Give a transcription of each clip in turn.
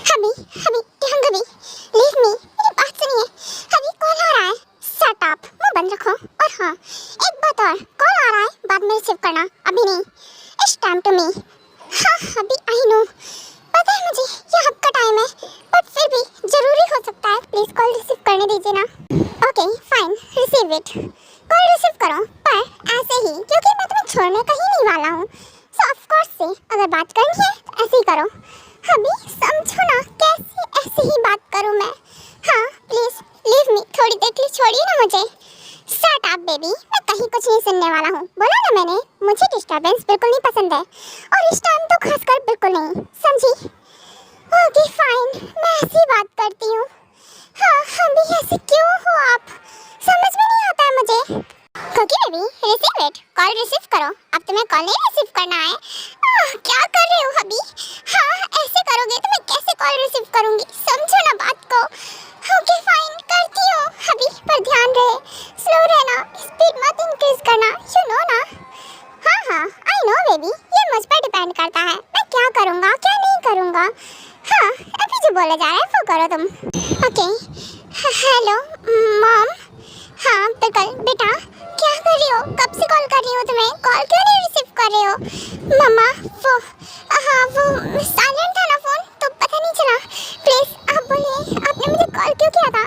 हबी हबी ढंग हबी leave me, मेरी बात सुनिए। हबी कॉल आ रहा है, शट अप, मुंह बंद रखो। और हाँ, एक बात और, कॉल आ रहा है, बाद में रिसीव करना, अभी नहीं। It's time to me. हाँ हबी आई नो, पता है मुझे ये आपका टाइम है, बट फिर भी जरूरी हो सकता है, प्लीज कॉल रिसीव करने दीजिए ना। Okay fine, receive it, call receive करो, पर ऐसे ही, क्योंकि मैं तुम्हें छोड़ने कहीं नहीं वाला हूँ। सो ऑफ कोर्स से अगर बात करनी है तो ऐसे ही करो। हबी समझो ना, कैसे ऐसे ही बात करूं मैं। हाँ प्लीज लीव मी, थोड़ी देर के लिए छोड़िए ना मुझे। शट अप बेबी, मैं कहीं कुछ नहीं सुनने वाला हूँ, बोला ना मैंने, मुझे डिस्टर्बेंस बिल्कुल नहीं पसंद है, और इस टाइम तो खासकर बिल्कुल नहीं, समझी? ओके फाइन, मैं ऐसी बात करती हूँ। हाँ हबी ऐसे क्यों हो आप, समझ में नहीं आता है मुझे। Okay baby receive it, call receive करो, अब तुम्हें कॉल नहीं रिसीव करना है। क्या कर रहे हो हबी? हाँ ऐसे करोगे तो मैं कैसे कॉल रिसीव करूंगी, समझो ना बात को। ओके फाइन करती हूँ हबी, पर ध्यान रहे, स्लो रहना, स्पीड मत इंक्रीज करना, यू नो ना। हाँ हाँ आई नो बेबी, ये मुझ पर डिपेंड करता है, मैं क्या करूँगा क्या नहीं करूँगा। हाँ अभी जो बोला जा रहा है वो करो तुम। Okay hello mom. हाँ बिल्कुल बेटा, क्या कर रही हो, कब से कॉल कर रही हो तुम्हें, कॉल क्यों नहीं रिसीव कर रहे हो? मम्मा वो हाँ वो साइलेंट था ना फोन, तो पता नहीं चला। प्लीज आप बोलिए, आपने मुझे कॉल क्यों किया था?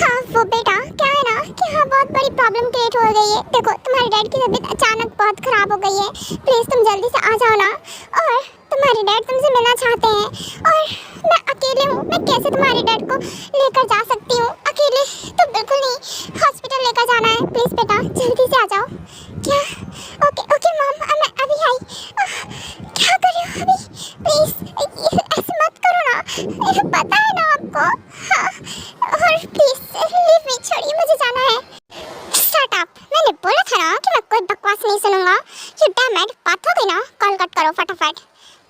हाँ वो बेटा क्या है ना कि हाँ बहुत बड़ी प्रॉब्लम क्रिएट हो गई है, देखो तुम्हारे डैड की तबीयत अचानक बहुत खराब हो गई है, प्लीज तुम जल्दी से आ जाओ ना। और तुम्हारे डैड तुमसे मिलना चाहते हैं, और मैं अकेले हूँ, मैं कैसे तुम्हारे डैड को लेकर जा सकती हूँ, अकेले तो बिल्कुल नहीं, हॉस्पिटल लेकर जाना है, प्लीज बेटा जल्दी से आ जाओ। क्या? ओके ओके मॉम, मैं अभी आई। क्या कर रहे हो अभी, प्लीज ऐसे मत करो ना, मुझे पता है ना आपको। हाँ और प्लीज लीव मी, छोड़िए मुझे जाना है। शट अप, मैंने बोला था ना कि मैं कोई बकवास नहीं सुनूंगा। यू डैम इट, बात हो गई ना, कॉल कट करो फटाफट।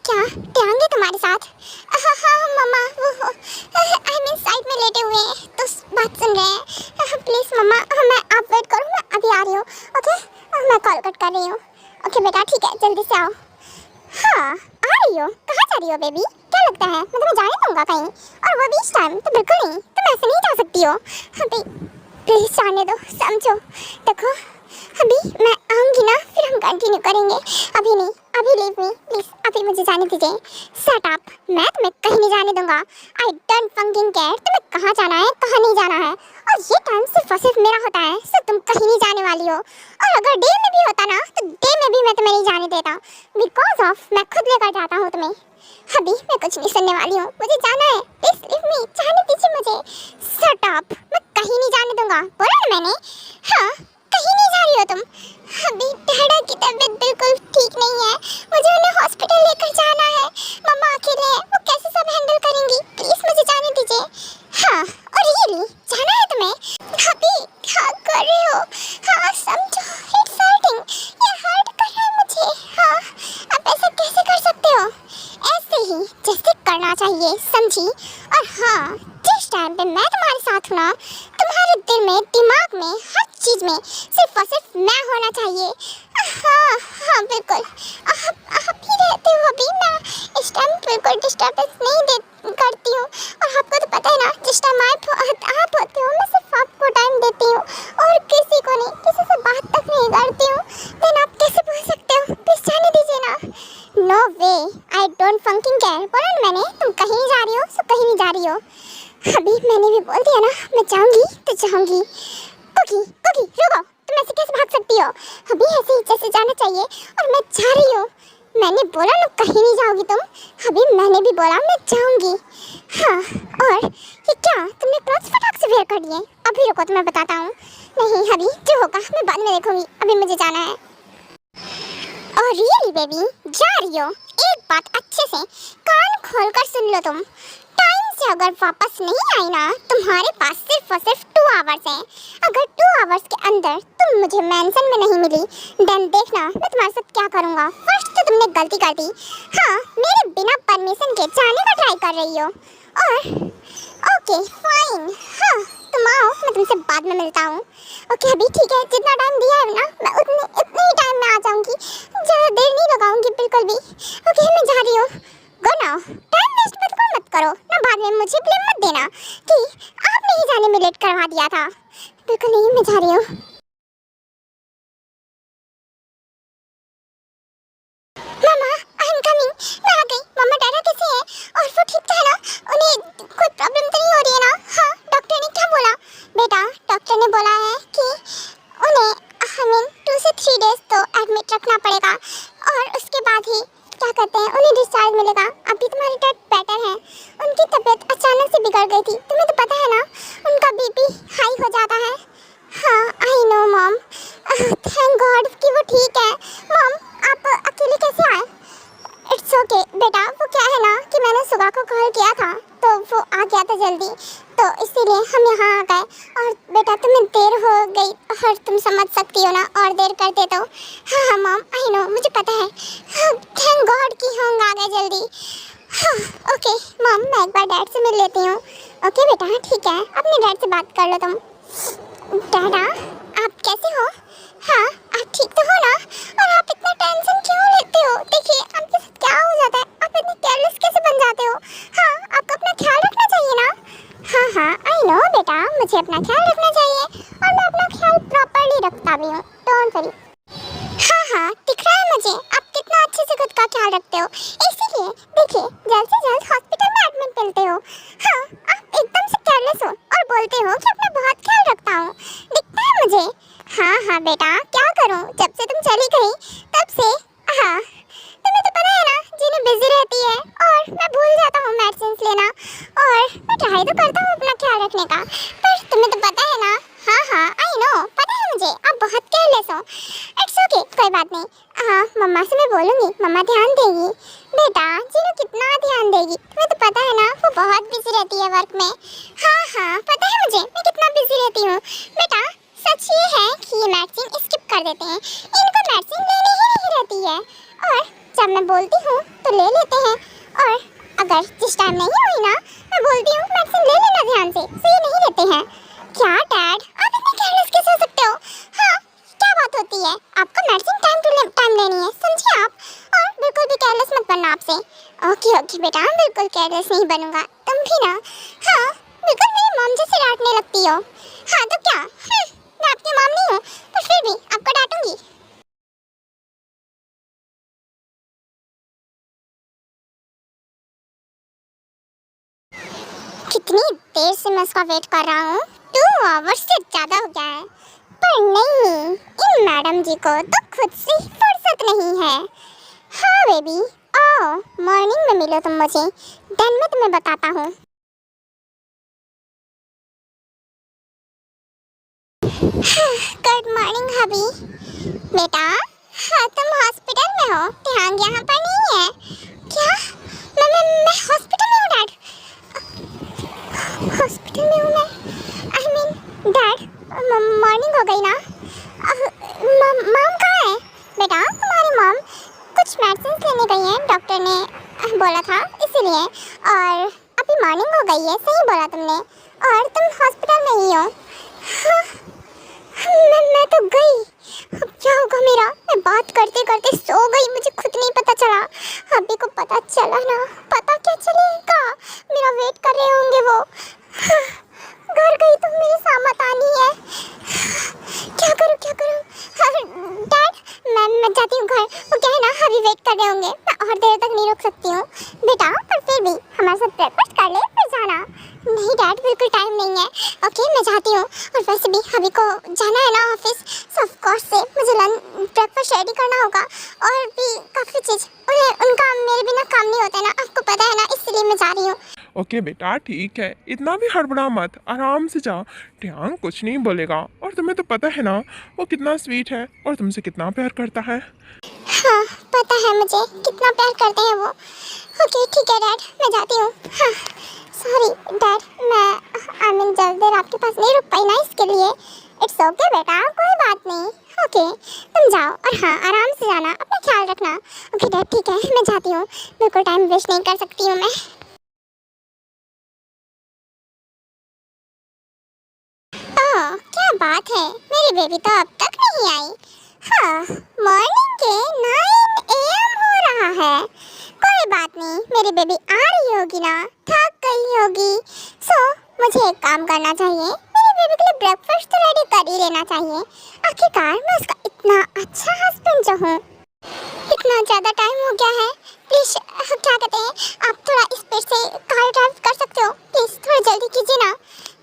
क्या ध्यान तुम्हारे साथ? हाँ हाँ मम्मा वो आई मीन साइड में लेटे हुए हैं तो बात सुन रहे हैं। प्लीज मम्मा मैं आप वेट करो, मैं अभी आ रही हूँ। ओके मैं कॉल कट कर रही हूँ। ओके बेटा ठीक है, जल्दी से आओ। हाँ आ रही हो, कहाँ जा रही हो बेबी, क्या लगता है मैं तुम्हें जाने दूंगा कहीं, और वो भी इस टाइम तो बिल्कुल नहीं, तुम ऐसे नहीं जा सकती हो। अभी प्लीज जाने दो, समझो। देखो अभी मैं आऊँगी ना, फिर हम कंटिन्यू करेंगे, अभी नहीं, अभी लीव मी प्लीज, अभी मुझे जाने दीजिए। शट अप, मैं तुम्हें कहीं नहीं जाने दूंगा। आई डोंट फकिंग केयर तुम्हें कहाँ जाना है कहाँ नहीं जाना है, और ये टाइम सिर्फ और सिर्फ मेरा होता है, सो तुम कहीं नहीं जाने वाली हो। और अगर डे में भी होता ना तो डे में भी मैं तुम्हें नहीं जाने देता, बिकॉज ऑफ मैं खुद लेकर जाता हूँ तुम्हें। अभी मैं कुछ नहीं सुनने वाली हूँ, मुझे जाना है, प्लीज लीव मी, जाने दीजिए मुझे। शट अप, मैं कहीं नहीं जाने दूंगा, बोला ना मैंने। हाँ कहीं नहीं जा रही हो तुम। अभी डैडा की तबीयत बिल्कुल ठीक नहीं है, मुझे उन्हें हॉस्पिटल लेकर जाना है, मम्मा अकेले हैं, वो कैसे सब हैंडल करेंगी, प्लीज मुझे जाने दीजिए। हाँ और रियली जाना है तुम्हें? अभी क्या कर रहे हो? हाँ समझो, इट्स हर्टिंग, ये हर्ट कर रहा है मुझे। हाँ आप ऐसा कैसे कर सकते हो, ऐसे ही जैसे करना चाहिए, समझी? और हाँ जिस टाइम पे मैं तुम्हारे साथ हूँ ना, तुम्हारे दिल में दिमाग में हर चीज में सिर्फ और सिर्फ मैं होना चाहिए। हाँ हाँ बिल्कुल, आप ही रहते हो अभी, मैं इस टाइम बिल्कुल डिस्टर्बेंस नहीं दे करती हूँ, और आपको तो पता है ना जिस टाइम आप होते हो मैं सिर्फ आपको टाइम देती हूँ, और किसी को नहीं, किसी से बात तक नहीं करती हूँ। देन आप कैसे बोल सकते हो, प्लीज जाने दीजिए ना। No way, I don't fucking care, बोला ना मैंने, तुम कहीं नहीं जा रही हो सो कहीं नहीं जा रही हो। अभी मैंने भी बोल दिया ना, मैं जाऊंगी तो जाऊंगी। कुकी कुकी रुको, तुम ऐसे कैसे भाग सकती हो, अभी ऐसे ही जैसे जाना चाहिए, और मैं जा रही हूँ। मैंने बोला ना कहीं नहीं जाओगी तुम, अभी मैंने भी बोला मैं जाऊंगी। हाँ और ये क्या तुमने क्लॉथ्स फटाक से वेयर कर दिए, अभी रुको तो मैं बताता हूँ। नहीं अभी जो होगा मैं बाद में देखूंगी, अभी मुझे जाना है। और रियली बेबी जा रही हो, एक बात अच्छे से कान खोलकर सुन लो, तुम टाइम से अगर वापस नहीं आई ना, तुम्हारे पास सिर्फ और सिर्फ 2 आवर्स हैं, अगर 2 आवर्स के अंदर तुम मुझे मेंशन में नहीं मिली, देन देखना मैं तुम्हारे साथ क्या करूँगा। फर्स्ट तो तुमने गलती कर दी, हाँ मेरे बिना परमिशन के जाने का ट्राई कर रही हो, और ओके फाइन, हाँ तुम आओ, मैं तुमसे बाद में मिलता हूँ। ओके अभी ठीक है, जितना टाइम दिया है ना मैं इतने ही टाइम में आ जाऊँगी, ज़्यादा देर नहीं लगाऊँगी बिल्कुल भी। ओके मैं जा रही हूँ, गो नाउ, टाइम वेस्ट मत करो ना, बाद में मुझे ब्लेम मत देना कि आपने ही जाने में लेट करवा दिया था। बिल्कुल नहीं, मैं जा रही हूँ। मामा, आई एम कमिंग। मैं आ गई। मम्मा डैडा कैसे हैं? और वो ठीक तो है ना? उन्हें कोई प्रॉब्लम तो नहीं हो रही है ना? हाँ, डॉक्टर ने क्या बोला? बेटा, डॉक्टर ने बोला है कि उन्हें 2 से 3 डेज तो एडमिट रखना पड़ेगा और उसके बाद ही क्या कहते हैं उन्हें डिस्चार्ज मिलेगा। अभी तुम्हारे डैड बेटर हैं। उनकी तबीयत अचानक से बिगड़ गई थी, तुम्हें तो पता है ना, उनका बीपी हाई हो जाता है। हाँ, I know mom. Thank God कि वो ठीक है। मॉम, आप अकेले कैसे आए? इट्स ओके बेटा, वो क्या है ना कि मैंने सुबह को कॉल किया था तो वो आ गया था जल्दी, तो इसीलिए हम यहाँ आ गए। और बेटा तुम्हें देर हो गई और तुम समझ सकती हो ना, और देर करते तो। हाँ हाँ मॉम, आई नो, मुझे पता है। हाँ, थैंक गॉड कि हम आ गए जल्दी। हाँ ओके मॉम, मैं एक बार डैड से मिल लेती हूँ। ओके बेटा, ठीक है, अपने डैड से बात कर लो तुम। डैडा, आप कैसे हो? हाँ, आप ठीक तो हो ना? और आप इतना टेंशन क्यों लेते हो? देखिए आपके साथ क्या हो जाता है, आप इतने केयरलेस कैसे बन जाते हो? हाँ, आपको अपना ख्याल रखना चाहिए ना। हाँ हाँ, आई नो बेटा, मुझे अपना ख्याल रखना चाहिए और मैं अपना ख्याल प्रॉपर्ली रखता भी हूँ, डोंट वरी। हाँ हाँ, दिख रहा है मुझे आप कितना अच्छे से खुद का ख्याल रखते हो। इसीलिए देखिए, जल्द से जल्द हॉस्पिटल में एडमिट मिलते हो। हाँ, आप एकदम से केयरलेस हो और बोलते हो कि अपना बहुत ख्याल रखता हूँ, दिखता है मुझे। हाँ हाँ बेटा, क्या करूँ, जब से तुम चली गई तब से। हाँ, तुम्हें तो पता है ना, जीनू बिजी रहती है और मैं भूल जाता हूँ मेडिसिन लेना, और मैं ट्राई तो करता हूँ अपना ख्याल रखने का, पर तुम्हें तो पता है ना। हाँ हाँ, आई नो, पता है मुझे, आप बहुत केयरलेस हो। इट्स ओके, कोई बात नहीं। हाँ, मम्मा से मैं बोलूँगी, मम्मा ध्यान देगी। बेटा, जीनू कितना ध्यान देगी, तुम्हें तो पता है ना, वो बहुत बिजी रहती है वर्क में। हाँ हाँ, पता है मुझे, मैं कितना बिजी रहती हूँ। बेटा, सच ये है कि ये मेडिसिन स्किप कर देते हैं, इनको मेडिसिन लेनी ही नहीं रहती है, और जब मैं बोलती हूँ तो ले लेते हैं, और अगर जिस टाइम नहीं हुई ना, मैं बोलती हूँ मेडिसिन ले लेना ध्यान से, तो ये नहीं लेते हैं। क्या डैड, आप इतने केयरलेस कैसे हो सकते हो? हाँ, क्या बात होती है, आपको मेडिसिन टाइम टू टाइम लेनी है, समझिए आप, और बिल्कुल भी केयरलेस मत बनना आपसे। ओके ओके बेटा, बिल्कुल केयरलेस नहीं बनूंगा, तुम भी ना। हाँ, बिल्कुल मेरी मॉम जैसे डांटने लगती हो। हाँ तो क्या, मैं आपकी मॉम नहीं हूँ, पर फिर भी आपको डांटूंगी। कितनी देर से मैं उसका वेट कर रहा हूँ, 2 आवर्स से ज़्यादा हो गया है, पर नहीं, इन मैडम जी को तो खुद से ही फुर्सत नहीं है। हाँ बेबी, आओ, मॉर्निंग में मिलो तुम मुझे, देन मैं तुम्हें बताता हूँ। गुड मॉर्निंग हबी। बेटा, हाँ तुम हॉस्पिटल में हो, ध्यान यहाँ पर नहीं है क्या? मैं हॉस्पिटल में हूँ डैड, हॉस्पिटल में हूँ मैं, आई मीन डैड, मॉर्निंग हो गई ना। मॉम कहाँ है? बेटा, तुम्हारी मॉम कुछ मेडिसिन लेने गई हैं, डॉक्टर ने बोला था इसीलिए, और अभी मॉर्निंग हो गई है, सही बोला तुमने, और तुम हॉस्पिटल में ही हो। हाँ, मैं तो गई, अब क्या होगा मेरा? मैं बात करते करते सो गई, मुझे खुद नहीं पता चला। अभी को पता चला ना, पता क्या चलेगा, मेरा वेट कर रहे होंगे वो। हाँ, घर गई तो मेरी सामत आनी है, क्या करूँ क्या करूँ? हाँ, डैड, मैं जाती हूँ घर, वो क्या है ना, अभी वेट कर रहे होंगे, मैं और देर तक नहीं रुक सकती हूँ। बेटा, पर फिर भी हमारे साथ ब्रेकफास्ट कर ले फिर जाना। नहीं डैड, बिल्कुल टाइम नहीं है। ओके, मैं जाती हूँ, और वैसे भी अभी को जाना है ना ऑफिस, सो ऑफ कोर्स से मुझे ब्रेकफास्ट रेडी करना होगा, और भी काफ़ी चीज़, उनका मेरे बिना काम नहीं होता है ना, आपको पता है ना, इसलिए मैं जा रही हूँ। ओके बेटा, ठीक है, इतना भी हड़बड़ा मत, आराम से जा, टियांग कुछ नहीं बोलेगा, और तुम्हें तो पता है ना वो कितना स्वीट है और तुमसे कितना प्यार करता है। हाँ, पता है मुझे कितना प्यार करते हैं वो। ओके ठीक है डैड, मैं जाती हूँ। हाँ सॉरी डैड, मैं आई मीन ज़्यादा देर आपके पास नहीं रुक पाई ना, इसके लिए। इट्स ओके बेटा, कोई बात नहीं। ओके, तुम जाओ, और हाँ आराम से जाना, अपना ख्याल रखना। ओके डैड, ठीक है, मैं जाती हूँ, बिल्कुल टाइम वेस्ट नहीं कर सकती हूँ मैं। ओह, क्या बात है, मेरी बेबी तो अब तक नहीं आई। हाँ, मॉर्निंग के 9 AM हो रहा है। कोई कोई बात नहीं, मेरी बेबी आ रही होगी ना, थक गई होगी। सो मुझे एक काम करना चाहिए, मेरी बेबी के लिए ब्रेकफास्ट तो रेडी कर ही लेना चाहिए। आखिरकार मैं उसका इतना अच्छा हस्बैंड जो हूँ। इतना ज़्यादा टाइम हो गया है, प्लीज़ क्या कहते हैं, आप थोड़ा स्पीड से कार ड्राइव कर सकते हो? प्लीज़ थोड़ा जल्दी कीजिए ना।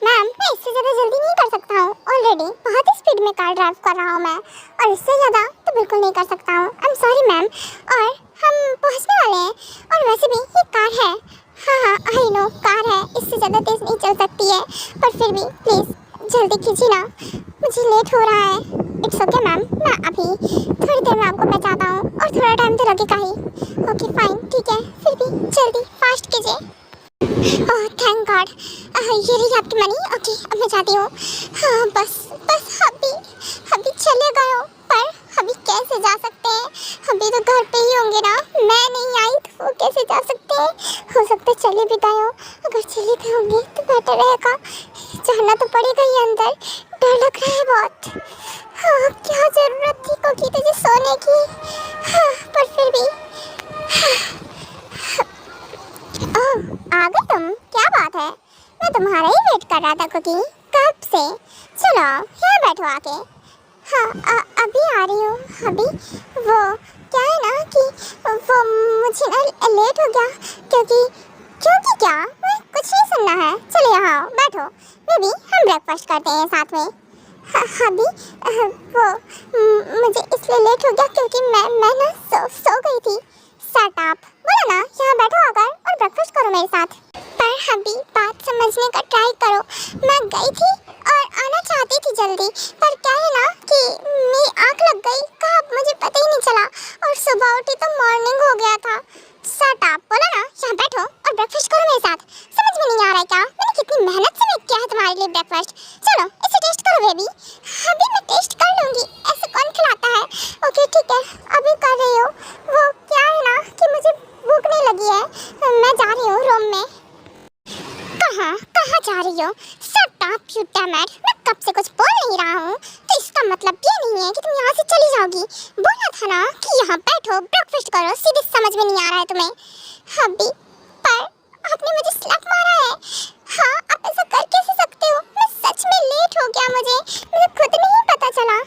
मैम मैं इससे ज़्यादा जल्दी नहीं कर सकता हूँ, ऑलरेडी बहुत ही स्पीड में कार ड्राइव कर रहा हूँ मैं, और इससे ज़्यादा तो बिल्कुल नहीं कर सकता हूँ। आई एम सॉरी मैम, और हम पहुँचने वाले हैं, और वैसे भी ये कार है। हाँ हाँ आई नो कार है, इससे ज़्यादा तेज़ नहीं चल सकती है, पर फिर भी प्लीज़ जल्दी कीजिए ना, मुझे लेट हो रहा है। इट्स ओके मैम, मैं अभी थोड़ी देर में आपको पहुंचाता हूँ, और थोड़ा टाइम तो लगेगा ही। ओके फाइन, ठीक है, फिर भी जल्दी फास्ट कीजिए। ओह थैंक गॉड, ये रही आपकी मनी। ओके अब मैं जाती हूँ। हाँ बस बस अभी चले गए हो, पर अभी कैसे जा सकते हैं? अभी तो घर पे ही होंगे ना, मैं नहीं आई तो वो कैसे जा सकते हैं? हो सकता है चले भी गए हो, अगर चले गए होंगे तो बेटर रहेगा, जाना तो पड़ेगा ही अंदर, डर लग रहा है बहुत। हाँ क्या ज़रूरत थी कोकी तुझे सोने की? हाँ पर फिर भी। ओह आ गए तुम, क्या बात है, मैं तुम्हारा ही वेट कर रहा था कोकी कब से। चलो यहाँ बैठो आके। हाँ अभी आ रही हूँ। अभी वो क्या है ना कि वो मुझे ना लेट हो गया, क्योंकि क्या मैं कुछ नहीं सुनना है। चलो यहाँ आओ बैठो, मे भी हम ब्रेकफास्ट करते हैं साथ में। अभी वो मुझे इसलिए लेट हो गया क्योंकि मैं ना सो गई थी। शट अप, बोलो ना यहाँ बैठो आकर और ब्रेकफास्ट करो मेरे साथ। पर अभी बात समझने का ट्राई करो, मैं गई थी और आना चाहती थी जल्दी, पर क्या है ना कि मेरी आँख लग गई, कब मुझे पता ही नहीं चला, और सुबह उठी तो मॉर्निंग हो गया था। शट अप, बोलो ना यहाँ बैठो और ब्रेकफास्ट करो मेरे साथ। समझ में नहीं आ रहा है क्या? मैंने कितनी मेहनत से मेक किया है तुम्हारे लिए ब्रेकफास्ट। चलो इसे टेस्ट करो बेबी। अभी मैं टेस्ट कर लूँगी, ऐसे कौन खिलाता है? ओके ठीक है, अभी कर रही हो। वो क्या है ना कि मुझे भूख नहीं लगी है, मैं जा रही हूँ रूम में। कहाँ जा रही हो? Shut up you damn it, मैं कब से कुछ बोल नहीं रहा हूँ, तो इसका मतलब ये नहीं है कि तुम यहाँ से चली जाओगी। बोला था ना कि यहाँ बैठो ब्रेकफास्ट करो, सीधे समझ में नहीं आ रहा है तुम्हें? अभी पर आपने मुझे स्लैप मारा है। हाँ आप ऐसा कर कैसे सकते हो? मैं सच में लेट हो गया, मुझे खुद नहीं पता चला।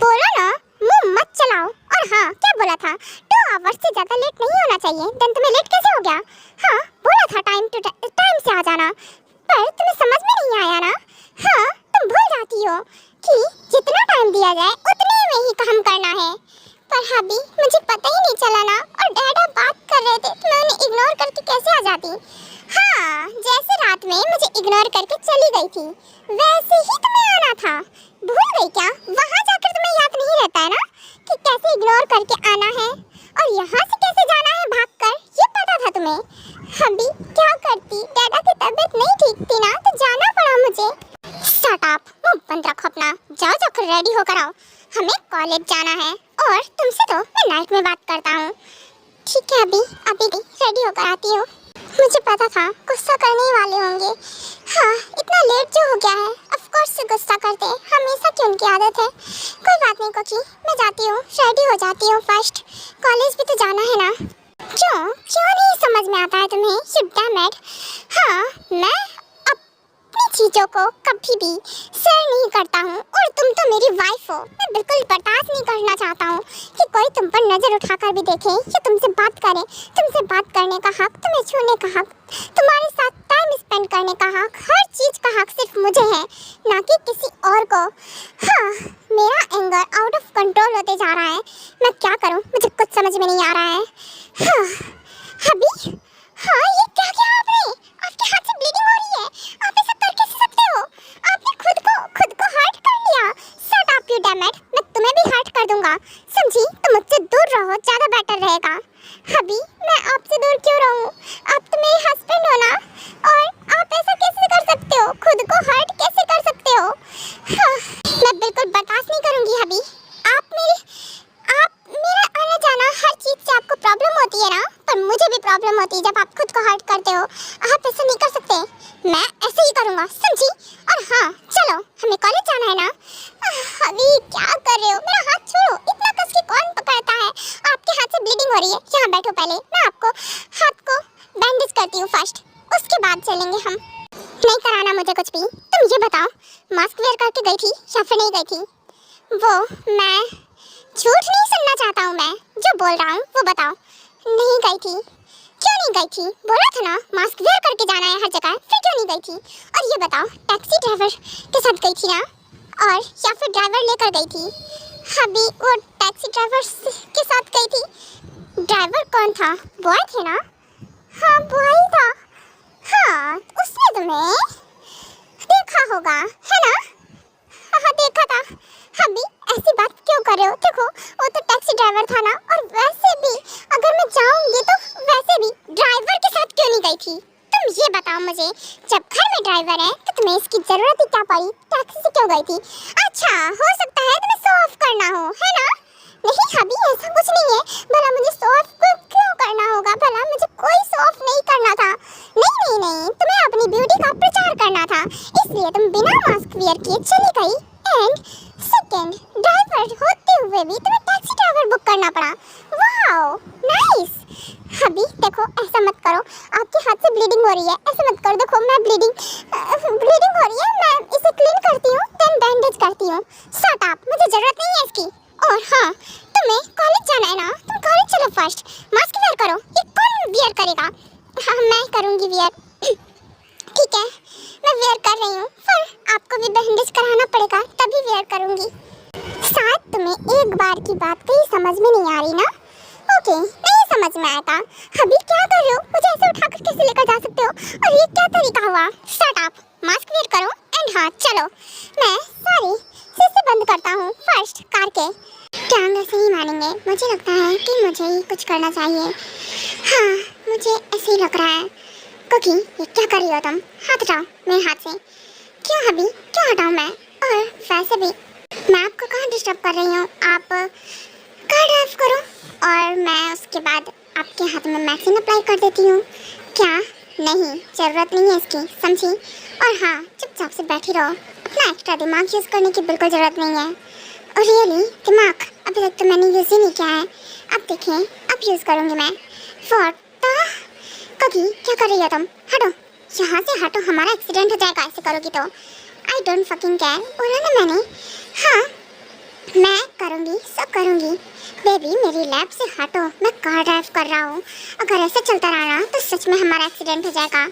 बोलो ना, मुंह मत चलाओ। और हाँ क्या बोला था, 2 आवर्स से ज़्यादा लेट नहीं होना चाहिए। देन तुम्हें लेट कैसे हो गया? हाँ बोला था टाइम से आ जाना, पर तुम्हें समझ में नहीं आया ना। हाँ तुम भूल जाती हो कि जितना टाइम दिया जाए उतने में ही काम करना है। पर अभी मुझे पता ही नहीं चला ना, और डैडा बात कर रहे थे तो मैं उन्हें इग्नोर करके कैसे आ जाती। हाँ जैसे रात में मुझे इग्नोर करके चली गई थी, वैसे ही तुम्हें आना था। भूल गई क्या? वहाँ जाकर तुम्हें याद नहीं रहता है ना कि कैसे इग्नोर करके आना है, और यहाँ से कैसे जाना है भागकर, ये पता था तुम्हें? अभी क्या करती, डैडा की तबीयत नहीं ठीक थी ना, तो जाना पड़ा मुझे। शट अप, मुंह बंद रखो अपना, जाओ जाकर रेडी होकर आओ, हमें कॉलेज जाना है, और तुमसे तो मैं नाइट में बात करता हूँ। ठीक है अभी रेडी होकर आती हूँ। मुझे पता था गुस्सा करने ही वाले होंगे। हाँ इतना लेट जो हो गया है, ऑफ कोर्स से गुस्सा करते हैं, हमेशा की उनकी आदत है। कोई बात नहीं कोकी, मैं जाती हूँ, रेडी हो जाती हूँ फर्स्ट, कॉलेज भी तो जाना है ना। क्यों नहीं समझ में आता है तुम्हें? You damn it. हाँ मैं अपनी चीज़ों को कभी भी शेयर नहीं करता हूँ, और तुम तो मेरी वाइफ हो, मैं बिल्कुल बर्दाश्त नहीं करना चाहता हूँ कि कोई तुम पर नज़र उठाकर भी देखे या तुमसे बात करे। तुमसे बात करने का हक, तुम्हें छूने का हक, तुम्हारे साथ टाइम स्पेंड करने का हक, हर चीज़ का हक सिर्फ मुझे है, ना कि किसी और को। हाँ मेरा एंगर आउट ऑफ कंट्रोल होते जा रहा है, मैं क्या करूँ, मुझे कुछ समझ में नहीं आ रहा है। हाँ अभी हाँ ये क्या किया आपने? आपके हाथ से ब्लीडिंग हो रही है, आप ऐसा कर कैसे सकते हो? आपने खुद को हर्ट कर लिया। Shut up you damn it, मैं तुम्हें भी हर्ट कर दूंगा, समझी? तो मुझसे दूर रहो, ज़्यादा बेटर रहेगा। अभी मैं आपसे दूर क्यों रहूँ? आप तो मेरे हस्बैंड हो ना, और आप ऐसा कैसे कर सकते हो? खुद को हर्ट कैसे कर सकते हो? हाँ, मैं बिल्कुल बर्दाश्त नहीं करूँगी। अभी आप मेरा आना जाना, हर चीज़ से आपको प्रॉब्लम होती है ना, पर मुझे भी प्रॉब्लम होती है जब आप खुद को हर्ट करते हो। आप ऐसा नहीं कर सकते, मैं ऐसे ही करूँगा, समझी? और हाँ चलो हमें कॉलेज जाना है ना। अभी क्या कर रहे हो? मेरा हाथ छोड़ो, इतना कस के कौन पकड़ता है? आपके हाथ से ब्लीडिंग हो रही है, यहाँ बैठो पहले, मैं आपको गई थी या फिर नहीं गई थी? वो मैं झूठ नहीं सुनना चाहता हूँ, मैं जो बोल रहा हूँ वो बताओ। नहीं गई थी? क्यों नहीं गई थी? बोला था ना मास्क वेयर करके जाना है हर जगह, फिर क्यों नहीं गई थी? और ये बताओ टैक्सी ड्राइवर के साथ गई थी ना, और या फिर ड्राइवर लेकर गई थी? अभी वो टैक्सी ड्राइवर के साथ गई थी। ड्राइवर कौन था? बॉय थे ना? हाँ बॉय था। हाँ उसने तुम्हें देखा होगा है ना? हाँ देखा था। अभी ऐसी बात क्यों कर रहे हो? देखो वो तो टैक्सी ड्राइवर था ना, और वैसे भी अगर मैं जाऊंगी तो वैसे भी ड्राइवर के साथ क्यों नहीं गई थी? तुम ये बताओ मुझे, जब घर में ड्राइवर है तो तुम्हें इसकी जरूरत ही क्या पड़ी? टैक्सी से क्यों गई थी? अच्छा हो सकता है तुम्हें शो ऑफ करना हो, है ना? नहीं अभी ऐसा कुछ नहीं है। भला मुझे शो ऑफ क्यों करना होगा? भला मुझे कोई शो ऑफ नहीं करना था। नहीं नहीं नहीं, तुम्हें अपनी ब्यूटी का प्रचार करना था, इसलिए तुम बिना मास्क वियर किए चली गई। एंड सेकंड, ड्राइवर होते हुए भी तुम्हें टैक्सी ड्राइवर बुक करना पड़ा। Wow nice. अभी देखो ऐसा मत करो, आपके हाथ से ब्लीडिंग हो रही है, ऐसा मत करो। देखो मैं ब्लीडिंग हो रही है, मैं इसे क्लीन करती हूँ देन बैंडेज करती हूँ। शट अप, मुझे जरूरत नहीं है इसकी। और हाँ तुम्हें कॉलेज जाना है ना, तुम कॉलेज चलो फर्स्ट, मास्क वेयर करो। ये कौन वेयर करेगा? हाँ मैं करूँगी वेयर। ठीक है मैं वेयर कर रही हूँ, पर आपको भी बैंडेज कराना पड़ेगा तभी वेयर करूँगी। शायद तुम्हें एक बार की बात कहीं समझ में नहीं आ रही ना? ओके नहीं समझ में आया। अभी क्या कर रहे हो? मुझे ऐसे उठाकर कैसे लेकर जा सकते हो? और ये क्या तरीका हुआ? शट अप, मास्क वेयर करो एंड हाँ चलो। मैं सारी शीशे बंद करता हूँ फर्स्ट कार के। क्या ऐसे ही मानेंगे? मुझे लगता है कि मुझे ही कुछ करना चाहिए। हाँ मुझे ऐसे ही लग रहा है। कुकी ये क्या कर रही हो तुम? हाथ हटाओ मेरे हाथ से। क्यों अभी क्यों हटाऊँ मैं? और वैसे भी मैं आपको कहाँ डिस्टर्ब कर रही हूँ? आप कार ड्राइव करो और मैं उसके बाद आपके हाथ में वैक्सीन अप्लाई कर देती हूँ। क्या? नहीं ज़रूरत नहीं है इसकी, समझी? और हाँ चुपचाप से बैठी रहो, इतना एक्स्ट्रा दिमाग यूज़ करने की बिल्कुल ज़रूरत नहीं है। और रियली दिमाग अभी तक तो मैंने यूज़ ही नहीं किया है, अब देखें अब यूज़ करूँगी मैं। व्हाट कभी क्या कर रही हो तुम? हटो यहाँ से हटो, हमारा एक्सीडेंट हो जाएगा ऐसे करोगी तो। आई डोंट फकिंग केयर, बोला ना मैंने। हाँ मैं करूँगी, सब करूँगी। बेबी मेरी लैब से हटो, मैं कार ड्राइव कर रहा हूँ। अगर ऐसे चलता रहा तो सच में हमारा एक्सीडेंट हो जाएगा।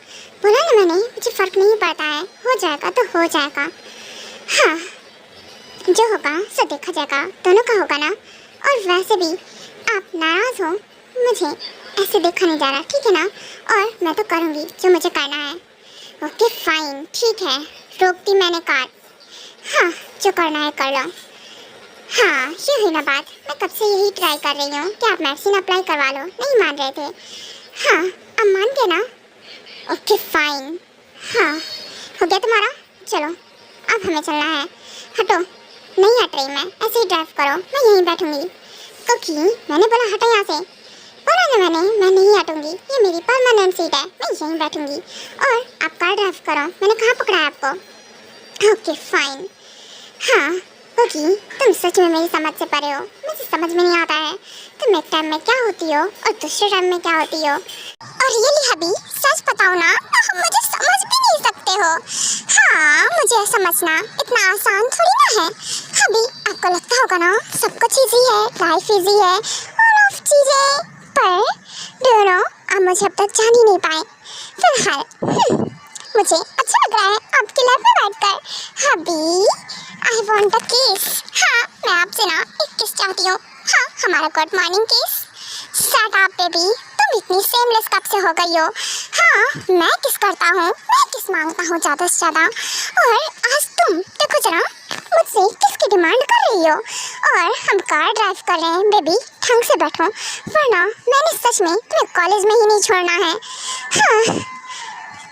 बोला ना मैंने, मुझे फ़र्क नहीं पड़ता है, हो जाएगा तो हो जाएगा। हाँ जो होगा सो देखा जाएगा, दोनों का होगा ना। और वैसे भी आप नाराज़ हो, मुझे ऐसे देखा नहीं जा रहा, ठीक है ना? और मैं तो करूँगी जो मुझे करना है। ओके फाइन ठीक है, रोक दी मैंने कार। हाँ जो करना है कर लो। हाँ ये हुई ना बात, मैं कब से यही ट्राई कर रही हूँ कि आप वैक्सीन अप्लाई करवा लो, नहीं मान रहे थे। हाँ अब मान गए ना? Okay fine. हाँ हो गया तुम्हारा, चलो अब हमें चलना है। हटो, नहीं हट रही मैं, ऐसे ही ड्राइव करो, मैं यहीं बैठूंगी। क्योंकि मैंने बोला हटो यहाँ से, बोला ना मैंने, मैं नहीं हटूंगी, ये मेरी परमानेंट सीट है, मैं यहीं बैठूंगी। और आप कार ड्राइव करो, मैंने कहाँ पकड़ा है आपको? Okay fine. हाँ क्योंकि तुम सच में मेरी समझ से परे हो, मुझे समझ में नहीं आता है तुम एक टाइम में क्या होती हो और दूसरे टाइम में क्या होती हो। और रियली हबी सच बताओ ना, मुझे समझ भी नहीं सकते हो। हाँ मुझे समझना इतना आसान थोड़ी ना है। हबी आपको लगता होगा ना सब कुछ ईजी है, लाइफ ईजी है, ऑल ऑफ चीज़ें, पर डू यू नो आप मुझे अब तक जान ही नहीं पाए। फिलहाल मुझे अच्छा लग रहा है आपके लैब में बैठकर। हबी आई वांट अ किस। हाँ मैं आपसे ना एक किस चाहती हूँ। हाँ हमारा गुड मॉर्निंग किस। शट अप बेबी, तुम इतनी सेमलेस कब से हो गई हो? हाँ मैं किस करता हूँ, मैं किस मांगता हूँ ज़्यादा से ज़्यादा। और आज तुम देखो जरा मुझसे किसकी डिमांड कर रही हो। और हम कार ड्राइव कर रहे हैं बेबी, ढंग से बैठो वरना मैंने सच में तुम्हें कॉलेज में ही नहीं छोड़ना है। हाँ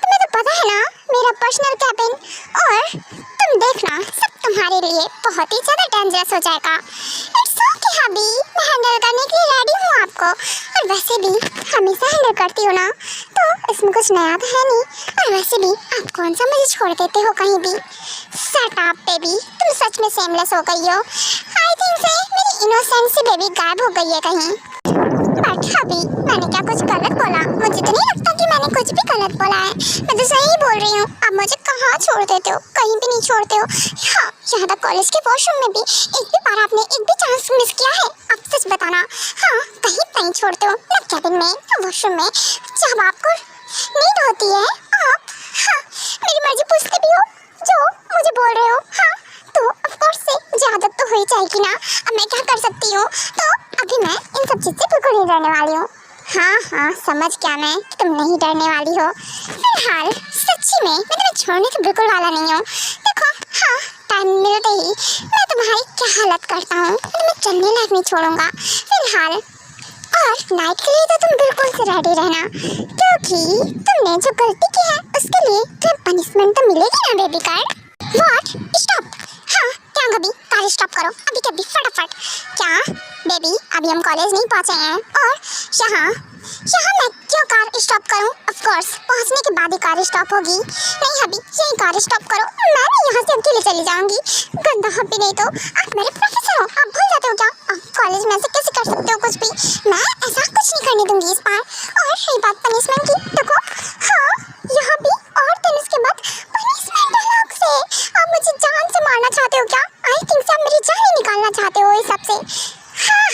तुम्हें तो पता है ना मेरा पर्सनल कैबिन, और तुम देखना सब तुम्हारे लिए बहुत ही ज़्यादा डेंजरस हो जाएगा। इट्स ओके हबी, मैं हैंडल करने के लिए रेडी हूँ आपको। और वैसे भी हमेशा हैंडल करती हूँ ना, तो इसमें कुछ नया तो है नहीं। और वैसे भी आप कौन सा मुझे छोड़ देते हो कहीं भी। शट अप बेबी, तुम सच में सेमलेस हो गई हो। आई थिंक से मेरी इनोसेंसी बेबी गायब हो गई है कहीं। बट हबी मैंने क्या कुछ गलत बोला? मुझे तो नहीं लगता कि मैंने मैंने कुछ भी गलत बोला है? मैं तो सही बोल रही हूँ। आप मुझे कहाँ छोड़ देते हो? कहीं भी नहीं छोड़ते हो। हाँ, यहाँ तक कॉलेज के वॉशरूम में भी एक भी बार आपने एक भी चांस मिस किया है? आप सच बताना। हाँ, कहीं नहीं छोड़ते हो, ना कैबिन में ना वॉशरूम में। जब आपको नीड होती है आप हाँ मेरी मर्जी पूछते भी हो जो मुझे बोल रहे हो। हाँ, तो ऑफ कोर्स से मुझे आदत तो हो ही जाएगी ना। अब मैं क्या कर सकती हूँ? तो अभी मैं इन सब चीज़ से बिल्कुल नहीं डरने वाली हूँ। हाँ, समझ क्या मैं कि तुम नहीं डरने वाली हो। फिलहाल सच्ची में मैं तुम्हें छोड़ने के बिल्कुल वाला नहीं हूँ। देखो, हाँ, टाइम मिलते ही मैं तुम्हारी क्या हालत करता हूँ। मैं तुम्हें चलने लायक नहीं छोड़ूंगा फिलहाल। और नाइट के लिए तो तुम बिल्कुल से रेडी रहना, क्योंकि तुमने जो गलती की है उसके लिए तुम्हें पनिशमेंट तो मिलेगी ना बेबी कार्ड। व्हाट? स्टॉप। हाँ, क्या अभी कार स्टॉप करो, अभी के अभी फटाफट। क्या बेबी, अभी हम कॉलेज नहीं पहुंचे हैं और यहाँ मैं क्यों कार स्टॉप करूँ? ऑफ कोर्स पहुंचने के बाद ही कार स्टॉप होगी। नहीं अभी यही कार स्टॉप करो, मैं भी यहाँ से अकेले चली जाऊंगी। गंदा हब्बी नहीं तो आप मेरे प्रोफेसर हो, आप भूल जाते हो क्या? आप कॉलेज में ऐसे कैसे कर सकते हो कुछ भी? मैं ऐसा कुछ नहीं करने दूंगी इस बार। और रही बात पनिशमेंट की, देखो हाँ यहाँ भी और दिन उसके बाद पनिशमेंट अलग से। आप मुझे जान से मारना चाहते हो क्या? आई थिंक से आप मेरी जान ही निकालना चाहते हो इस सब से।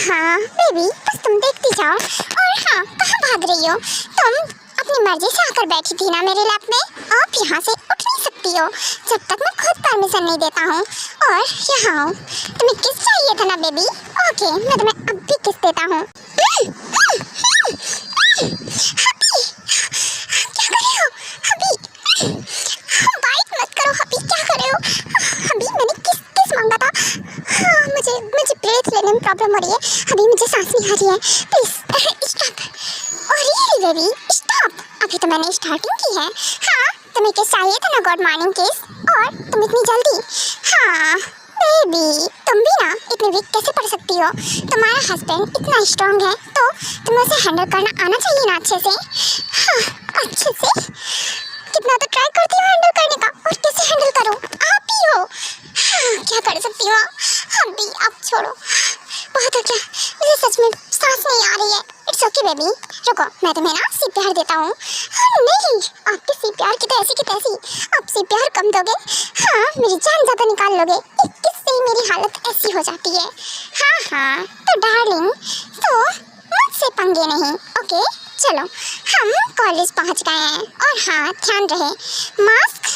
हाँ बेबी, बस तुम देखती जाओ। और हाँ, कहाँ भाग रही हो तुम? अपनी मर्जी से आकर बैठी थी ना मेरे लैप में। आप यहाँ से उठ नहीं सकती हो जब तक मैं खुद परमिशन नहीं देता हूँ। और यहाँ आओ, तुम्हें किस चाहिए था ना बेबी? ओके, मैं तुम्हें अब भी किस देता हूँ। क्या कर रहे हो अभी? बाइट मत करो अभी, क्या कर रहे हो अभी? मैंने किस मांगा था? हाँ, मुझे ब्रेथ लेने में प्रॉब्लम हो रही है अभी, मुझे सांस नहीं आ रही है। Please stop. अरे बेबी स्टॉप, अभी तो मैंने स्टार्टिंग की है। हाँ, तुम्हें किस चाहिए था ना? गुड मॉर्निंग किस। और तुम इतनी जल्दी? हाँ बेबी, तुम भी ना इतनी वीक कैसे पढ़ सकती हो? तुम्हारा हस्बैंड इतना स्ट्रांग है तो तुम्हें उसे हैंडल करना आना चाहिए ना अच्छे से। हाँ, अच्छे से कितना तो ट्राई करती हूँ हैंडल करने का, और कैसे हैंडल करूँ? आप ही हो। हाँ, क्या कर सकती हूँ अभी? आप छोड़ो, बहुत हो गया, मुझे सच में सांस नहीं आ रही है। इट्स ओके बेबी, रुको, मैं तुम्हें ना सीपीआर देता हूँ। नहीं, आपके सीपीआर की तो ऐसी की तैसी। आप सीपीआर कम दोगे, हाँ मेरी जान ज़्यादा निकाल लोगे। किससे ही मेरी हालत ऐसी हो जाती है। हाँ, तो डार्लिंग, तो मुझसे पंगे नहीं, ओके? चलो, हम कॉलेज पहुँच गए हैं। और हाँ, ध्यान रहे, मास्क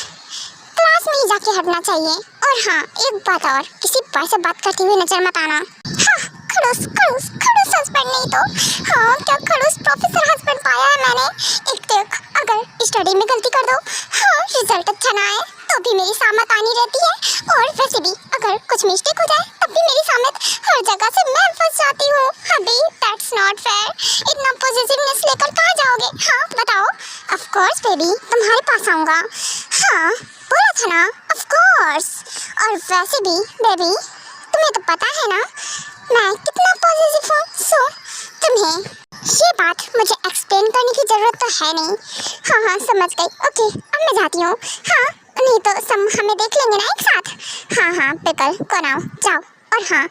क्लास में ही जाके हटना चाहिए। और हाँ, एक बात और, किसी बात से बात करते हुए नजर मत आना। हाँ, खड़ूस हस्बैंड नहीं तो हाँ, क्या खड़ूस प्रोफेसर हस्बैंड पाया है मैंने। एक देख, अगर स्टडी में गलती कर दो, हाँ रिजल्ट अच्छा ना आए तो भी मेरी सामत आनी रहती है। और वैसे भी अगर कुछ मिस्टेक हो जाए तब भी मेरी सामत हर जगह से मैं फंस जाती हूँ। अभी दैट्स नॉट फेयर। इतना पॉजिटिवनेस लेकर कहाँ जाओगे? हाँ बताओ। ऑफ कोर्स बेबी, तुम्हारे पास आऊँगा। हाँ, बोला था ना, ऑफ कोर्स। और वैसे भी बेबी, तुम्हें तो पता है ना मैं कितना पॉजिटिव हूँ। सो तुम्हें ये बात मुझे एक्सप्लेन करने की जरूरत तो है नहीं। हाँ, समझ गई। ओके, अब मैं जाती हूँ। हाँ, नहीं तो सब हमें देख लेंगे ना एक साथ। हाँ, बिल्कुल, कौन आओ, जाओ। और हाँ,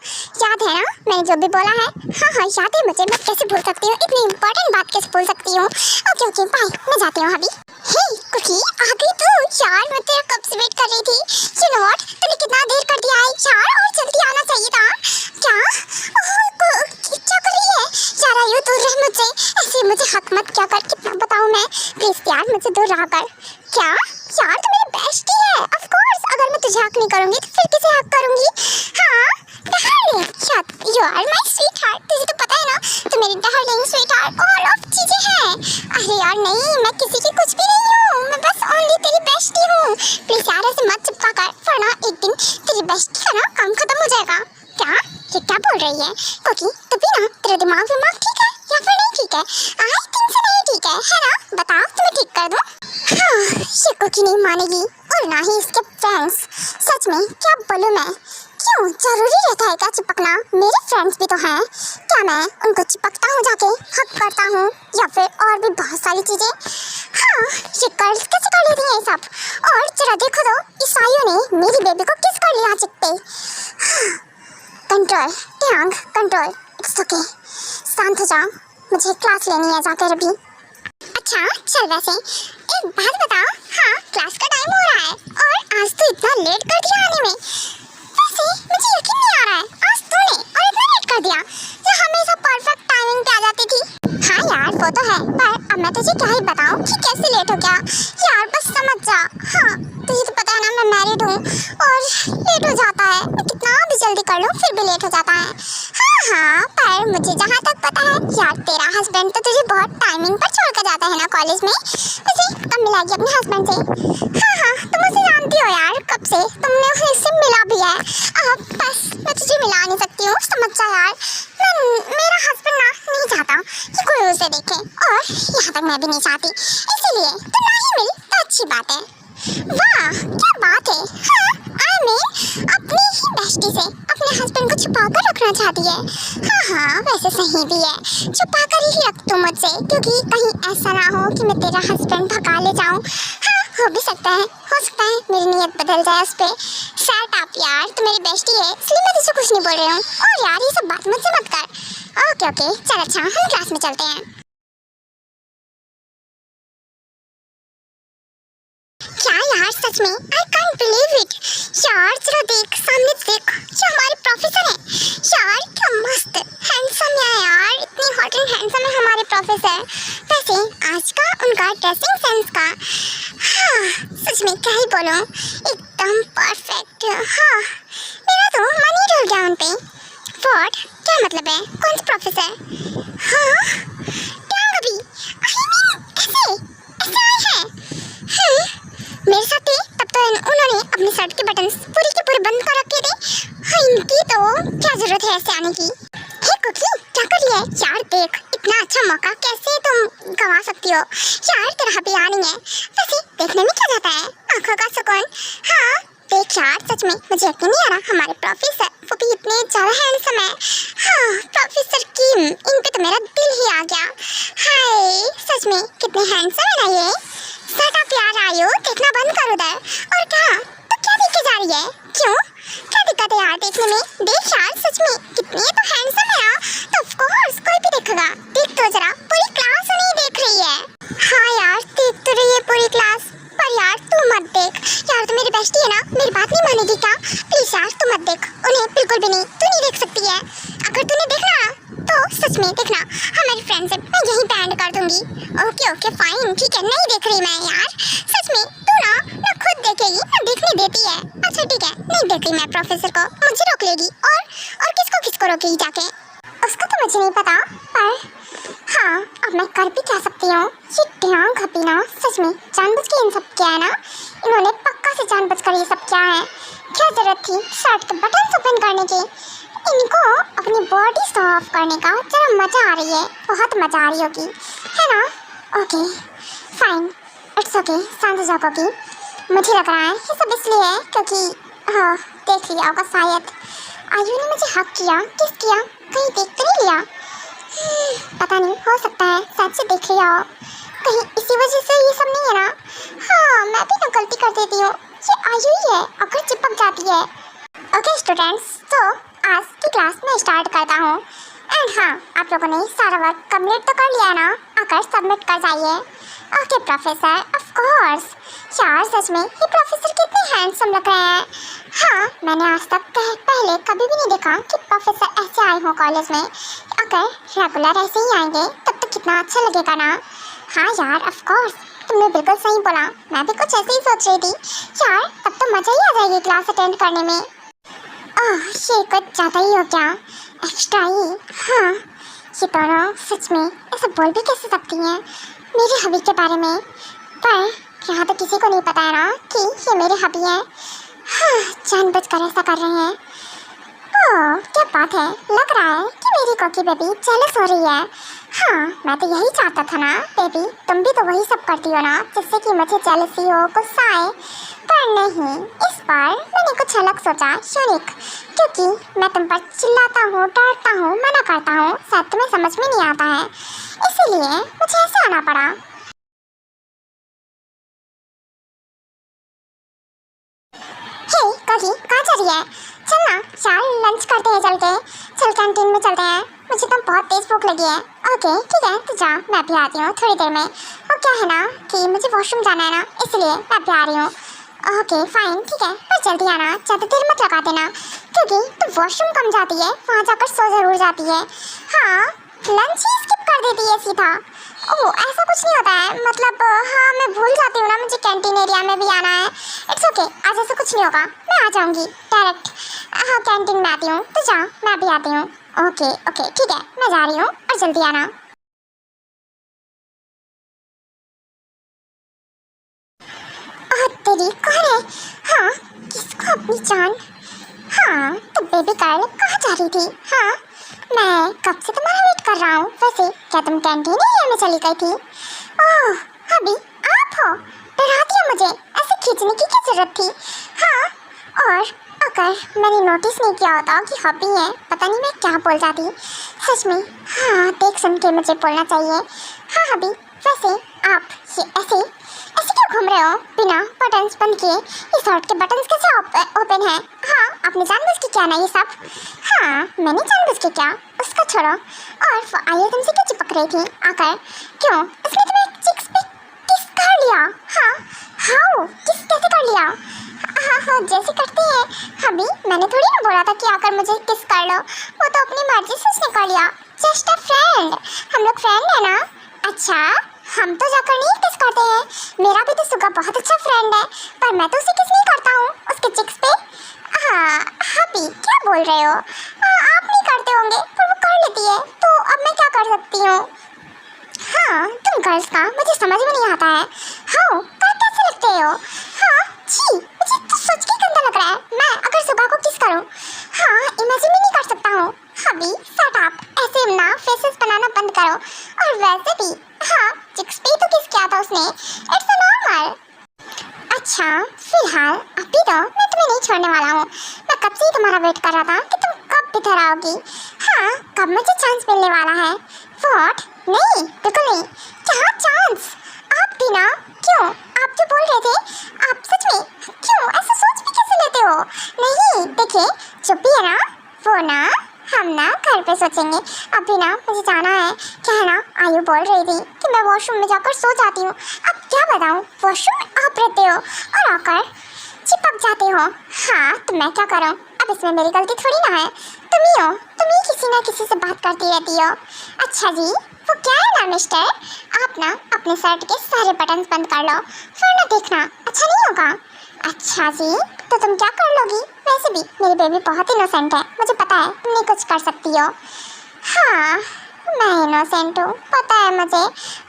याद है ना मैंने जो भी बोला है? हाँ, याद है मुझे। मैं कैसे भूल सकती हूँ? इतनी इम्पोर्टेंट बात कैसे भूल सकती हूँ? ओके, बाय, मैं जाती हूँ अभी। हे कुकी, आ गई तू? यार मैं तेरा कब से वेट कर रही थी। यू नो व्हाट, तूने कितना देर कर दिया है यार, और जल्दी आना चाहिए था। क्या कर रही है यार? आयु दूर रह मुझसे, ऐसे मुझे हक मत क्या कर। कितना बताऊँ मैं? प्लीज यार, मुझसे दूर रहा कर। क्या यार, तू मेरी बेस्टी है। ऑफ कोर्स, अगर मैं तुझे हक नहीं करूँगी तो फिर किसे हक करूँगी? हाँ, darling, you are my sweetheart. तुझे तो पता है ना, तू मेरी darling, sweetheart, all of चीजें हैं। अरे यार नहीं, मैं किसी की कुछ भी नहीं हूँ, मैं बस ओनली तेरी बेस्टी हूँ। प्लीज यार ऐसे मत चिपका कर, वरना एक दिन तेरी बेस्टी का ना काम खत्म हो जाएगा। क्या? ये क्या बोल रही है कुकी? तू भी ना, तेरा दिमाग ठीक है या फिर नहीं ठीक है? आई थिंक से नहीं ठीक है ना? बताओ, तुम्हें ठीक कर दूँ? हाँ, ये कुकी नहीं मानेगी, और ना ही इसके फ्रेंड्स। सच में क्या बोलूँ मैं? क्यों जरूरी रहता है क्या चिपकना? मेरे फ्रेंड्स भी तो हैं। क्या मैं उनको चिपकता हूँ जाके, हक करता हूँ, या फिर और भी बहुत सारी चीजें? हाँ, ये गर्ल्स कैसे कर लेती हैं ये सब? और जरा देखो तो, ईसाइयों ने मेरी बेबी को किस कर लिया चिपटे। Control Taeyang, control. It's okay, शांत हो जाओ, मुझे क्लास लेनी है जाकर अभी। अच्छा चल, वैसे एक बात बता, हाँ क्लास का टाइम हो रहा है और आज तो इतना लेट कर दिया आने में। वैसे मुझे यकीन नहीं आ रहा है, आज तूने और इतना लेट कर दिया जो हमेशा परफेक्ट टाइमिंग पे आ जाती थी। हाँ यार वो तो है, पर अब मैं तुझे क्या ही बताऊं कि कैसे लेट हो गया यार, बस समझ जा। हाँ तुझे तो पता है ना, मैं मैरिड हूँ और लेट हो जाता है, मैं कितना भी जल्दी कर लूँ फिर भी लेट हो जाता है। हाँ पर मुझे जहाँ तक पता है यार, तेरा हस्बैंड तो तुझे बहुत टाइमिंग पर छोड़ कर जाता है ना कॉलेज में। वैसे कब मिलागी अपने हस्बैंड से? हाँ तुम उसे जानती हो यार, कब से तुमने उससे मिला भी है। अब बस मैं तुझे मिला नहीं सकती हूँ, समझ जा यार। मेरा हस्बैंड ना नहीं चाहता कि कोई उसे देखे, और यहाँ तक मैं भी नहीं चाहती, इसीलिए तो ना ही मिल तो अच्छी बात है। वाह क्या बात है। हाँ आई मीन अपनी ही बेस्टी से अपने हस्बैंड को छुपा कर रखना चाहती है। हाँ वैसे सही भी है, छुपा कर ही रख तू मुझसे, क्योंकि कहीं ऐसा ना हो कि मैं तेरा हस्बैंड भगा ले जाऊँ। हाँ हो भी सकता है, हो सकता है मेरी नीयत बदल जाए उस पर। शट अप यार, तू मेरी बेस्टी है इसलिए मैं तुझसे कुछ नहीं बोल रही हूँ। और यार ये सब बात मुझसे मत कर। ओके ओके चल, अच्छा हम क्लास में चलते हैं। क्या यार सच में, आई कांट बिलीव इट यार। जरा देख सामने देख, जो हमारे प्रोफेसर हैं यार, क्या मस्त हैंडसम है यार, इतनी हॉट एंड हैंडसम है हमारे प्रोफेसर। वैसे आज का उनका ड्रेसिंग सेंस का, हाँ सच में क्या ही बोलूं, एकदम परफेक्ट। हाँ मेरा तो मन ही डोल गया उन पे। व्हाट क्या मतलब है, कौन सा प्रोफेसर? हाँ क्या अभी आई मीन कैसे ऐसे आए हैं? मेरे साथ थे तब तो उन्होंने अपने शर्ट के बटन्स पूरे के पूरे बंद कर रखे थे। हाँ इनकी तो क्या जरूरत है ऐसे आने की। हे कुकी क्या कर रही है यार, देख इतना अच्छा मौका कैसे तुम गंवा सकती हो यार, तेरा अभी आ नहीं है। वैसे देखने में क्या जाता है, आंखों का सुकून। हाँ देख यार सच में मुझे यकीन नहीं आ रहा, हमारे प्रोफेसर वो भी इतने ज़्यादा हैंडसम है। हाँ प्रोफेसर किम, इन पे तो मेरा दिल ही आ गया। हाय सच में कितने हैंडसम है ना ये। शट अप यार आयु, देखना बंद कर उधर। और क्या तो क्या देखे जा रही है, क्यों क्या दिक्कत है यार देखने में? देख यार सच में कितनी तो हैंडसम है ना, तो ऑफ कोर्स कोई भी देखेगा। देख तो जरा, पूरी क्लास उन्हें देख रही है। हाँ यार देख तो रही है पूरी क्लास, पर यार तू मत देख यार, तो मेरी बेस्टी है ना, मेरी बात नहीं मानेगी क्या? प्लीज यार तू मत देख उन्हें, बिल्कुल भी नहीं, तू नहीं देख सकती है। अगर तूने देखना तो सच में देखना, हमारी फ्रेंडशिप मैं यहीं पे एंड कर दूंगी। ओके ओके फाइन ठीक है, नहीं देख रही मैं यार सच में, तू ना खुद देखेगी ना देखने देती है। अच्छा ठीक है नहीं देख रही मैं प्रोफेसर को, मुझे रोक लेगी और किसको रोकेगी जाके, उसका तो मुझे नहीं पता। पर हाँ अब मैं कर भी क्या सकती हूँ, ये ध्यान खपी ना सच में जानबूझ के इन सब किया है ना इन्होंने, पक्का से जानबूझ कर ये सब क्या है। क्या जरूरत थी शर्ट के बटन ओपन करने की, इनको अपनी बॉडी शो ऑफ करने का जरा मजा आ रही है, बहुत मजा आ रही होगी है ना। ओके फाइन इट्स ओके, शांत हो जाओ कोकी। मुझे लग रहा है ये सब इसलिए है क्योंकि हाँ देख लिया होगा शायद, आयु ने मुझे हक किया, किस किया, कहीं देख तो नहीं लिया? पता नहीं, हो सकता है शायद से देख लिया हो, कहीं इसी वजह से ये सब नहीं है ना। हाँ मैं भी ना गलती कर देती हूँ, ये आयु ही है अगर चिपक जाती है। ओके स्टूडेंट्स, तो आज की क्लास में स्टार्ट करता हूँ। एंड हाँ आप लोगों ने सारा वर्क कंप्लीट तो कर लिया ना, आकर सबमिट कर जाइए। Okay professor of course. यार सच में ये प्रोफेसर कितने हैंडसम लग रहे हैं। हाँ मैंने आज तक पहले कभी भी नहीं देखा कि प्रोफेसर ऐसे आए हों कॉलेज में, अगर रेगुलर ऐसे ही आएंगे तब तो कितना अच्छा लगेगा ना। हाँ यार ऑफ कोर्स तुमने बिल्कुल सही बोला, मैं भी कुछ ऐसे ही सोच रही थी यार, तब तो मज़ा ही आ जाएगी क्लास अटेंड करने में। ये कुछ ज़्यादा ही हो गया, एक्स्ट्रा ही। हाँ ये दोनों सच में ऐसा बोल भी कैसे सकती हैं मेरे हबी के बारे में, पर यहाँ तो किसी को नहीं पता है ना कि ये मेरे हबी हैं। हाँ जानबूझकर ऐसा कर रहे हैं। ओह क्या बात है, लग रहा है कि मेरी कोकी बेबी जेलस हो रही है। हाँ मैं तो यही चाहता था ना बेबी, तुम भी तो वही सब करती हो ना जिससे कि मुझे जेलसी हो, गुस्सा आए। पर नहीं, इस बार मैंने कुछ अलग सोचा यूनिक, क्योंकि मैं तुम पर चिल्लाता हूँ, डरता हूँ, मना करता हूँ, शायद तुम्हें समझ में नहीं आता है, इसीलिए मुझे ऐसे आना पड़ा। हे कोकी कहाँ जा रही है? चल ना यार लंच करते हैं, चल कैंटीन में चलते हैं, मुझे तो बहुत तेज भूख लगी है। ओके ठीक है, तो जा, मैं भी आती हूँ थोड़ी देर में। और क्या है ना कि मुझे वॉशरूम जाना है ना, इसलिए मैं भी आ रही हूँ। ओके फाइन ठीक है, पर जल्दी आना, ज़्यादा देर मत लगा देना, क्योंकि तुम वॉशरूम कम जाती है, वहाँ जाकर सो ज़रूर जाती है। हाँ, लंच ही स्किप कर देती है सीधा। ओह ऐसा कुछ नहीं होता है, मतलब हाँ मैं भूल जाती हूँ ना, मुझे कैंटीन एरिया में भी आना है। इट्स ओके, आज ऐसा कुछ नहीं होगा, मैं आ जाऊँगी डायरेक्ट। हाँ कैंटीन में आती हूँ, तो जा, मैं भी आती हूँ। ओके ओके ठीक है, मैं जा रही हूँ और जल्दी आना। तेरी कौन है? हाँ किसको अपनी जान? हाँ तो बेबी गर्ल कहाँ जा रही थी? हाँ मैं कब से तुम्हारा वेट कर रहा हूँ। वैसे क्या तुम कैंटीन एरिया में चली गई थी? ओह अभी आप हो, डरा दिया मुझे, ऐसे खींचने की क्या जरूरत थी? हाँ और अगर मैंने नोटिस नहीं किया होता कि हॉबी है, पता नहीं मैं क्या बोल जाती सच में। हाँ देख सुन के मुझे बोलना चाहिए। हाँ हबी, वैसे आप ये ऐसे ऐसे क्यों घूम रहे हो बिना बटन्स बंद किए? ये शर्ट के बटन्स कैसे ओपन है? हाँ आपने जानबूझ के किया ना ये सब? हाँ मैंने जानबूझ के किया, उसका छोड़ो। और वो आइए तुमसे क्यों चिपक रही थी आकर? क्यों उसने तुम्हें चिक्स पे किस कर लिया? हाँ हाउ किस कैसे कर लिया? हाँ हाँ जैसे करते हैं हबी, मैंने थोड़ी ना बोला था कि आकर मुझे किस कर लो, वो तो अपनी मर्जी से उसने कर लिया। जस्ट अ फ्रेंड, हम लोग फ्रेंड है ना। अच्छा हम तो जाकर नहीं किस करते हैं, मेरा भी तो सुगा बहुत अच्छा फ्रेंड है, पर मैं तो उसे किस नहीं करता हूँ उसके चिक्स पे। हाँ हबी क्या बोल रहे हो? आप नहीं करते होंगे पर वो कर लेती है, तो अब मैं क्या कर सकती हूँ? हाँ तुम गर्ल्स का मुझे समझ में नहीं आता है। हाँ कर कैसे लगते हो? हाँ छी मुझे तो सोच के गंदा लग रहा है, मैं अगर सुगा को किस करूँ? हाँ इमेजिन नहीं कर सकता हूँ। हबी शट अप, ऐसे ना फेसेस बनाना बंद करो। और वैसे भी हाँ चिक्स पे तो किस किया था उसने, इट्स नॉर्मल। अच्छा फिलहाल अभी तो मैं तुम्हें नहीं छोड़ने वाला हूँ, मैं कब से ही तुम्हारा वेट कर रहा था कि तुम कब इधर आओगी। हाँ कब मुझे चांस मिलने वाला है? व्हाट? नहीं बिल्कुल नहीं, क्या चांस? आप भी ना, क्यों आप जो बोल रहे थे आप सच में क्यों ऐसा सोच भी कैसे लेते हो? नहीं देखिए जो भी है ना वो ना हम ना घर पे सोचेंगे, अभी ना मुझे जाना है। क्या है ना आयु बोल रही थी कि मैं वॉशरूम में जाकर सो जाती हूँ, अब क्या बताऊँ वॉशरूम में आप रहते हो और आकर चिपक जाते हो। हाँ तो मैं क्या करूँ, अब इसमें मेरी गलती थोड़ी ना है, तुम ही किसी ना किसी से बात करती रहती हो। अच्छा जी वो क्या है ना मिस्टर, आप ना अपने शर्ट के सारे बटन्स बंद कर लो, फिर ना देखना अच्छा नहीं होगा। अच्छा जी तो तुम क्या कर लोगी? वैसे भी मेरी बेबी बहुत इनोसेंट है, मुझे पता है तुम नहीं कुछ कर सकती हो। हाँ मैं इनोसेंट हूँ पता है मुझे,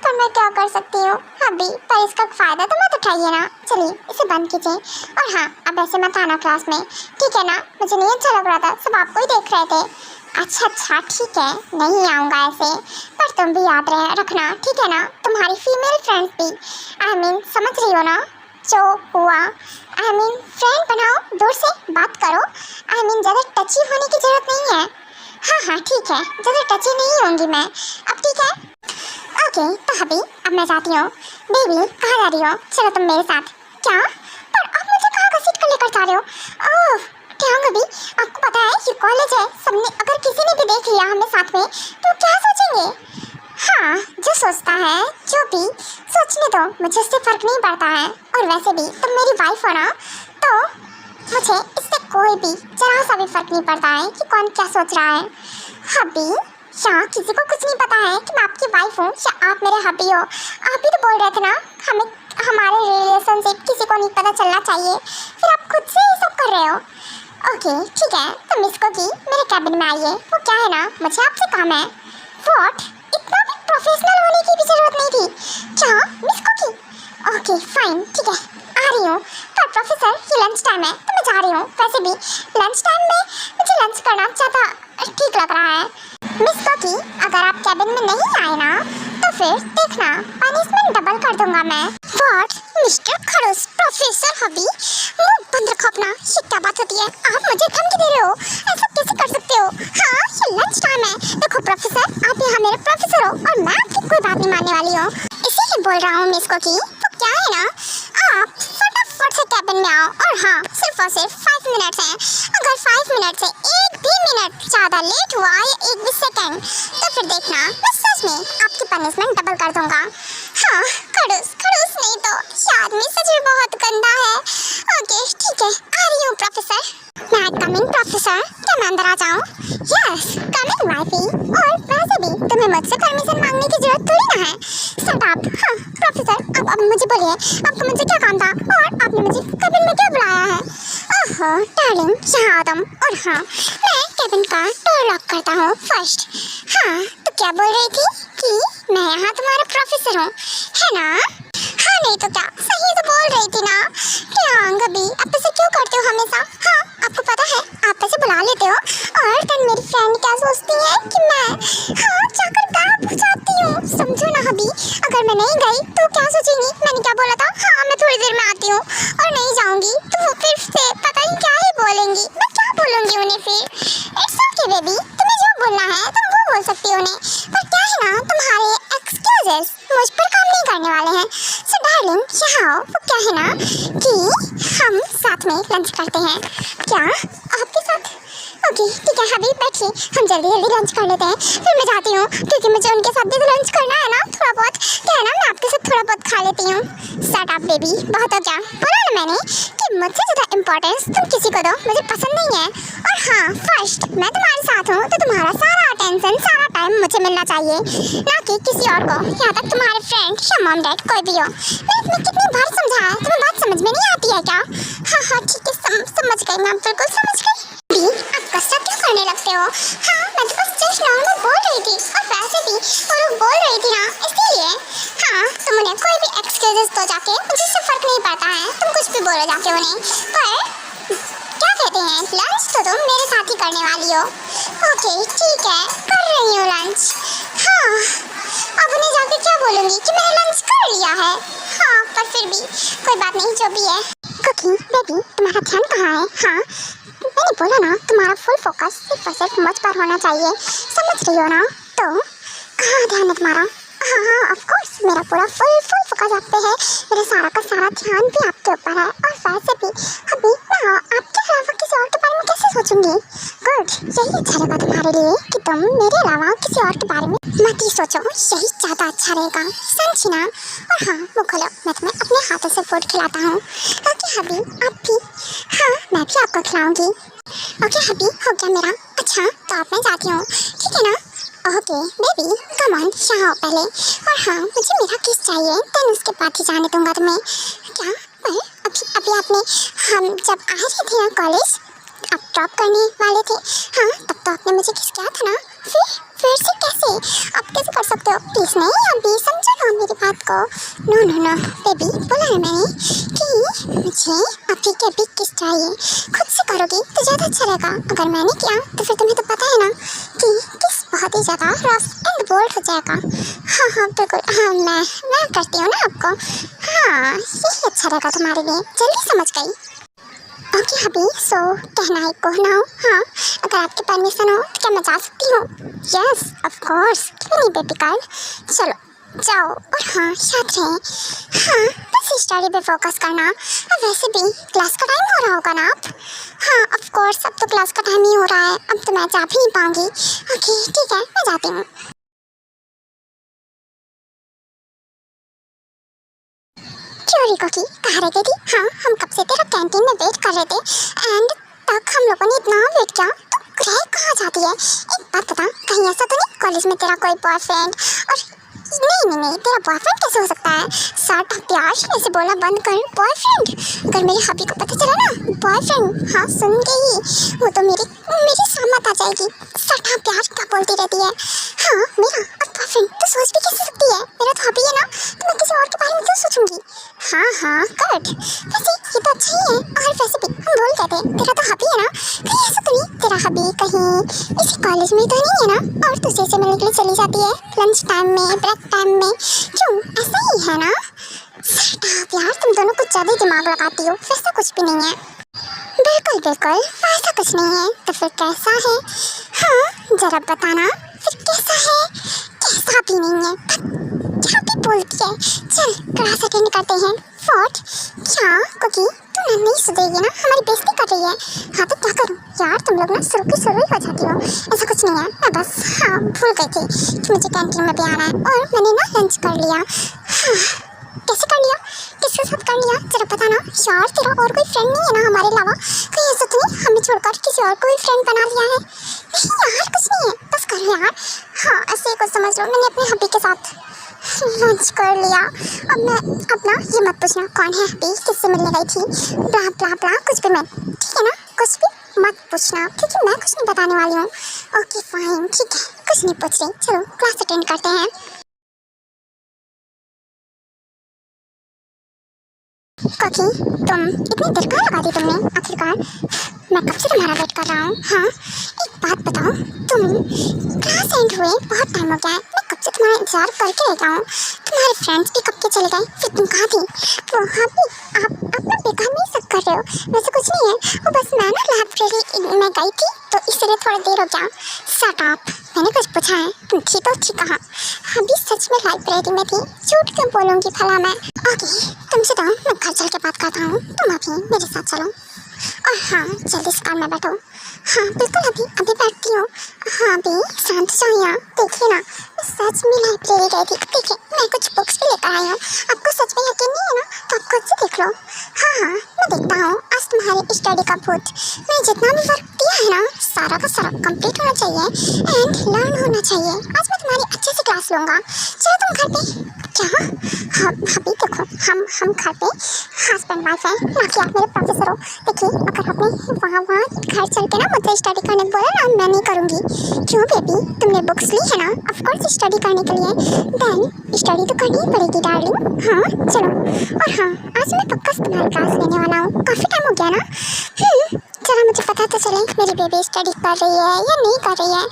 पर मैं क्या कर सकती हूँ अभी, पर इसका फ़ायदा तो मत उठाइए ना। चलिए इसे बंद कीजिए, और हाँ अब ऐसे मत आना क्लास में, ठीक है ना? मुझे नहीं अच्छा लग रहा था, सब आपको ही देख रहे थे। अच्छा ठीक है नहीं आऊँगा ऐसे, पर तुम भी याद रखना ठीक है ना, तुम्हारी फीमेल फ्रेंड्स भी, आई मीन समझ रही हो ना जो हुआ। आई मीन फ्रेंड बनाओ, दूर से बात करो, आई मीन ज़्यादा टची होने की ज़रूरत नहीं है। हाँ ठीक है ज़्यादा टची नहीं होंगी मैं अब, ठीक है? ओके तो अभी अब मैं जाती हूँ। बेबी कहाँ जा रही हो? चलो तुम मेरे साथ। क्या? पर आप मुझे कहाँ घसीट कर लेकर जा रहे हो? ओह क्या अभी आपको पता है ये कॉलेज है, सबने अगर किसी ने भी देख लिया हमें साथ में तो क्या सोचेंगे? हाँ जो सोचता है जो भी सोचने दो, मुझे उससे फ़र्क नहीं पड़ता है। और वैसे भी तुम मेरी वाइफ हो ना, तो मुझे इससे कोई भी जरा सा भी फर्क नहीं पड़ता है कि कौन क्या सोच रहा है। हबी या किसी को कुछ नहीं पता है कि मैं आपकी वाइफ हूँ या आप मेरे हबी हो। आप ही तो बोल रहे थे ना हमें हमारे रिलेशनशिप किसी को नहीं पता चलना चाहिए, फिर आप खुद से ये सब कर रहे हो। ओके ठीक है तो मिस कोकी मेरे कैबिन में आइए, वो क्या है ना मुझे आपसे काम है। व्हाट? इतना भी प्रोफेशनल होने की भी जरूरत नहीं थी। क्या मिस कोकी? ओके फाइन ठीक है आ रही हूँ, पर प्रोफेसर ये लंच टाइम है तो मैं जा रही हूँ। वैसे भी लंच टाइम में मुझे लंच करना ज़्यादा ठीक लग रहा है। मिस कोकी अगर आप कैबिन में नहीं आए ना तो फिर देखना पनिशमेंट डबल कर दूंगा मैं। व्हाट? मिस्टर खड़ूस प्रोफेसर हबी, मुंह बंद रखो अपना। ये क्या बात होती है, आप मुझे धमकी दे रहे हो? ऐसा कैसे कर सकते हो? हाँ ये लंच टाइम है, देखो प्रोफेसर आप यहाँ मेरे प्रोफेसर हो और मैं आपकी कोई बात नहीं मानने वाली हूँ, इसीलिए बोल रहा हूँ मिस कोकी। तो क्या है ना आप फटाफट से कैबिन में आओ, और हाँ सिर्फ और सिर्फ 5 मिनट हैं, अगर 5 मिनट से एक भी मिनट ज़्यादा लेट हुआ या एक भी सेकंड तो फिर देखना मैं सच में आपकी पनिशमेंट डबल कर दूंगा। हाँ, खड़ूस खड़ूस नहीं तो ये आदमी सच में बहुत गंदा है। ओके ठीक है, आ रही हूँ प्रोफेसर। मैं कम इन प्रोफेसर, क्या मैं अंदर आ जाऊँ? यस कम इन वाइफी। और वैसे भी तुम्हें मुझसे परमिशन मांगने की जरूरत थोड़ी ना है। Shut up. हाँ प्रोफेसर, अब मुझे बोलिए आपको मुझसे क्या काम था और आपने मुझे केबिन में क्यों बुलाया है? ओहो डार्लिंग, यहाँ आ तुम। और हाँ, मैं केबिन का डोर लॉक करता हूँ फर्स्ट। हाँ तो क्या बोल रही थी कि मैं यहाँ तुम्हारा प्रोफेसर हूँ, है ना? हाँ नहीं तो क्या, सही तो बोल रही थी ना। क्या गबी, आप ऐसे क्यों करते हो हमेशा? हाँ आपको पता है आप ऐसे बुला लेते हो और फिर मेरी फ्रेंड क्या सोचती है कि मैं हाँ जाकर गायब हो जाती हूँ। समझो ना हबी, अगर मैं नहीं गई तो क्या सोचेंगी? मैंने क्या बोला था? हाँ मैं थोड़ी देर में आती हूँ और नहीं जाऊँगी तो वो फिर से पता नहीं क्या ही बोलेंगी। मैं क्या बोलूँगी उन्हें फिर? इट्स ओके बेबी, तुम्हें जो बोलना है तुम वो बोल सकती हो उन्हें, पर क्या है ना तुम्हारे एक्सक्यूजेस मुझ पर काम नहीं करने वाले हैं। सो डार्लिंग यहाँ आओ। वो क्या है ना कि हम साथ में लंच करते हैं। क्या आपके साथ? ओके ठीक है हबी, बैठिए, हम जल्दी जल्दी लंच कर लेते हैं, फिर मैं जाती हूँ क्योंकि मुझे उनके साथ भी तो लंच करना है ना। थोड़ा बहुत क्या है ना, मैं आपके साथ थोड़ा बहुत खा लेती हूँ। शट अप बेबी, बहुत हो गया। बोला ना मैंने कि मुझसे ज़्यादा इम्पोर्टेंस तुम किसी को दो, मुझे पसंद नहीं है। और हाँ फर्स्ट मैं तुम्हारे साथ हूँ तो तुम्हारा सारा अटेंशन सारा टाइम मुझे मिलना चाहिए, ना कि किसी और को, यहाँ तक तुम्हारे फ्रेंड या मॉम डैड कोई भी हो। मैंने तुम्हें कितनी बार समझाया, तुम्हें बात समझ में नहीं आती है क्या? हाँ हाँ ठीक है, समझ गई मैं, बिल्कुल समझ गई। आप गुस्सा क्यों करने लगते हो? हाँ मैं तो बस जस्ट नॉर्मल बोल रही थी और वैसे भी वो लोग बोल रही थी ना इसलिए। हाँ तुम उन्हें कोई भी एक्सक्यूजेस दो जाके, मुझे इससे फर्क नहीं पड़ता है, तुम कुछ भी बोलो जाके उन्हें। पर क्या कहते हैं, लंच तो तुम मेरे साथ ही करने वाली हो। ओके ठीक है, कर रही हूँ लंच। हाँ अब उन्हें जाके क्या बोलूँगी कि मैंने लंच कर लिया है? हाँ पर फिर भी कोई बात नहीं, जो भी है। कुकिंग बेबी तुम्हारा ध्यान कहाँ है? हाँ मैंने बोला ना तुम्हारा फुल फोकस सिर्फ और सिर्फ मुझ पर होना चाहिए, समझ रही हो ना? तो कहाँ ध्यान है तुम्हारा? हाँ हाँ ऑफ कोर्स मेरा पूरा फुल फोकस आप पे है, मेरा सारा का सारा ध्यान भी आपके ऊपर है। और वैसे भी अभी मैं आपके अलावा किसी और के बारे में कैसे सोचूंगी? गुड, यही अच्छा रहेगा तुम्हारे लिए कि तुम मेरे अलावा किसी और के बारे में मत ही सोचो, यही ज़्यादा अच्छा रहेगा, समझी ना? और हाँ वो खोलो, मैं तुम्हें अपने हाथों से फूड खिलाता हूँ। ओके हबी आप भी? हाँ मैं भी आपको खिलाऊँगी। ओके हबी हो गया मेरा। अच्छा तो अब मैं जाती हूँ, ठीक है ना? ओके बेबी कम ऑन, यहाँ आओ पहले। और हाँ मुझे मेरा किस चाहिए, देन उसके बाद ही जाने दूंगा तुम्हें। क्या? पर अभी अभी आपने, हम जब आ रहे थे ना कॉलेज, आप ड्रॉप करने वाले थे, हाँ तब तो आपने मुझे किस किया था ना। फिर से कैसे? आप कैसे कर सकते हो? प्लीज़ नहीं, अभी समझो ना मेरी बात को। नो नो नो बेबी, बोला है मैंने कि मुझे अभी के अभी किस चाहिए, खुद से करोगी तो ज़्यादा अच्छा रहेगा। अगर मैंने किया तो फिर तुम्हें तो पता है ना कि किस बहुत ही ज़्यादा रफ एंड बोल्ड हो जाएगा। हाँ हाँ बिल्कुल, हाँ मैं करती हूँ ना आपको। हाँ यही अच्छा रहेगा तुम्हारे लिए, जल्दी समझ गई। ओके हबी, सो कहना है को ना हो? हाँ अगर आपकी परमिशन हो तो क्या मैं जा सकती हूँ? यस ऑफ कोर्स, क्यों नहीं बेबी गर्ल, चलो जाओ। और हाँ याद रहे, हाँ बस स्टडी पे फोकस करना। और वैसे भी क्लास का टाइम हो रहा होगा ना आप? हाँ ऑफ कोर्स, अब तो क्लास का टाइम ही हो रहा है, अब तो मैं जा भी नहीं पाऊँगी। ओके ठीक है, मैं जाती हूँ। चोरी को की कहाँ रह गई थी? हाँ हम कब से तेरा कैंटीन में वेट कर रहे थे एंड तक हम लोगों ने इतना वेट किया, तो रह कहाँ जाती है? एक बात बता, कहीं ऐसा तो नहीं कॉलेज में तेरा कोई बॉयफ्रेंड? और नहीं तेरा बॉयफ्रेंड कैसे हो सकता है? साठ प्यार ऐसे बोला बंद कर, बॉयफ्रेंड? अगर मेरी हबी को पता चला ना बॉयफ्रेंड, हाँ सुन के ही वो तो मेरी सामत आ जाएगी। साठ प्यार क्या बोलती रहती है? हाँ मेरा और बॉयफ्रेंड तो सोच भी कैसे सकती है? मेरा तो हबी है ना, तो मैं किसी और के बारे में क्यों सोचूंगी? हाँ गुड, वैसे ये तो अच्छा ही है। और वैसे भी हम बोल कहते हैं तेरा तो हबी है ना, कहीं ऐसा तो नहीं तेरा हबी कहीं इसी कॉलेज में तो नहीं है ना और तुझसे से मिलने के लिए चली जाती है लंच टाइम में, ब्रेक टाइम में? क्यों, ऐसा ही है ना? यार तुम दोनों कुछ ज़्यादा दिमाग लगाती हो, वैसा कुछ भी नहीं है। बिल्कुल वैसा कुछ नहीं है, तो फिर कैसा है? हाँ जरा बताना, फिर कैसा है? कैसा भी नहीं है, क्या भी बोलती है। चल क्लास अटेंड करते हैं। व्हाट? क्या कुकी ना नहीं सुधरेगी ना, हमारी बेइज्जती कर रही है। हाँ तो क्या करूँ यार, तुम लोग ना शुरू की शुरू ही हो जाती हो। ऐसा कुछ नहीं है, मैं बस हाँ भूल गई थी कि मुझे कैंटीन में भी आना है और मैंने ना लंच कर लिया। हाँ कैसे कर लिया, किसके साथ कर लिया जरा पता ना यार। तेरा और कोई फ्रेंड नहीं है ना हमारे अलावा? कहीं ऐसा तो नहीं हमें छोड़कर किसी और को भी फ्रेंड बना लिया है? नहीं यार कुछ नहीं है, बस करो यार। हाँ ऐसे ही कुछ समझ लो, मैंने अपने हबी के साथ लंच कर लिया। अब ना ये मत पूछना कौन है हबी, किससे मिलने गई थी, ब्ला ब्ला ब्ला कुछ भी मत, ठीक है ना? कुछ भी मत पूछना क्योंकि मैं कुछ नहीं बताने वाली हूँ। ओके फाइन ठीक है, कुछ नहीं पूछ रही। चलो क्लास अटेंड करते हैं। काकी तुम इतनी देर कहाँ लगा दी तुमने आखिरकार? मैं कब से तुम्हारा वेट कर रहा हूँ। हाँ एक बात बताओ, तुम क्लास एंड हुए बहुत टाइम हो गया है, मैं कब से तुम्हारा इंतजार करके रह गया हूँ। तुम्हारे फ्रेंड्स भी कब के चले गए, फिर तुम कहाँ थी? वो हाँ भी आप अपना बेकार नहीं सब कर रहे हो, वैसे कुछ नहीं है। वो बस मैं ना लाइब्रेरी में गई थी तो इसलिए थोड़ी देर हो गया। शट अप, मैंने कुछ पूछा है, तुम थी तो थी कहाँ? अभी सच में लाइब्रेरी में थी, झूठ क्यों बोलूँगी भला मैं। ओके तुमसे तो मैं घर चल के बात करता हूँ, तुम अभी मेरे साथ चलो। और हाँ जल्दी से कार में बैठो। हाँ बिल्कुल अभी अभी बैठती हूँ। हाँ अभी शांत जाओ यहाँ, देखिए ना मैं सच में लाइब्रेरी गई थी। देखिए मैं कुछ बुक्स भी लेकर आई हूँ, आपको सच में यकीन नहीं है ना तो आप खुद से देख लो। हाँ हाँ मैं देखता हूँ आज तुम्हारी स्टडी का भूत। मैं जितना भी वर्क दिया है ना सारा का सारा कंप्लीट होना चाहिए एंड लर्न होना चाहिए। आज मैं तुम्हारी अच्छे से क्लास लूँगा। चलो तुम घर पे क्या? हाँ अभी देखो हम घर पे हस्बैंड वाइफ है, ना कि आप मेरे प्रोफेसर हो। देखिए अगर आपने वहाँ घर चल के ना मुझे स्टडी करने बोला ना, मैं नहीं करूँगी। क्यों बेबी, तुमने बुक्स ली है ना ऑफकोर्स स्टडी करने के लिए, देन स्टडी तो करनी ही पड़ेगी डार्लिंग। हाँ चलो। और हाँ आज मैं पक्का से तुम्हारी क्लास लेने वाला हूँ, काफ़ी टाइम हो गया ना। चलो मुझे पता तो चले मेरी बेबी स्टडी कर रही है या नहीं कर रही है।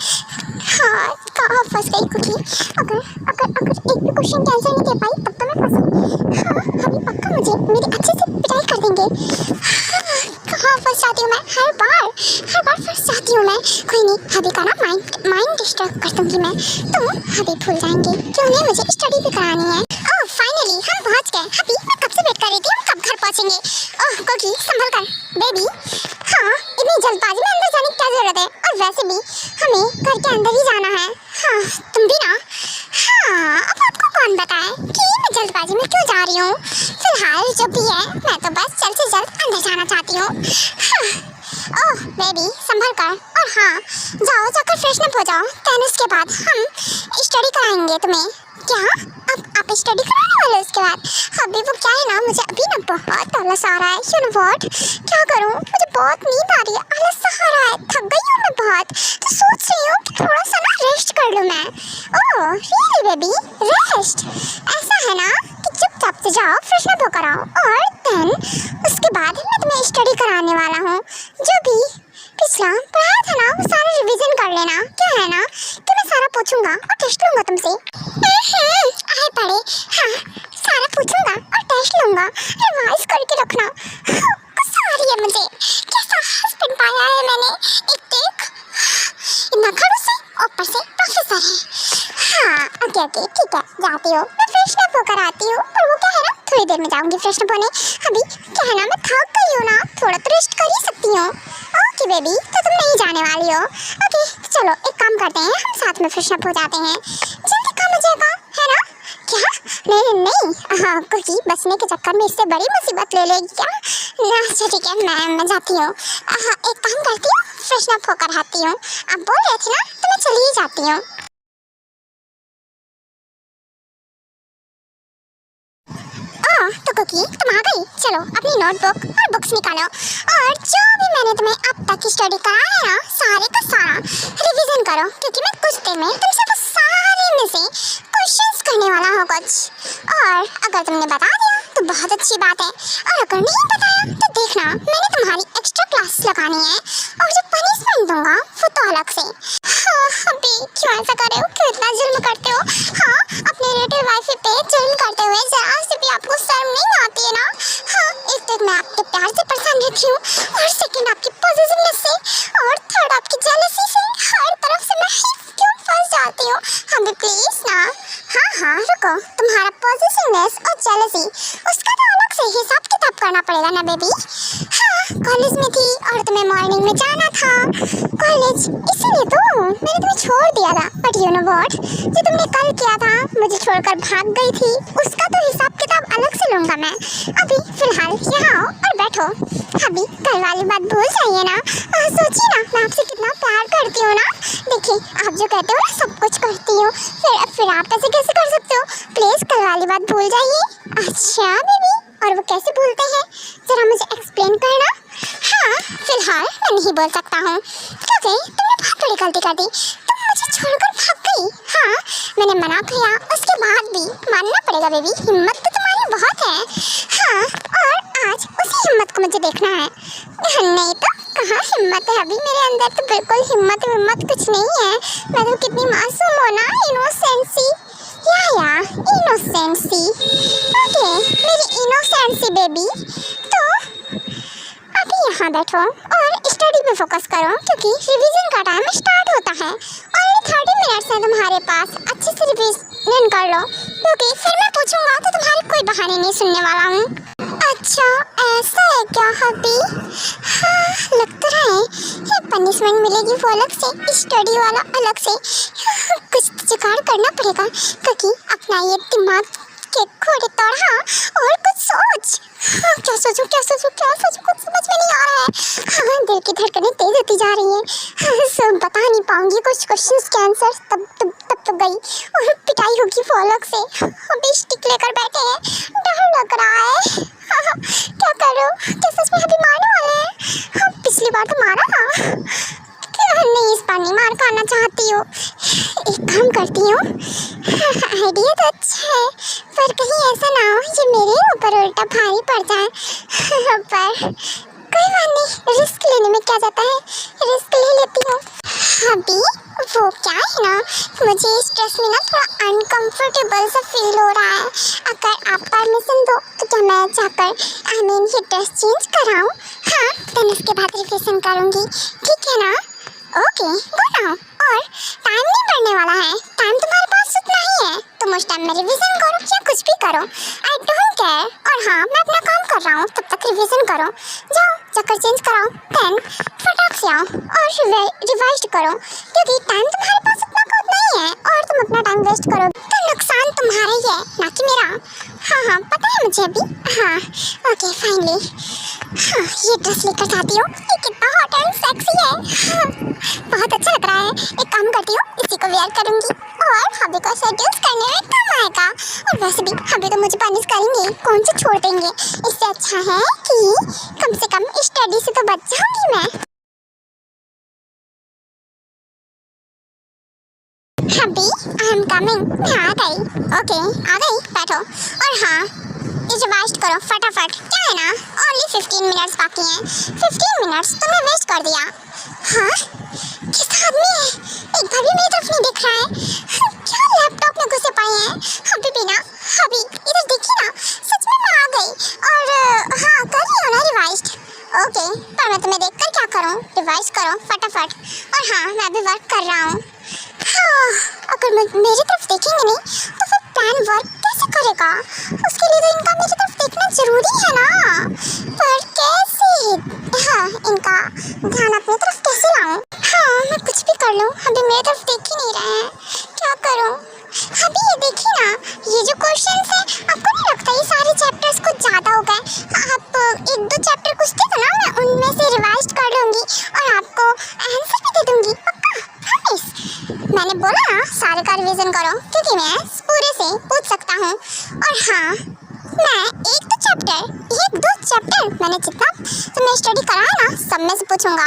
हाँ कहाँ फंस गई कुकी, अगर अगर अगर एक भी क्वेश्चन का आंसर नहीं दे पाई तब तो मैं फंसी। हाँ अभी पक्का मुझे मेरी अच्छे से पिटाई कर देंगे। हाँ, कहाँ फंस जाती हूँ मैं, हर बार फंस जाती हूँ मैं। कोई नहीं, अभी का ना माइंड डिस्टर्ब कर दूँगी मैं, तो अभी भूल जाएंगे कि उन्हें मुझे स्टडी भी करानी है। ओह फाइनली हम पहुँच गए। अभी मैं कब से वेट कर रही थी, हम कब घर पहुँचेंगे। ओह कुकी संभल कर बेबी। हाँ इतनी जल्दबाजी में अंदर जाने की क्या जरूरत है, और वैसे भी हमें घर के अंदर ही जाना है। हाँ तुम भी ना। हाँ अब आपको कौन बताए कि मैं जल्दबाजी में क्यों जा रही हूँ। फिलहाल जो भी है मैं तो बस जल्द से जल्द अंदर जाना चाहती हूँ। हाँ ओह बेबी संभल कर। और हाँ जाओ जाकर फ्रेशन अप हो जाओ, देन उसके बाद हम स्टडी कराएंगे तुम्हें। क्या अब आप स्टडी कराने वाले हो उसके बाद? अभी वो क्या है ना, मुझे अभी ना बहुत आलस आ रहा है। यू नो व्हाट, क्या करूँ, मुझे बहुत नींद आ रही है, आलस सा आ रहा है, थक गई हूँ मैं बहुत, तो सोच रही हूँ कि थोड़ा सा ना रेस्ट कर लूँ मैं। Oh really baby, rest? ऐसा है ना कि चुपचाप से जाओ फ्रेशन अप होकर आओ, और देन उसके बाद मैं तुम्हें स्टडी कराने वाला हूँ। जो भी पिछला पढ़ाया था ना वो सारा रिवीजन कर लेना। क्या है ना कि मैं सारा पूछूंगा और टेस्ट लूंगा तुमसे। आए पढ़े, हाँ सारा पूछूंगा और टेस्ट लूंगा, रिवाइज करके रखना। गुस्सा आ रही है मुझे, कैसा हस्बैंड पाया है मैंने। एक देख इतना खड़ूस है, ऊपर से प्रोफेसर है। हाँ ओके ओके ठीक है जाती हूँ मैं, फ्रेशन अप होकर आती हूँ। पर वो क्या है ना थोड़ी देर में जाऊंगी फ्रेशन अप होने। अभी क्या है ना मैं थक गई हूँ ना, थोड़ा तो रेस्ट कर ही सकती हूँ। ओके बेबी तो तुम नहीं जाने वाली हो। ओके चलो एक काम करते हैं, हम साथ में फ्रेशन अप हो जाते हैं, जल्दी काम हो जाएगा है ना। क्या? नहीं हाँ कुकी बचने के चक्कर में इससे बड़ी मुसीबत ले लेगी क्या? अच्छा ठीक है मैं जाती हूँ। हाँ एक काम करती हूँ, फ्रेशन अप होकर आती हूँ। आप बोल रहे थे ना तो मैं चली ही जाती हूँ। तो कुकी तुम आ गई, चलो अपनी नोटबुक और बुक्स निकालो, और जो भी मैंने तुम्हें अब तक स्टडी कराया है ना सारे का सारा रिवीजन करो, क्योंकि मैं कुछ देर में तुमसे वो सारे में से क्वेश्चंस करने वाला हूँ कुछ। और अगर तुमने बता दिया तो बहुत अच्छी बात है, और अगर नहीं बताया तो देखना मैंने तुम्हारी एक्स्ट्रा क्लास लगानी है, और जो पनिशमेंट दूंगा वो तो अलग से। हाँ अभी क्यों ऐसा कर रहे हो, क्यों इतना जुल्म करते हो? हाँ अपने रिलेटिव वाइफ पे जुल्म करते हुए जरा से भी आपको शर्म नहीं आती है ना? हाँ एक तो मैं आपके प्यार से परेशान रहती हूँ, और सेकंड आपकी पॉजिटिवनेस से, और थर्ड आपकी जेलसी से, हर तरफ से मैं क्यों फंस जाती हूँ। हमें प्लीज ना। हाँ रुको, तुम्हारा पॉजिटिवनेस और जेलसी उसका तो अलग से हिसाब किताब करना पड़ेगा ना बेबी। हाँ, कॉलेज में थी और तुम्हें मॉर्निंग में जाना था कॉलेज, इसीलिए तो मैंने तुम्हें छोड़ दिया था। बट यू नो व्हाट, जो तुमने कल किया था, मुझे छोड़कर भाग गई थी, उसका तो हिसाब किताब अलग से लूंगा मैं। अभी फिलहाल यहाँ आओ और बैठो। अभी कल वाली बात भूल जाइए ना। सोचिए ना, मैं आपसे कितना प्यार करती हूँ ना। देखिए, आप जो कहते हो ना सब कुछ करती हूँ, फिर आप कैसे कर सकते हो? प्लीज कल वाली बात भूल जाइए। अच्छा बेबी, और वो कैसे भूलते हैं, जरा मुझे एक्सप्लेन करना। हाँ, फिलहाल मैं नहीं बोल सकता हूँ क्योंकि तुमने बहुत बड़ी गलती कर दी। तुम मुझे छोड़कर भाग गई। हाँ, मैंने मना किया, उसके बाद भी मानना पड़ेगा बेबी, हिम्मत तो तुम्हारी बहुत है। हाँ, और आज उसी हिम्मत को मुझे देखना है। नहीं तो कहाँ हिम्मत है अभी मेरे अंदर, तो बिल्कुल हिम्मत कुछ नहीं है। मैं तो कितनी मासूम हूँ ना, इनोसेंसी या इनोसेंसी। ओके, मेरी इनोसेंसी बेबी। तो अभी यहाँ बैठो और स्टडी पे फोकस करो क्योंकि रिवीजन का टाइम स्टार्ट होता है। और 30 मिनट्स है तुम्हारे पास, अच्छे से रिवीजन कर लो क्योंकि फिर मैं पूछूंगा तो तुम्हारे कोई बहाने नहीं सुनने वाला हूँ। अच्छा, ऐसा है क्या हबी? हाँ, लग तो रहा है ये पनिशमेंट मिलेगी वो अलग से, स्टडी वाला अलग से। कुछ तो जुगाड़ करना पड़ेगा क्योंकि अपना ये दिमाग के घोड़े तोड़ा और कुछ सोच। हाँ, क्या सोचूं कुछ समझ में नहीं आ रहा है। हाँ, दिल की धड़कनें तेज होती जा रही हैं। हाँ, सब बता नहीं पाऊंगी कुछ क्वेश्चंस के आंसर, तब तो गई और पिटाई होगी वो अलग से। अभी स्टिक लेकर बैठे हैं, डर लग रहा है। हाँ, क्या करूं? क्या सच में अभी मारने वाले हैं? हाँ, पिछली बार तो मारा था। नहीं, इस बार नहीं मार खाना चाहती हूँ। एक काम करती हूँ, आइडिया तो अच्छा है पर कहीं ऐसा ना हो ये मेरे ऊपर उल्टा भारी पड़ जाए। पर कोई बात नहीं, रिस्क लेने में क्या जाता है, रिस्क ले लेती हूँ। अभी वो क्या है ना, मुझे इस ड्रेस में ना थोड़ा अनकंफर्टेबल सा फील हो रहा है। अगर आप परमिशन दो तो क्या मैं जाकर ये ड्रेस चेंज कराऊँ? हाँ, देन उसके बाद रिविजन करूँगी, ठीक है ना? Okay, go now. और टाइम नहीं बढ़ने वाला है, टाइम तुम्हारे पास उतना ही है। तुम उस टाइम में रिवीजन करो या कुछ भी करो, आई डोंट केयर। और हाँ, मैं अपना काम कर रहा हूँ, तब तक रिवीजन करो। जाओ, चक्कर चेंज कराओ, देन फटाक से आओ और रिवाइज करो क्योंकि टाइम तुम्हारे पास उतना का उतना ही है और तुम अपना टाइम वेस्ट करो तो नुकसान तुम्हारा ही है ना कि मेरा। हाँ, पता है मुझे अभी। हाँ, ओके, फाइनली। हाँ, ये ड्रेस लेकर जाती हूँ, ये कितना हॉट एंड सेक्सी है। हाँ, बहुत अच्छा लग रहा है। एक काम करती हूँ, इसी को वेयर करूँगी और हबी को सेड्यूस करने में काम आएगा। और वैसे भी हबी तो मुझे पनिश करेंगे, कौन से छोड़ देंगे। इससे अच्छा है कि कम से कम स्टडी से तो बच जाऊंगी मैं। हबी, आई एम कमिंग। मैं आ गई। ओके, आ गई, बैठो। और हाँ, रिवाइज करो फटाफट। क्या है ना, ओनली 15 मिनट्स बाकी हैं। 15 मिनट्स तुमने वेस्ट कर दिया। हाँ, किस आदमी है? एक बार भी मेरी तरफ नहीं दिख रहा है। क्या लैपटॉप में घुसे पाए हैं? अभी भी ना, अभी इधर देखिए ना, सच में मैं आ गई। और हाँ, कर रही हो ना रिवाइज? ओके, पर मैं तुम्हें देखकर क्या करूँ? रिवाइज करो फटाफट। और हाँ, मैं भी वर्क कर रहा हूँ। हाँ, अगर मेरी तरफ देखेंगे नहीं तो फिर प्लान वर्क कैसे करेगा? उसके लिए तो इनका मेरी तरफ देखना जरूरी है ना। पर कैसे? हाँ, इनका ध्यान अपनी तरफ कैसे लाऊं? हाँ, मैं कुछ भी कर लूँ, अभी मेरी तरफ देख ही नहीं रहे हैं। क्या करूँ? अभी ये देखिए ना, ये जो क्वेश्चंस है, आपको नहीं लगता ये सारे चैप्टर्स कुछ ज़्यादा हो गए? आप 1-2 चैप्टर कुछ थे तो ना, मैं उनमें से रिवाइज कर लूँगी और आपको आंसर भी दे दूँगी, पक्का, प्रॉमिस। मैंने बोला ना, सारे का रिवीजन करो क्योंकि मैं पूरे से पूछ सकता हूँ। और हाँ, मैं 1-2 चैप्टर मैंने जितना तुम्हें स्टडी कराया ना, सब में से पूछूंगा,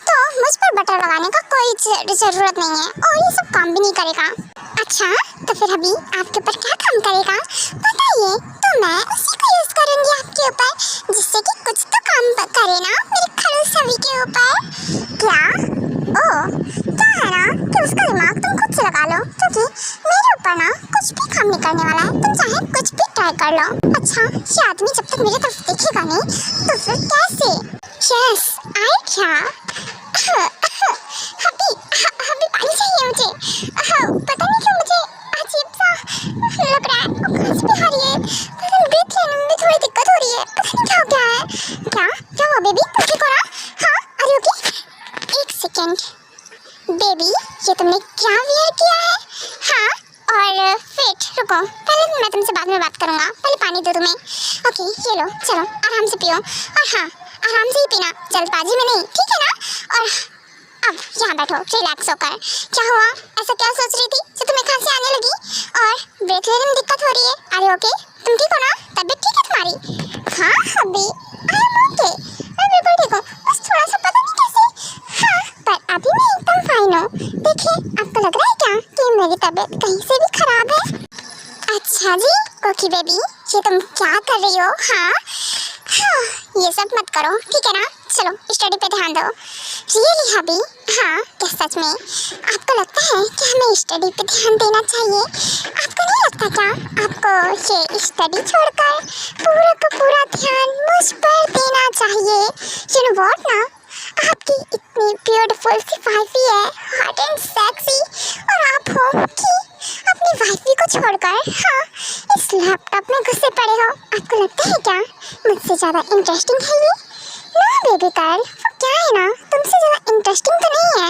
तो मुझ पर बटर लगाने का कोई ज़रूरत नहीं है और ये सब काम भी नहीं करेगा। अच्छा, तो फिर अभी आपके ऊपर क्या काम करेगा बताइए, तो मैं उसी को यूज़ करूँगी आपके ऊपर, जिससे कि कुछ तो काम करे ना मेरे खड़ूस सभी के ऊपर। क्या? ओह, क्या है ना कि उसका दिमाग तुम खुद से लगा लो क्योंकि मेरे ऊपर ना कुछ भी काम नहीं करने वाला है, तुम चाहे कुछ भी ट्राई कर लो। अच्छा, ये आदमी जब तक मेरे तरफ देखेगा नहीं तो फिर कैसे? यस, आई क्या? अभी पानी चाहिए मुझे। पता नहीं क्यों मुझे अजीब सा लग रहा है, कहाँ से भी आ रही है, ब्रीथ लेने में थोड़ी दिक्कत हो रही है, पता नहीं क्या हो गया है। हबी, ये तुमने क्या वियर किया है? हाँ, और वेट रुको, पहले मैं तुमसे बाद में बात करूँगा, पहले पानी दो तुम्हें। ओके ये लो, चलो आराम से पियो, और हाँ आराम से ही पीना, जल्दबाजी में नहीं, ठीक है ना? और अब यहाँ बैठो रिलैक्स होकर। क्या हुआ, ऐसा क्या सोच रही थी जो तुम्हें खांसी आने लगी और ब्रेथ लेने में दिक्कत हो रही है? अरे ओके, तुम ठीक हो ना? तबीयत ठीक है तुम्हारी? हाँ हबी, आई एम ओके, मैं बिल्कुल ठीक हूँ, बस थोड़ा सा पता नहीं कैसे। हाँ पर अभी मैं एकदम फाइन हूँ। देखिए आपको लग रहा है क्या कि मेरी तबीयत कहीं से भी खराब है? अच्छा जी कोकी बेबी, ये तुम क्या कर रही हो? हाँ हाँ ये सब मत करो, ठीक है ना? चलो स्टडी पे ध्यान दो। रियली हबी, हाँ क्या सच में आपको लगता है कि हमें स्टडी पे ध्यान देना चाहिए? आपको नहीं लगता क्या आपको ये स्टडी छोड़कर पूरा का पूरा ध्यान मुझ पर देना चाहिए? यू नो व्हाट ना, आपकी इतनी ब्यूटीफुल सी वाइफी है, हॉट एंड सेक्सी, और आप हो कि अपनी वाइफी को छोड़कर हाँ इस लैपटॉप में घुसे पड़े हो। आपको लगता है क्या मुझसे ज़्यादा इंटरेस्टिंग है ये? ना बेबी गर्ल, वो क्या है ना, तुमसे ज़्यादा इंटरेस्टिंग तो नहीं है,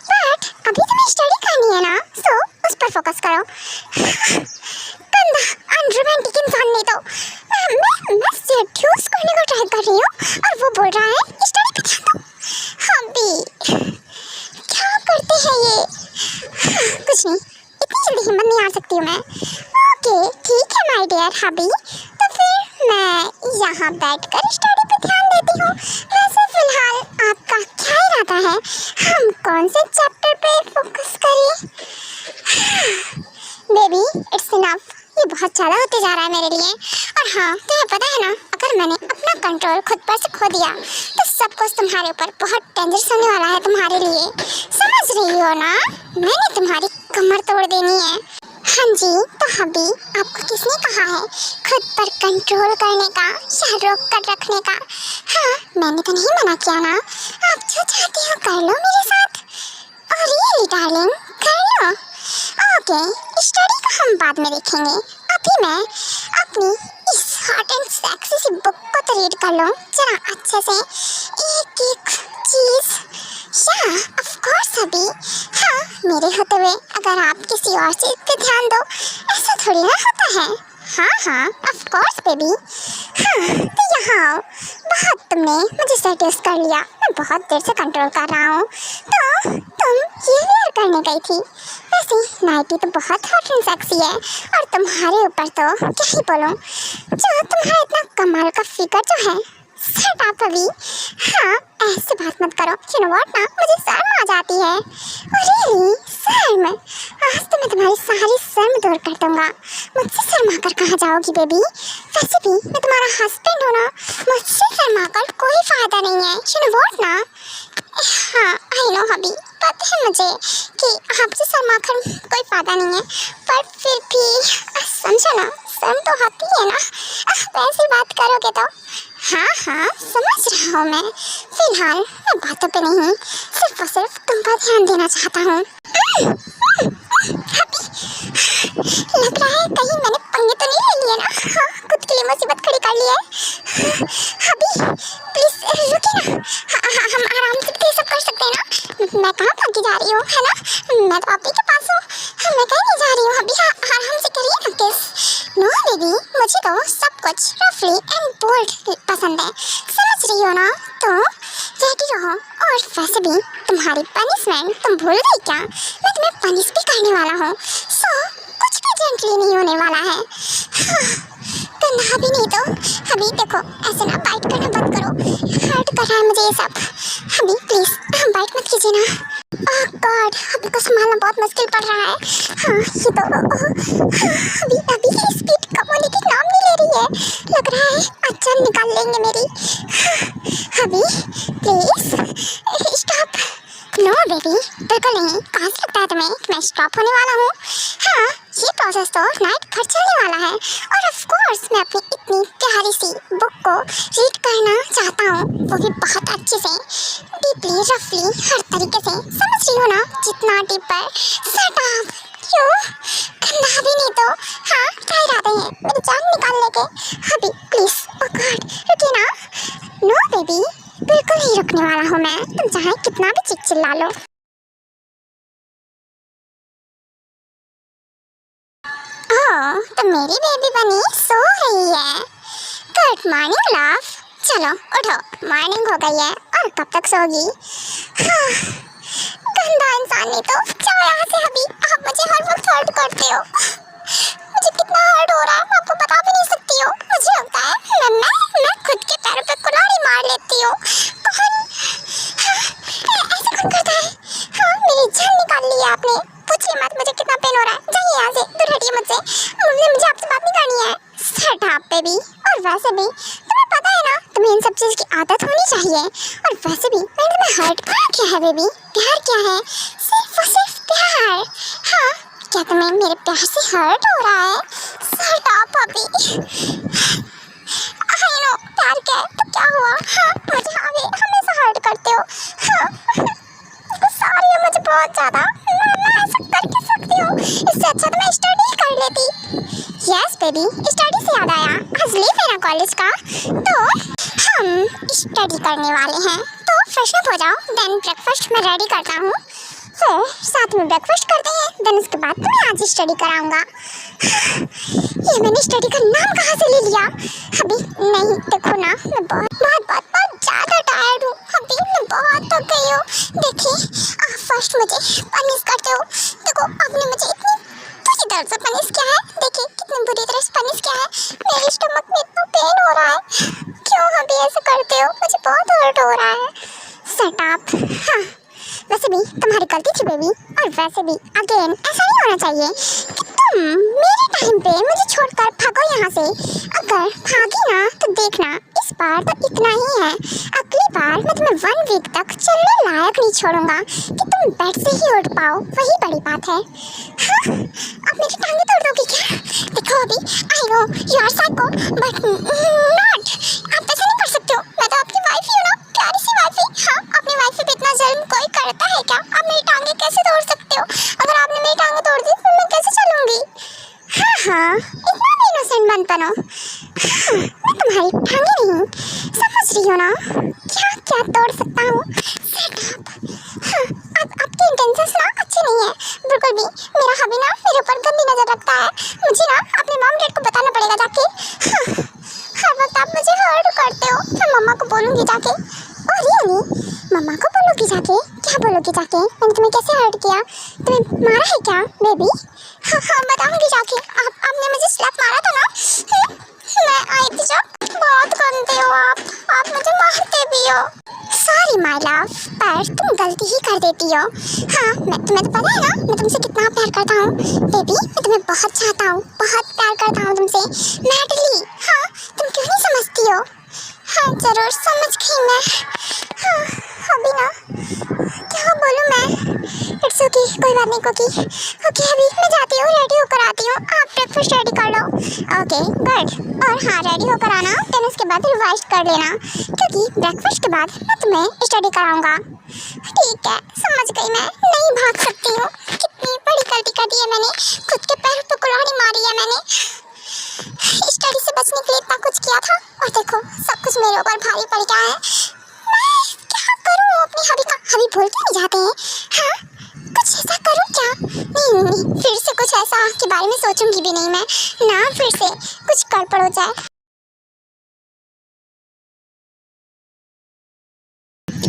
बट अभी तुम्हें स्टडी करनी है ना, सो उस पर फोकस करो। गंदा अनरोमांटिक इंसान नहीं तो मैं सेड्यूस करने को ट्राई कर रही हूँ और वो बोल रहा है स्टडी पे ध्यान दो। हबी क्या करते हैं ये? कुछ नहीं, इतनी जल्दी हिम्मत नहीं आ सकती हूँ मैं। ओके ठीक है माय डियर हबी, तो फिर मैं यहाँ बैठकर स्टडी पे ध्यान देती हूँ। वैसे फिलहाल आपका क्या इरादा है, हम कौन से चैप्टर पे फोकस करें? बेबी इट्स इनफ, ये बहुत ज़्यादा होते जा रहा है मेरे लिए। और हाँ तुम्हें पता है ना, अगर मैंने अपना कंट्रोल खुद पर से खो दिया तो सब कुछ तुम्हारे ऊपर बहुत डेंजरस होने वाला है तुम्हारे लिए, समझ रही हो ना? मैंने तुम्हारी कमर तोड़ देनी है। हाँ जी तो हबी, आपको किसने कहा है खुद पर कंट्रोल करने का या रोक कर रखने का? हाँ मैंने तो नहीं मना किया ना, आप जो चाहती हो कर लो मेरे साथ। और रियली डार्लिंग कर लो। ओके स्टडी को हम बाद में देखेंगे, अभी मैं अपनी इस हॉट एंड सेक्सी सी बुक को तो रीड कर लूँ जरा अच्छे से, एक एक चीज़। या ऑफ कोर्स अभी, हाँ मेरे होते हुए अगर आप किसी और चीज़ पे ध्यान दो ऐसा थोड़ी ना होता है। हाँ हाँ ऑफ कोर्स बेबी। हाँ तो यहाँ आओ, बहुत तुमने मुझे सेड्यूस कर लिया, मैं बहुत देर से कंट्रोल कर रहा हूँ। तो तुम ये वेयर करने गई थी, वैसे नाइटी तो बहुत हॉट एंड सेक्सी है, और तुम्हारे ऊपर तो क्या ही बोलूँ, जो तुम्हारा इतना कमाल का फिगर जो है। शट अप अभी, हाँ ऐसे बात मत करो, यू नो व्हाट ना, मुझे शर्म आ जाती है। रियली शर्म? आज तो मैं तुम्हारी सारी शर्म दूर कर दूंगा, मुझसे शर्मा कर कहाँ जाओगी बेबी? वैसे भी मैं तुम्हारा हस्बैंड हूँ ना, मुझसे शर्मा कर कोई फायदा नहीं है, यू नो व्हाट ना। हाँ आई नो हबी, पता है मुझे कि आपसे शर्मा कर कोई फायदा नहीं है, पर फिर भी समझो ना, शर्म तो आती है ना, वैसी बात करोगे तो। हाँ हाँ समझ रहा हूँ मैं, फिलहाल मैं बातों पे नहीं सिर्फ और सिर्फ तुम पर ध्यान देना चाहता हूँ। लग रहा है कहीं मैंने पंगे तो नहीं ले लिए ना, हाँ खुद के लिए मुसीबत खड़ी कर ली है। हबी प्लीज रुकिए ना, हम आराम से ये सब कर सकते हैं ना? मैं कहाँ भागी जा रही हूँ, है ना? मैं तो आप ही के पास हूँ, मैं कहीं नहीं जा रही हूँ हबी, हाँ आराम से करिए ना किस। नो बेबी, मुझे तो सब कुछ रफली एंड बोल्ड पसंद है, समझ रही हो ना? तो रेडी रहो। और वैसे भी तुम्हारी पनिशमेंट तुम भूल गई क्या? मैं तुम्हें पनिश भी करने वाला हूँ, सो कुछ भी जेंटली नहीं होने वाला है। गंदा भी नहीं तो अभी देखो, ऐसे ना बाइट करना बंद करो, हर्ट कर रहा है मुझे ये सब। अभी प्लीज बाइट मत कीजिए ना। ओह गॉड, अभी को संभालना बहुत मुश्किल पड़ रहा है। हाँ ये तो अभी अभी की स्पीड कम होने की नाम नहीं ले रही है, लग रहा है अच्छा निकाल लेंगे मेरी। अभी प्लीज स्टॉप। नो बेबी बिल्कुल नहीं, कहाँ से लगता है तुम्हें मैं स्टॉप होने वाला हूँ? हाँ ये प्रोसेस तो नाइट भर चलने वाला है, और ऑफ कोर्स मैं अपनी इतनी प्यारी सी बुक को रीड करना चाहता हूँ, वो भी बहुत अच्छे से, डीपली रफली हर तरीके से, समझ रही हो ना? जितना डीपर। शट अप क्यों, गंदा भी नहीं तो। हाँ क्या इरादे हैं मेरी जान निकालने के? अभी प्लीज ओ गॉड रुकिए ना। नो बेबी बिल्कुल नहीं रुकने वाला हूँ मैं, तुम चाहे कितना भी चिल्ला लो। ओह, तो मेरी बेबी बनी सो रही है। Good morning love. चलो उठो, मॉर्निंग हो गई है और कब तक सोगी? हाँ, गंदा इंसान नहीं तो। जाओ यहाँ से अभी। आप मुझे हर वक्त हर्ट करते हो। मुझे कितना हर्ट हो रहा है मैं आपको बता भी नहीं सकती हो। मुझे लगता है मैं खुद के पैरों पे कुल्हाड़ी मार लेती हूँ। कौन? हाँ, ऐसा कौन करता है? हाँ, मेरी जान निकाल ली है आपने। पूछिए मत मुझे कितना पेन हो रहा है। जाइए यहाँ से, दूर हटिए मुझसे। मुझे आपसे बात नहीं करनी है। Shut up baby. और वैसे भी तुम्हें पता है ना, तुम्हें इन सब चीज की आदत होनी चाहिए। और वैसे भी मैंने तुम्हें हर्ट क्या है बेबी? प्यार क्या है? सिर्फ और सिर्फ प्यार। हाँ, क्या तुम्हें मेरे प्यार से हर्ट हो रहा है? शट अप अभी। आई नो प्यार क्या है तो क्या हुआ? हाँ, मुझे हमेशा हर्ट करते हो। हाँ, सॉरी है मुझे बहुत ज़्यादा। मैं ऐसा कर क्या सकती हूँ? इससे अच्छा तो मैं स्टडी कर लेती। यस बेबी, स्टडी से याद आया, आज लीव है ना कॉलेज का, तो हम स्टडी करने वाले हैं। तो फ्रेशन अप हो जाओ, देन ब्रेकफास्ट मैं रेडी करता हूँ, फिर साथ में ब्रेकफास्ट करते हैं, देन उसके बाद तुम्हें आज स्टडी कराऊंगा। ये मैंने स्टडी का नाम कहाँ से ले लिया? अभी नहीं, देखो ना मैं बहुत ज़्यादा टायर्ड हूँ। अभी मैं बहुत थक गई हूँ। देखिए, आप फर्स्ट मुझे पनिश करते हो। देखो आपने मुझे इतनी बुरी तरह से पनिश किया है। देखिए कितनी बुरी तरह से पनिश किया है। मेरे स्टमक में इतना पेन हो रहा है। क्यों अभी ऐसे करते हो? मुझे बहुत हर्ट हो रहा है। Shut up. हाँ, वैसे भी तुम्हारी गलती थी बेबी। और वैसे भी अगेन ऐसा नहीं होना चाहिए कि तुम मेरे टाइम पे मुझे छोड़कर भागो यहाँ से। अगर भागी ना तो देखना, इस बार तो इतना ही है। अगली बार मैं तुम्हें 1 वीक तक चलने लायक नहीं छोड़ूंगा कि तुम बेड से ही उठ पाओ। वही बड़ी बात है। हाँ, अब मेरी टांगे तोड़ दोगी क्या? देखो अभी, I know you are psycho but not. आप ऐसा नहीं कर सकते हो। मैं तो आपकी वाइफ ही हूँ ना, प्यारी सी वाइफ ही। हाँ, अपनी वाइफ पे इतना जुल्म कोई करता है क्या? आप मेरी टांगे कैसे तोड़ सकते हो? अगर आपने मेरी टांगे तोड़ दी तो मैं कैसे चलूंगी? हाँ, इतना भी इनोसेंट मत बनो। हाँ, मैं तुम्हारी टांगे नहीं समझ रही हो ना, क्या क्या तोड़ सकता हूँ। हाँ, आपके इंटेंशंस ना अच्छे नहीं है बिल्कुल भी। मेरा हबी ना मेरे ऊपर गंदी नजर रखता है। मुझे ना अपने मॉम डैड को बताना पड़ेगा जाके। हाँ, हर वक्त आप मुझे हर्ट करते हो। मैं मम्मा को बोलूँगी जाके। और रियली मम्मा को बोलोगी जाके? क्या बोलोगी जाके? मैंने तुम्हें कैसे हर्ट किया? तुम्हें मारा है क्या बेबी? हाँ, बताऊँगी जाके। आपने मुझे स्लैप मारा था ना? मैं आई थी जब। बहुत गंदे हो आप मुझे मारते भी हो। सॉरी माय लव, पर तुम गलती ही कर देती हो। हाँ, तुम्हें तो पता है ना मैं तुमसे कितना प्यार करता हूँ बेबी। मैं तुम्हें बहुत चाहता हूँ, बहुत प्यार करता हूँ तुमसे मैडली। हाँ, तुम क्यों नहीं समझती हो? हाँ, जरूर समझ गई मैं। हाँ, अभी ना क्या बोलूँ मैं? इट्स ओके, कोई बात नहीं कोकी। ओके, अभी मैं जाती हूँ, रेडी होकर आती हूँ। आप ब्रेकफास्ट रेडी कर लो। Okay good. और हाँ, रेडी होकर आना, देन उसके बाद रिवाइज कर लेना, क्योंकि ब्रेकफास्ट के बाद मैं तुम्हें स्टडी कराऊंगा। ठीक है, समझ गई मैं। नहीं भाग सकती हूँ। कितनी बड़ी गलती कर दी है मैंने। खुद के पैरों पे कुल्हाड़ी मारी है मैंने। स्टडी से बचने के लिए इतना कुछ किया था और देखो सब कुछ मेरे ऊपर भारी पड़ गया है। मैं क्या करूँ? अपनी हबी भूल के नहीं जाते हैं। हाँ, कुछ ऐसा करूँ क्या? नहीं, फिर से कुछ ऐसा के बारे में सोचूंगी भी नहीं मैं ना, फिर से कुछ गड़बड़ हो जाए।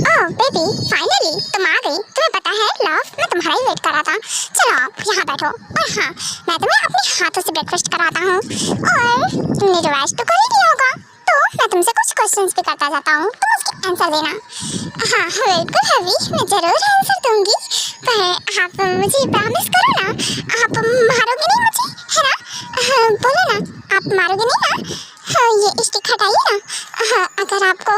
ओह बेबी, फाइनली तुम आ गई। तुम्हें पता है लव, मैं तुम्हारा ही वेट कर रहा था। चलो आप यहाँ बैठो। और हाँ, मैं तुम्हें अपने हाथों से ब्रेकफास्ट कराता हूँ। और तुमने रिवाइज तो कर ही लिया होगा, तो मैं तुमसे कुछ क्वेश्चंस भी करता जाता हूँ, तुम उसके आंसर देना। हाँ बिल्कुल हबी, मैं ज़रूर आंसर दूँगी, पर आप मुझे प्रॉमिस करो ना, आप मारोगे नहीं मुझे, है ना? हाँ, बोलो ना, आप मारोगे नहीं ना? हाँ, ये स्टिक हटाइए ना। हाँ, अगर आपको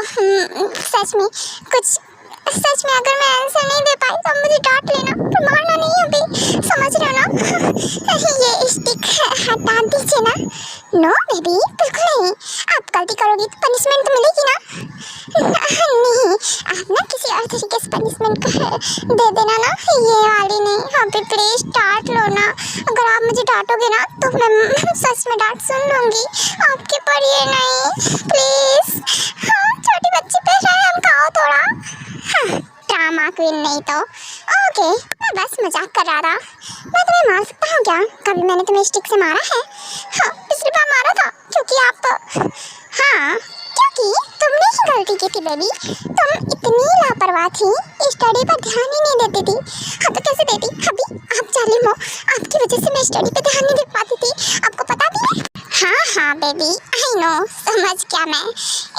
सच में अगर मैं आंसर नहीं दे पाई तो मुझे डांट लेना, पर मारना नहीं अभी, समझ रहे हो ना? ये स्टिक हटा दीजिए ना। नो बेबी, बिल्कुल नहीं। आप गलती करोगी तो पनिशमेंट तो मिलेगी ना? नहीं, आप ना किसी और तरीके से पनिशमेंट दे देना ना, ये वाली नहीं। अभी प्लीज डांट लो ना। अगर आप मुझे डांटोगे ना तो मैं सच में डांट सुन लूँगी आपके, पर ये नहीं प्लीज। हाँ, छोटी बच्ची पे रहम खाओ थोड़ा। हाँ, ड्रामा क्वीन नहीं तो। ओके, मैं बस मजाक कर रहा था। मैं तुम्हें मार सकता हूँ क्या? कभी मैंने तुम्हें स्टिक से मारा है? हाँ, पिछली बार मारा था क्योंकि हाँ, क्योंकि तुमने ही गलती की थी बेबी। तुम इतनी लापरवाह थी, स्टडी पर ध्यान ही नहीं देती थी। हाँ तो कैसे देती? अभी आप जालिम हो, आपकी वजह से मैं स्टडी पे ध्यान नहीं दे पाती थी, आपको पता भी है। हाँ बेबी, आई नो, समझ गया मैं।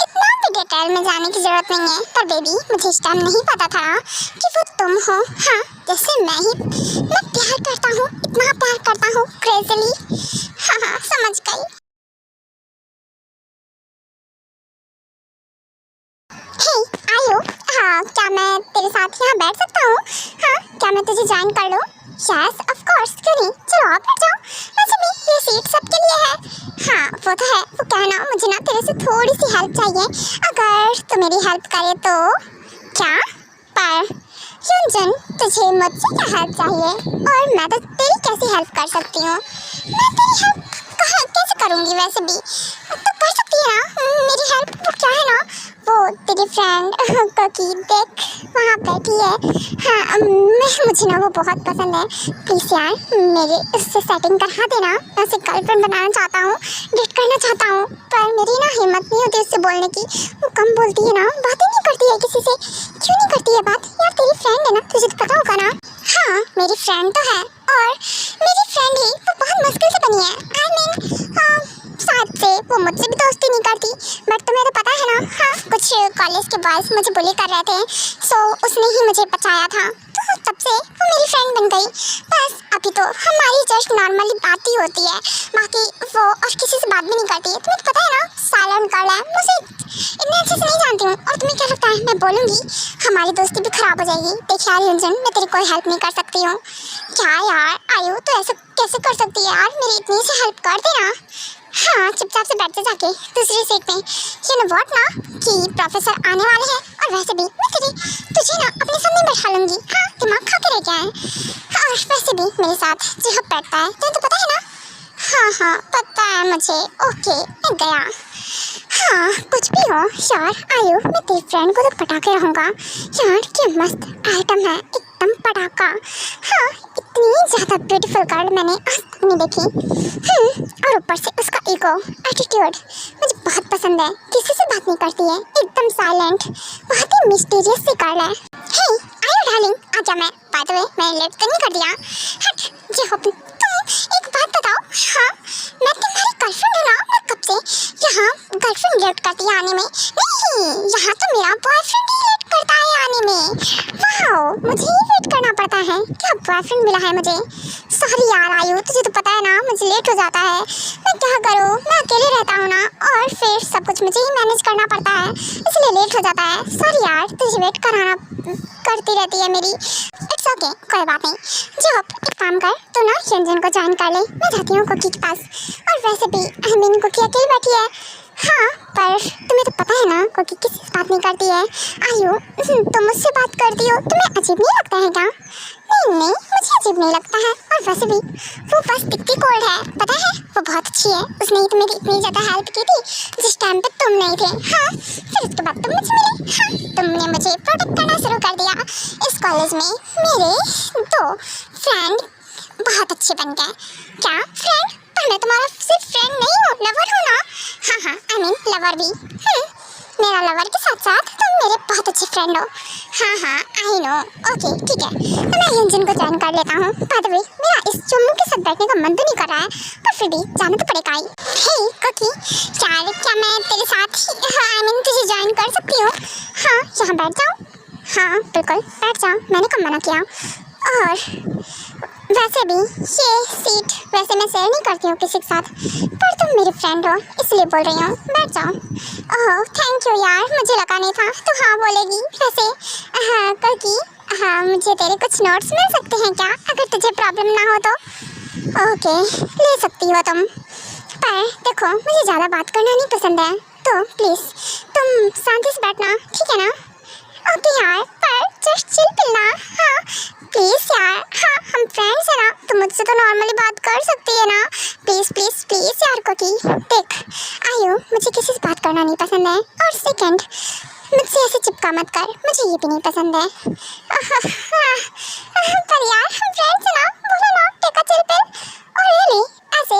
इतना भी डिटेल में जाने की जरूरत नहीं है। पर बेबी, मुझे इस टाइम नहीं पता था कि वो तुम हो। हाँ, जैसे मैं प्यार करता हूँ, इतना प्यार करता हूँ क्रेज़िली। हाँ, समझ गई। हे आयु, हाँ, क्या मैं तेरे साथ यहाँ बैठ सकता हूँ? हाँ, क्या मैं तुझे ज्वाइन कर लूँ? यस ऑफ कोर्स, क्यों नहीं, चलो आप बैठ जाओ। वैसे भी ये सीट सबके लिए है। हाँ वो तो है। वो क्या ना, मुझे ना तेरे से थोड़ी सी हेल्प चाहिए, अगर तू मेरी हेल्प करे तो। क्या? पर युनजुन, तुझे मुझसे क्या हेल्प चाहिए? और मैं तो तेरी कैसी हेल्प कर सकती हूँ? मैं तेरी हेल्प कैसे करूँगी? वैसे भी तो कर सकती है ना मेरी हेल्प। वो क्या है ना, वो तेरी फ्रेंड कुकी, देख वहाँ बैठी है। हाँ, मुझे ना वो बहुत पसंद है। प्लीज़ यार, मेरे उससे सेटिंग करा देना। मैं उसे गर्लफ्रेंड बनाना चाहता हूँ, डेट करना चाहता हूँ। पर मेरी ना हिम्मत नहीं होती उससे बोलने की। वो कम बोलती है ना, बातें नहीं करती है किसी से। क्यों नहीं करती है बात? यार तेरी फ्रेंड है ना, तुझे तो पता होगा ना। हाँ, मेरी फ्रेंड तो है, और मेरी फ्रेंड ही तो बहुत मुश्किल से बनी है। आई मीन साथ से वो मुझसे भी दोस्ती नहीं करती। बट तुम्हें तो पता है ना, हाँ, कुछ कॉलेज के बॉयज मुझे बुली कर रहे थे, सो उसने ही मुझे बचाया था। तो तब से वो मेरी फ्रेंड बन गई। बस अभी तो हमारी जस्ट नॉर्मली बात ही होती है, बाकी वो और किसी से बात भी नहीं करती है। तुम्हें तो पता है ना, साइलेंट गर्ल है। मुझे इतने अच्छे से नहीं जानती हूँ। और तुम्हें क्या लगता है मैं बोलूँगी हमारी दोस्ती भी खराब हो जाएगी? देख यार युनजुन, मैं तेरी कोई हेल्प नहीं कर सकती हूँ। क्या यार आयु, तो ऐसा कैसे कर सकती है यार? मेरी इतनी सी हेल्प कर देना। हाँ, चुपचाप से बैठ जाके दूसरी सीट में। यू नो व्हाट ना, कि प्रोफेसर आने वाले हैं, और वैसे भी मैं तुझे ना अपने सामने बैठा लूँगी। हाँ, दिमाग खा के रह गया है। और वैसे भी मेरे साथ जो बैठता है तुम्हें तो पता है ना। हाँ, पता है मुझे। ओके, मैं गया। हाँ, कुछ भी हो यार आयु, मैं तेरी फ्रेंड को तो पटा के रहूँगा यार। क्या मस्त आइटम है, एकदम पटाखा। हाँ, इतनी ज़्यादा ब्यूटीफुल गर्ल मैंने आज तक नहीं देखी। और ऊपर से उसका ईगो, एटीट्यूड मुझे बहुत पसंद है। किसी से बात नहीं करती है, एकदम साइलेंट, बहुत ही मिस्टीरियस सी गर्ल है। हे आयु डार्लिंग, आजा। मैं बाय द वे मैंने लेट तो नहीं कर दिया? हट, जे हो तुम एक बात बताओ। हाँ, मैं तुम्हारी गर्लफ्रेंड हूँ ना। मैं कब से यहाँ गर्लफ्रेंड लेट करती है आने में? नहीं, यहाँ तो मेरा बॉयफ्रेंड ही लेट करता है आने में। वाओ, मुझे ही वेट करना पड़ता है। क्या बॉयफ्रेंड मिला है मुझे? सॉरी यार आयु, तुझे तो पता है ना मुझे लेट हो जाता है। मैं क्या करूँ, मैं अकेले रहता हूँ ना, और फिर सब कुछ मुझे ही मैनेज करना पड़ता है, इसलिए लेट हो जाता है। सॉरी यार, तुझे वेट कराना करती रहती है मेरी। इट्स ओके, कोई बात नहीं। जो एक काम कर, तू ना युनजुन को ज्वाइन कर ले। मैं जाती हूँ कुकी के पास। और वैसे भी आई मीन कुकी अकेली बैठी है। हाँ, पर तुम्हें तो पता है ना कुकी किसी से बात नहीं करती है। आयु, तुम मुझसे बात करती हो, तुम्हें अजीब नहीं लगता है क्या? नहीं, मुझे अजीब नहीं लगता है। और वैसे भी वो बस दिखती कोल्ड है, पता है, वो बहुत अच्छी है। उसने ही तो मेरी इतनी ज़्यादा हेल्प की थी जिस टाइम पे तुम नहीं थे। हाँ, फिर उसके बाद तुम मुझे मिले। हाँ, तुमने मुझे प्रोटेक्ट करना शुरू कर दिया। इस कॉलेज में मेरे 2 फ्रेंड बहुत अच्छे बन गए। क्या फ्रेंड? पर मैं तुम्हारा सिर्फ फ्रेंड नहीं हूँ, लवर हूँ ना। हाँ, आई मीन लवर भी। मेरा लवर के साथ साथ तुम मेरे बहुत अच्छे फ्रेंड हो। हाँ, आई नो। ओके, ठीक है, तो मैं युनजुन को ज्वाइन कर लेता हूँ। बाय द वे, मेरा इस चुम्मू के साथ बैठने का मन तो नहीं कर रहा है, पर फिर भी जाना तो पड़ेगा ही। हे कुकी, क्या मैं तेरे साथ ही आई मीन तुझे ज्वाइन कर सकती हूँ? हाँ, यहाँ बैठ जाओ। हाँ बिल्कुल, बैठ जाओ, मैंने कब मना किया। और वैसे भी ये सीट वैसे मैं शेयर नहीं करती हूँ किसी के साथ, पर तुम मेरी फ्रेंड हो इसलिए बोल रही हूँ, बैठ जाओ। ओह थैंक यू यार, मुझे लगा नहीं था तो हाँ बोलेगी। वैसे हाँ कुकी, हाँ मुझे तेरे कुछ नोट्स मिल सकते हैं क्या, अगर तुझे प्रॉब्लम ना हो तो? ओके, ले सकती हो तुम, पर देखो मुझे ज़्यादा बात करना नहीं पसंद है, तो प्लीज़ तुम शांति से बैठना, ठीक है ना? ओके यार, पर जस्ट चिल पिलना। हाँ प्लीज़ यार, हाँ हम फ्रेंड्स हैं ना, तुम मुझसे तो नॉर्मली बात कर सकती है ना। प्लीज़ प्लीज़ प्लीज़ यार कुकी, देख आयु, मुझे किसी से बात करना नहीं पसंद है। और सेकंड मुझसे ऐसे चिपका मत कर, मुझे ये भी नहीं पसंद है। पर यार हम फ्रेंड्स हैं ना, बोलो ना, टेक अ चिल पिल। और रियली ऐसे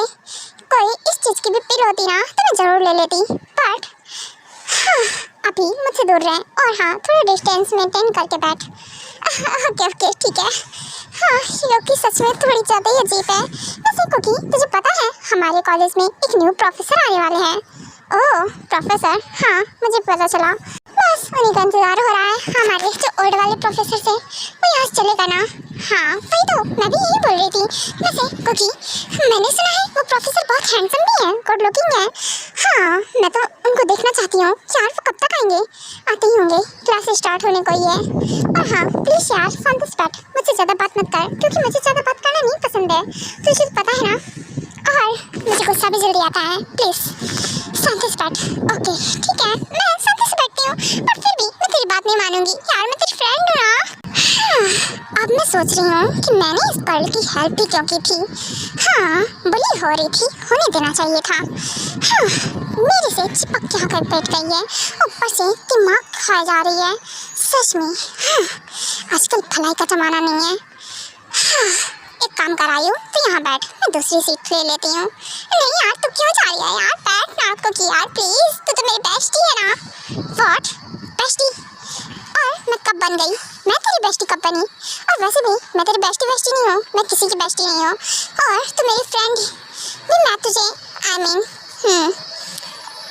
कोई इस चीज की भी पिल होती ना तो मैं जरूर ले लेती, बट अभी मुझसे दूर रहे और हाँ थोड़ा डिस्टेंस मेंटेन करके बैठ। ओके ओके ठीक है। हाँ योगी सच में थोड़ी ज़्यादा ही अजीब है। वैसे कुकी तुझे पता है हमारे कॉलेज में एक न्यू प्रोफेसर आने वाले हैं। ओह प्रोफेसर, हाँ मुझे पता चला। बस उन्हीं का इंतजार हो रहा है। हमारे जो ओल्ड वाले प्रोफेसर से वो यहाँ चलेगा ना। हाँ वही तो मैं भी यही बोल रही थी। वैसे कुकी मैंने सुना है वो प्रोफेसर बहुत हैंडसम भी है, गुड लुकिंग है। हाँ मैं तो उनको देखना चाहती हूँ। यार वो कब तक आएंगे? आते ही होंगे, क्लास स्टार्ट होने को ही है। और हाँ प्लीज़ यार शांत से बैठ, मुझसे ज़्यादा बात मत कर क्योंकि मुझे ज़्यादा बात करना नहीं पसंद है, तुझे पता है ना। और मुझे गुस्सा भी जल्दी आता है। प्लीज़ शांति से बैठ। ओके ठीक है मैं शांति से बैठती हूँ, पर फिर भी मैं तेरी बात नहीं मानूंगी यार, मैं तेरी फ्रेंड हूँ ना। अब मैं सोच रही हूँ कि मैंने इस गर्ल की हेल्प भी क्यों की थी। हाँ बुली हो रही थी, होने देना चाहिए था। हाँ मेरे से चिपक के आकर बैठ गई है, ऊपर से दिमाग खाई जा रही है सच में। हाँ आजकल भलाई का जमाना नहीं है। हाँ एक काम कर आई हूँ तो यहाँ बैठ, मैं दूसरी सीट ले लेती हूँ। नहीं यार तू क्यों जा रही है यार, बैठ ना आपको कि यार प्लीज़, तू तो मेरी बेस्टी है ना। What bestie? और मैं कब बन गई? मैं तेरी बेस्टी कब बनी? और वैसे भी मैं तेरी बेस्टी नहीं हूँ, मैं किसी की बेस्टी नहीं हूँ। और तू मेरी फ्रेंड भी, मैं तुझे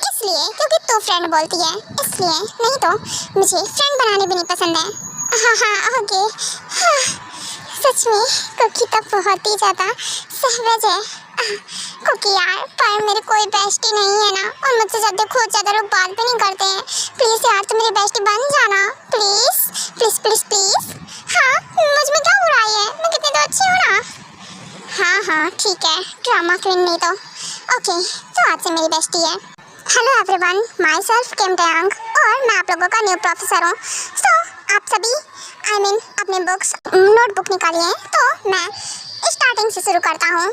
इसलिए क्योंकि तू फ्रेंड बोलती है इसलिए, नहीं तो मुझे फ्रेंड बनाने भी नहीं पसंद है। हाँ ओके। हाँ सच में कुकी तो बहुत ही ज़्यादा सहवज है। कुकी यार पर मेरी कोई बेस्टी नहीं है ना, और मुझसे ज़्यादा लोग बात भी नहीं करते हैं। प्लीज़ यार तू मेरी बेस्टी बन जाना, प्लीज़ प्लीज़ प्लीज़ प्लीज़। हाँ मुझ में क्या बुराई है, मैं कितनी तो अच्छी हूँ ना। हाँ ठीक है, ड्रामा क्वीन नहीं तो। ओके तो आज से मेरी बेस्टी है। हेलो एवरीवन, माई सेल्फ किम टयांग और मैं आप लोगों का न्यू प्रोफेसर हूँ। सो आप सभी अपने बुक्स नोटबुक निकालिए, तो मैं स्टार्टिंग से शुरू करता हूँ।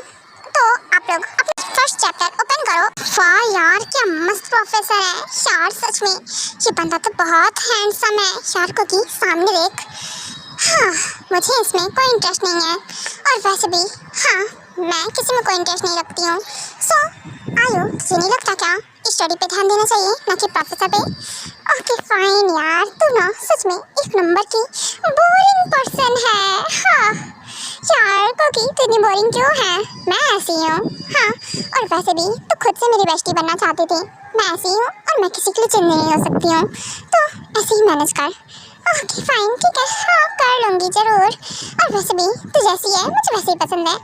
तो आप लोग अपना फर्स्ट चैप्टर ओपन करो। वाह यार क्या मस्त प्रोफेसर है यार, सच में ये बंदा तो बहुत हैंडसम है यार। कुकी सामने देख। हाँ मुझे इसमें कोई इंटरेस्ट नहीं है, और वैसे भी हाँ मैं किसी में कोई इंटरेस्ट नहीं रखती हूँ। सो आयो तुझे नहीं लगता क्या स्टडी पे ध्यान देना चाहिए ना कि प्रोफेसर पे? ओके फाइन यार, तू ना सच में एक नंबर की बोरिंग पर्सन है। हाँ यार कुकी तू इतनी बोरिंग क्यों है? मैं ऐसी हूँ। हाँ और वैसे भी तू खुद से मेरी बेस्टी बनना चाहती थी, मैं ऐसी हूँ और मैं किसी के लिए चिंदी नहीं हो सकती हूँ, तो ऐसे ही मैनेज कर। ओके फाइन ठीक है, हाँ कर लूँगी ज़रूर। और वैसे भी तू जैसी है मुझे वैसे ही पसंद है।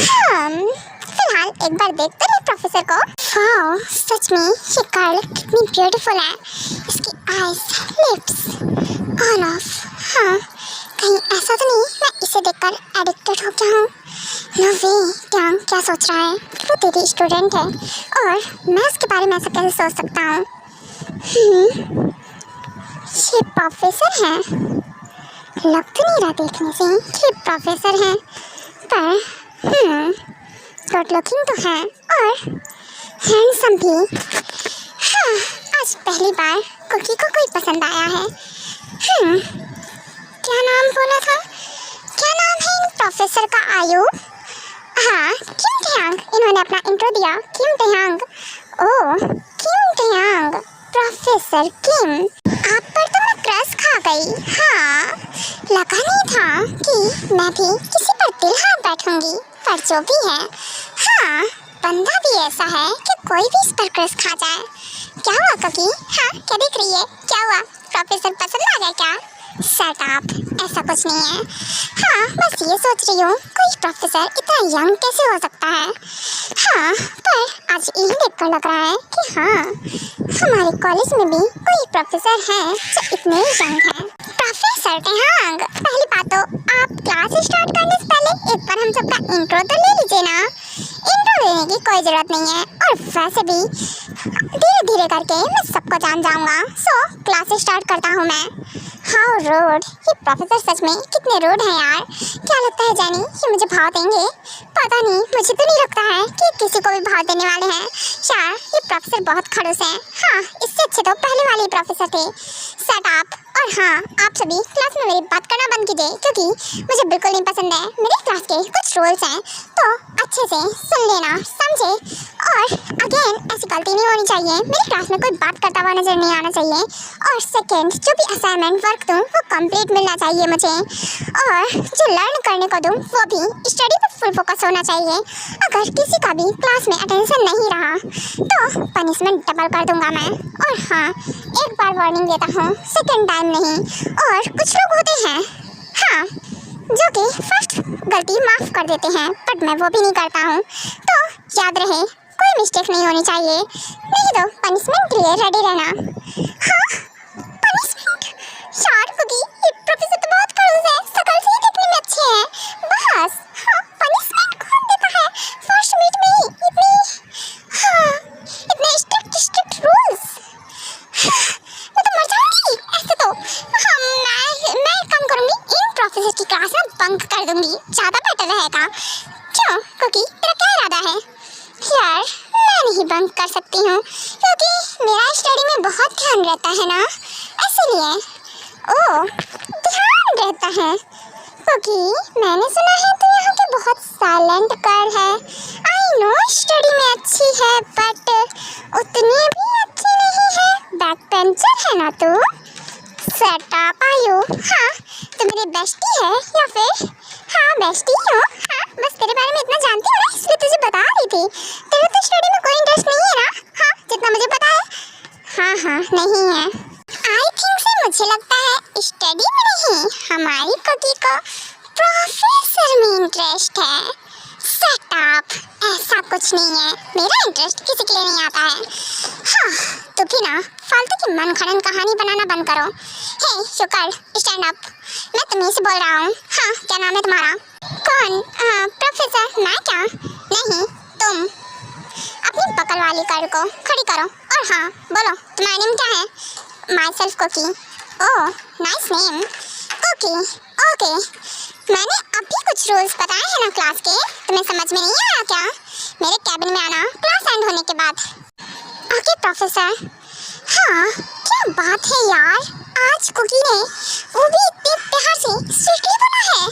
हाँ फिलहाल एक बार देख तो ले प्रोफेसर को। वाह सच में ये गर्ल कितनी ब्यूटीफुल है, इसकी आईज लिप्स ऑल ऑफ। हाँ कहीं ऐसा तो नहीं मैं इसे देखकर एडिक्टेड हो गया हूँ? नो वे। क्या सोच रहा है वो तेरी स्टूडेंट है और मैं उसके बारे में ऐसा कैसे सोच सकता हूँ? ये प्रोफेसर है, लग तो नहीं रहा देखने से ये प्रोफेसर है, पर गुड लुकिंग तो है और हैंडसम भी। हाँ आज पहली बार कुकी को कोई पसंद आया है। क्या नाम बोला था? क्या नाम है इन प्रोफेसर का? आयु। हाँ किम टयांग, इन्होंने अपना इंट्रो दिया किम टयांग। ओह किम टयांग, प्रोफेसर किम, आप पर तो मैं क्रश खा गई। हाँ लगा नहीं था कि मैं भी किसी पर दिल हाथ बैठूंगी, पर जो भी है हाँ बंदा भी ऐसा है कि कोई भी इस पर क्रश खा जाए। क्या हुआ कुकी? हाँ क्या देख रही है? क्या हुआ, प्रोफेसर पसंद आ गया क्या? शट अप, ऐसा कुछ नहीं है। हाँ बस ये सोच रही हूँ कोई प्रोफेसर इतना यंग कैसे हो सकता है। हाँ पर आज यही देखकर लग रहा है कि हाँ हमारे कॉलेज में भी कोई प्रोफेसर है जो इतने यंग हैं। प्रोफेसर टयांग, पहली बात तो आप क्लास स्टार्ट करने से पहले एक बार हम सबका इंट्रो तो ले लीजिए ना। इंट्रो लेने की कोई ज़रूरत नहीं है, और वैसे भी धीरे धीरे करके मैं सबको जान जाऊँगा। सो क्लास स्टार्ट करता हूँ मैं। हाउ रूड, ये प्रोफेसर सच में कितने रूड हैं यार। क्या लगता है जानी ये मुझे भाव देंगे? पता नहीं, मुझे तो नहीं लगता है कि किसी को भी भाव देने वाले हैं। यार ये प्रोफेसर बहुत खड़ूस हैं। हाँ, इससे अच्छे तो पहले वाले प्रोफेसर थे। Shut up. और हाँ, आप सभी क्लास में मेरी बात करना बंद कीजिए, क्योंकि मुझे बिल्कुल नहीं पसंद है। मेरे क्लास के कुछ रूल्स हैं, तो अच्छे से सुन लेना, समझे? और अगेन ऐसी गलती नहीं होनी चाहिए। मेरी क्लास में कोई बात करता हुआ नजर नहीं आना चाहिए। और सेकंड, जो भी असाइनमेंट वर्क दूँ वो कंप्लीट मिलना चाहिए मुझे। और जो लर्न करने को दूँ वो भी स्टडी पर फुल फोकस होना चाहिए। अगर किसी का भी क्लास में अटेंशन नहीं रहा तो पनिशमेंट डबल कर दूंगा मैं। और हाँ, एक बार वार्निंग देता हूँ, सेकंड टाइम नहीं। और कुछ लोग होते हैं, हाँ, जो कि फर्स्ट गलती माफ़ कर देते हैं, बट मैं वो भी नहीं करता हूँ। तो याद रहे, कोई मिस्टेक नहीं होनी चाहिए। नहीं तो पनिशमेंट के लिए रेडी रहना। हाँ, पनिशमेंट? यार कुकी, ये प्रोफेसर तो बहुत खड़ूस है, शकल से ही देखने में अच्छे हैं। बस हाँ, पनिशमेंट कौन देता है फर्स्ट मीट में ही? इतने स्ट्रिक्ट रूल्स। मैं तो मर जाऊंगी ऐसे तो। हाँ, मैं एक काम करूंगी, इन प्रोफेसर की क्लास में बंक कर दूंगी, ज़्यादा बेटर रहेगा। क्यों कुकी, तेरा क्या इरादा है? यार मैं नहीं बंक कर सकती हूँ, क्योंकि मेरा स्टडी में बहुत ध्यान रहता है ना, इसीलिए। ओह, ध्यान रहता है? क्योंकि मैंने सुना है तो यहाँ के बहुत साइलेंट गर्ल है। आई नो स्टडी में अच्छी है, बट उतनी भी अच्छी नहीं है। बैक बेंचर है ना तू? सेट अप आयु। हाँ, तो मेरी बेस्टी है या फिर? हाँ, बेस्टी हो। हाँ, बस तेरे बारे में इतना जानती हूँ ना, इसलिए तुझे बता रही थी। तेरे तो स्टडी में कोई इंटरेस्ट नहीं है ना? हाँ, जितना मुझे पता है। हाँ, नहीं है। आई थिंक से मुझे लगता है स्टडी में नहीं, हमारी कुकी को प्रोफेसर में इंटरेस्ट है। सेट अप, ऐसा कुछ नहीं है, मेरा इंटरेस्ट किसी के लिए नहीं आता है। हाँ, तो भी ना फालतू की मन खड़न कहानी बनाना बंद करो। हे शुक्र, स्टैंड अप। मैं तुम्हीं से बोल रहा हूँ। हाँ, क्या नाम है तुम्हारा? कौन? प्रोफेसर। मैं क्या? नहीं, तुम। अपनी बकल वाली कर को खड़ी करो और हाँ बोलो, तुम्हारा नेम क्या है? Myself Cookie. Oh, nice name. Okay, मैंने अभी कुछ रूल्स बताए हैं ना क्लास के, तुम्हें समझ में नहीं आया क्या? मेरे कैबिन में आना क्लास एंड होने के बाद। Okay professor. हाँ, क्या बात है यार, आज कुकी ने वो भी इतने प्यार से स्वीटली बोला है।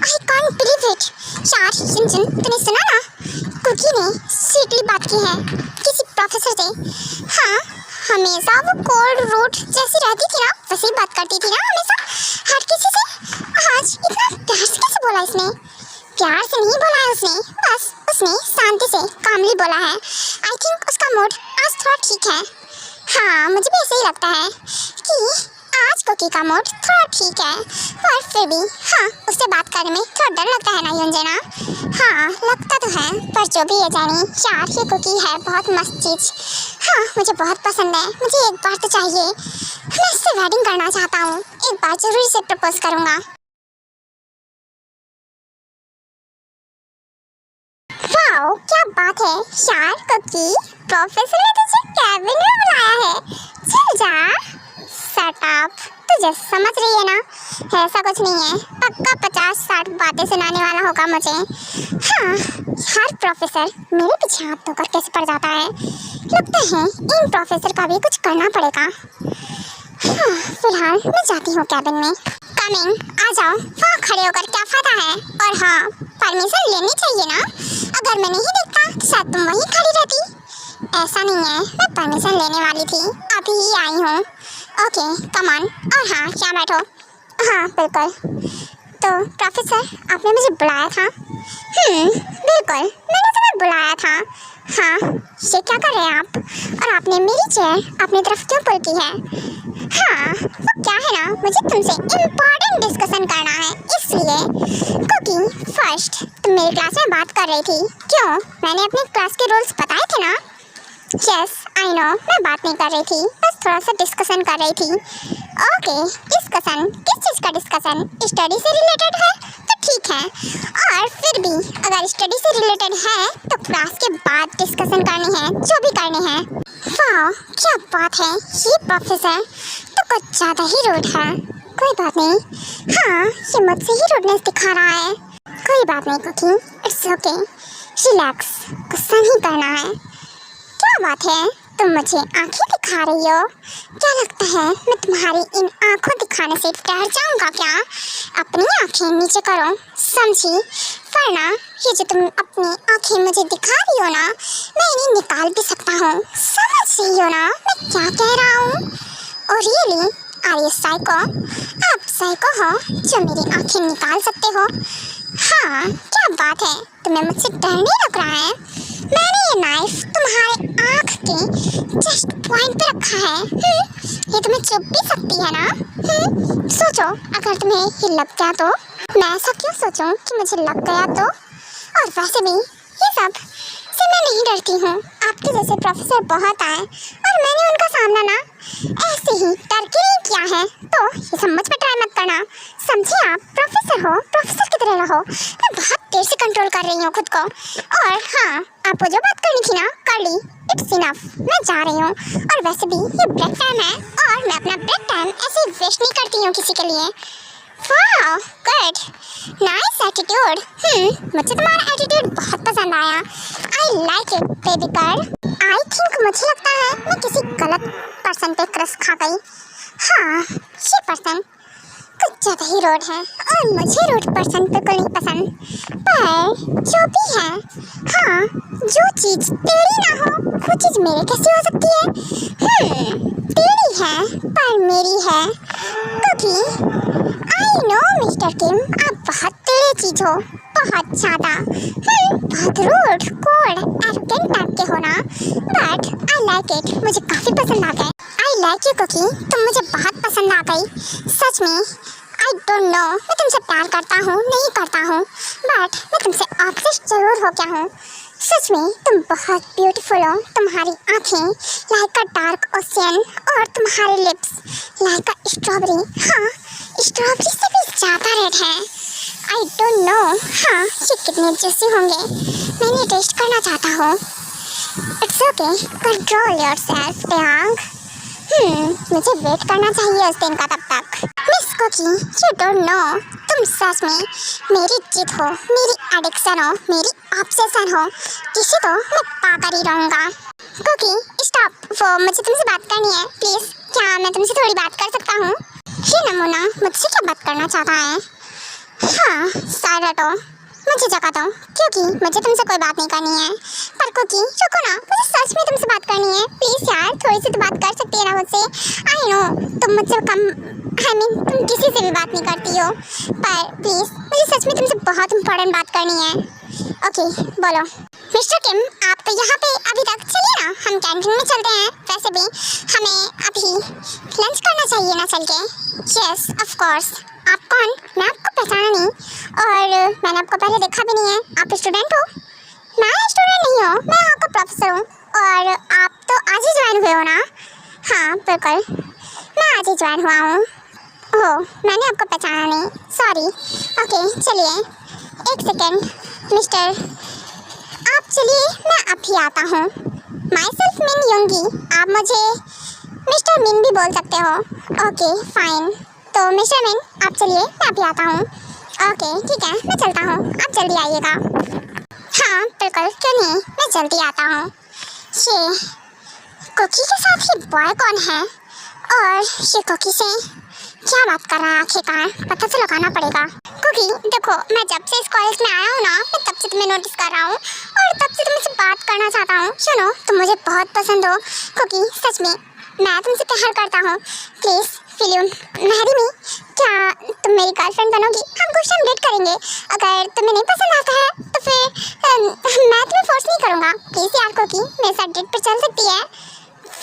I can't believe it. यार सिंचन, तूने सुना ना, कुकी ने स्वीटली बात की है किसी प्रोफेसर से। हाँ, हमेशा वो कोल्ड रूट जैसी रहती थी ना, वैसे ही बात करती थी ना हमेशा हर किसी से। आज इतना प्यार से कैसे बोला इसने? प्यार से नहीं बोला है उसने, बस उसने शांति से कामली बोला है। आई थिंक उसका मूड आज थोड़ा ठीक है। हाँ, मुझे भी ऐसे ही लगता है कि आज कुकी का मूड थोड़ा ठीक है, पर फिर भी हाँ, उससे बात करने में थोड़ा डर लगता है ना युंजना? हाँ, लगता तो है, पर जो भी है जानी, यार ये कुकी है बहुत मस्त चीज़। हाँ, मुझे बहुत पसंद है, मुझे एक बार तो चाहिए। मैं इससे वेडिंग करना चाहता हूँ, एक बार जरूर इसे प्रपोज करूँगा। वाओ, क्या बात है यार कुकी, प्रोफेसर ने तुझे कैबिन में बुलाया है। चल जा। Shut up. तुझे समझ रही है ना, ऐसा कुछ नहीं है, पक्का 50-60 बातें सुनाने वाला होगा मुझे। हाँ, हर प्रोफेसर मेरे पीछे हाथ धोकर कैसे पड़ जाता है। लगता है इन प्रोफेसर का भी कुछ करना पड़ेगा। हाँ, फिलहाल मैं जाती हूँ कैबिन में। कमिंग, आ जाओ। वहाँ खड़े होकर क्या फायदा है? और हाँ, परमिशन लेनी चाहिए ना, अगर मैं नहीं देखता तो शायद तुम वहीं खड़ी रहती। ऐसा नहीं है, मैं परमिशन लेने वाली थी, अभी ही आई हूँ। Okay, come on. और हाँ, क्या बैठो। हाँ बिल्कुल। तो प्रोफेसर, आपने मुझे बुलाया था? बिल्कुल, मैंने तुम्हें बुलाया था। हाँ, ये क्या कर रहे हैं आप? और आपने मेरी चेयर अपनी तरफ क्यों पुल की है? हाँ, वो क्या है ना, मुझे तुमसे इम्पोर्टेंट डिस्कशन करना है, इसलिए। कुकी, फर्स्ट तुम मेरी क्लास में बात कर रही थी, क्यों? मैंने अपने क्लास के रूल्स बताए थे ना? यस आई नो, मैं बात नहीं कर रही थी, बस थोड़ा सा डिस्कशन कर रही थी। Okay, discussion? किस चीज़ का डिस्कशन? स्टडी से रिलेटेड है तो ठीक है, और फिर भी अगर स्टडी से रिलेटेड है तो क्लास के बाद डिस्कशन करनी है, जो भी करने हैं। वाह, क्या बात है, ये प्रोफेसर तो कुछ ज़्यादा ही रूड है। कोई बात नहीं, हाँ, ये मुझसे ही रूडनेस दिखा रहा है। कोई बात नहीं कुकी, इट्स ओके, रिलैक्स, गुस्सा नहीं करना है। क्या बात है, तुम मुझे आंखें दिखा रही हो? क्या लगता है मैं तुम्हारी इन आंखों दिखाने से डर जाऊंगा क्या? अपनी आंखें नीचे करो, समझी? वरना ये जो तुम अपनी आंखें मुझे दिखा रही हो ना, मैं इन्हें निकाल भी सकता हूँ। समझ रही हो ना मैं क्या कह रहा हूँ? और रियली आर यू साइको? आप साइको हो जो मेरी आंखें निकाल सकते हो? हाँ, क्या बात है, तुम्हें मुझसे डर नहीं लग रहा है? मैंने ये नाइफ तुम्हारे आँख के जस्ट पॉइंट पे रखा है। ये तुम्हें चुभ भी सकती है ना? सोचो, अगर तुम्हें ये लग गया तो? मैं ऐसा क्यों सोचूं कि मुझे लग गया तो? और वैसे भी ये सब से मैं नहीं डरती हूँ। आपके जैसे प्रोफेसर बहुत आए और मैंने उनका सामना ना ऐसे ही डर के नहीं किया है, तो ये समझ में ट्राई मत करना, समझे? आप प्रोफेसर हो, प्रोफेसर की तरह रहो। मैं बहुत देर से कंट्रोल कर रही हूँ खुद को। और हाँ, आपको जो बात करनी थी ना कर ली, इट्स इनफ, मैं जा रही हूँ। और वैसे भी ये ब्रेक टाइम है और मैं अपना ब्रेक टाइम ऐसे वेस्ट नहीं करती हूँ किसी के लिए। वाह, गुड, नाइस एटीट्यूड। मुझे तुम्हारा एटीट्यूड बहुत पसंद आया। I like it baby girl. I think मुझे लगता है मैं किसी गलत पर्सन पे क्रश खा गई। हाँ, ये पर्सन कुछ ज़्यादा ही रूड है और मुझे रूड पर्सन बिल्कुल नहीं पसंद। पर जो भी है, हाँ, जो चीज़ तेरी ना हो वो चीज़ मेरी कैसे हो सकती है? तेरी है पर मेरी है, क्योंकि आई नो मिस्टर किम, आप बहुत तेरे चीज हो, बहुत ज़्यादा। बहुत रूड, कोल्ड, एरोगेंट टाइप के हो ना, बट आई लाइक इट, मुझे काफ़ी पसंद आ गए। आई लाइक यू कुकी, तुम मुझे बहुत पसंद आ गई, सच में। आई डोंट नो मैं तुमसे प्यार करता हूँ नहीं करता हूँ, बट मैं तुमसे ऑब्सेस्ड जरूर हो गया हूँ। सच में तुम बहुत ब्यूटीफुल हो, तुम्हारी आँखें लाइक अ डार्क ओशियन और तुम्हारे लिप्स लाइक अ स्ट्रॉबेरी। हाँ, स्ट्रॉबेरी से भी ज़्यादा रेड है। आई डोंट नो, हाँ, ये कितने जूसी होंगे, मैं इन्हें टेस्ट करना चाहता हूँ। It's okay, control yourself Taeyang. मुझे वेट करना चाहिए उस दिन का तब तक। Miss Cookie, you don't know, तुम सच में मेरी जिद हो, मेरी एडिक्शन हो, मेरी ऑब्सेशन हो, किसी तो मैं पाकर ही रहूँगा। कुकी स्टॉप, वो मुझे तुमसे बात करनी है प्लीज़। क्या मैं तुमसे थोड़ी बात कर सकता हूँ? ये नमूना मुझसे क्या बात करना चाहता है? हाँ, साइड हटो, मुझे जगह दो, क्योंकि मुझे तुमसे कोई बात नहीं करनी है। पर कुकी रुको ना, मुझे सच में तुमसे बात करनी है प्लीज़ यार, थोड़ी सी तो बात कर सकती है ना मुझसे। आई नो तुम मुझसे कम, आई मीन तुम किसी से भी बात नहीं करती हो, पर प्लीज़ मुझे सच में तुमसे बहुत इंपॉर्टेंट बात करनी है। ओके बोलो। मिस्टर किम, आप तो यहाँ पे अभी तक, चलिए ना हम कैंटीन में चलते हैं। वैसे भी हमें अभी लंच करना चाहिए ना चल के। Yes of course. आप कौन? मैं आपको पहचाना नहीं और मैंने आपको पहले देखा भी नहीं है। आप स्टूडेंट हो? मैं स्टूडेंट नहीं हूँ, मैं यहाँ का प्रोफेसर हूँ। और आप तो आज ही ज्वाइन हुए हो ना? हाँ बिल्कुल, मैं आज ही ज्वाइन हुआ हूँ। ओह, मैंने आपको पहचाना नहीं, सॉरी। ओके चलिए, एक सेकेंड मिस्टर, आप चलिए मैं अभी आता हूँ। माई सेल्फ मिन योंगी, आप मुझे मिस्टर मिन भी बोल सकते हो। ओके फाइन, तो मिस्टर मिन आप चलिए मैं अभी आता हूँ। ओके ठीक है, मैं चलता हूँ, आप जल्दी आइएगा। हाँ बिल्कुल, क्यों नहीं, मैं जल्दी आता हूँ। ये कुकी के साथ ही बॉय कौन है और ये कुकी से क्या बात कर रहा है? आखिरकार पता तो लगाना पड़ेगा। कुकी देखो, मैं जब से इस कॉलेज में आया हूँ ना, मैं तब से तुम्हें नोटिस कर रहा हूँ और तब से तुमसे बात करना चाहता हूँ। सुनो, तुम मुझे बहुत पसंद हो कुकी, सच में मैं तुमसे प्यार करता हूँ। प्लीज़ फिल्म मेहरी में, क्या तुम मेरी गर्लफ्रेंड बनोगी? हम कुछ टाइम डेट करेंगे, अगर तुम्हें नहीं पसंद आता है तो फिर मैं तुम्हें फोर्स नहीं करूँगा। प्लीज़ यार कुकी, मेरे साथ डेट पर चल सकती है।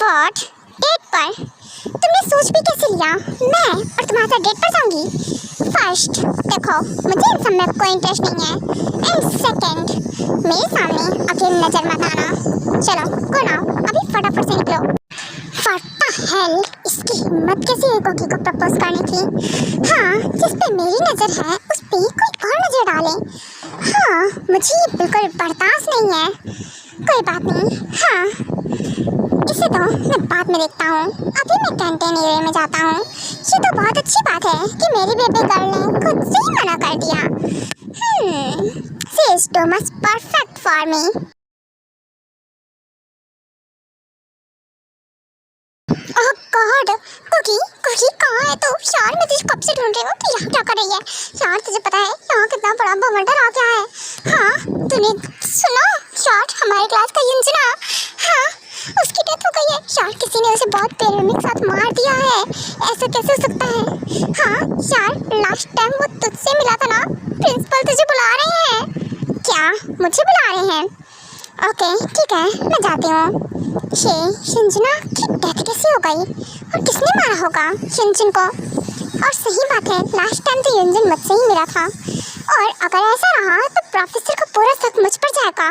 व्हाट, डेट पर? तुमने सोच भी कैसे लिया मैं और तुम्हारे साथ डेट पर जाऊंगी? फर्स्ट देखो, मुझे इन सब में कोई इंटरेस्ट नहीं है, एंड सेकंड मेरे सामने अकेले नजर मत आना। चलो गो नाउ, अभी फटाफट से निकलो। व्हाट द हेल, इसकी हिम्मत कैसी है कुकी को प्रपोज करने की? हाँ, जिस पे मेरी नज़र है उस पे कोई और नज़र डाले। हाँ, मुझे ये बिल्कुल बर्दाश्त नहीं है। कोई बात नहीं, हाँ इसे तो मैं बाद में देखता हूँ, अभी मैं कैंटीन एरिया में जाता हूँ। ये तो बहुत अच्छी बात है कि मेरी बेबी गर्ल ने खुद से ही मना कर दिया। She is too much perfect for me. Oh God, Cookie Cookie कहाँ है तू? यार मैं तुझे कब से ढूंढ रही हूँ, तू यहाँ क्या कर रही है? यार तुझे पता है यहाँ कितना बड़ा बवंडर आ गया है? हाँ तूने सुना यार, हमारे क्लास का युंजना, हाँ उसकी डेथ हो गई है यार। किसी ने उसे बहुत बेरहमी के साथ मार दिया है। ऐसा कैसे हो सकता है? हाँ यार लास्ट टाइम वो तुझसे मिला था ना, प्रिंसिपल तुझे बुला रहे हैं। क्या मुझे बुला रहे हैं? ओके ठीक है, मैं जाती हूँ। ये युंजना की डेथ कैसे हो गई और किसने मारा होगा युंजन को? और सही बात है, लास्ट टाइम तो युंजन मुझसे ही मिला था, और अगर ऐसा रहा तो प्रोफेसर का पूरा शक मुझ पर जाएगा।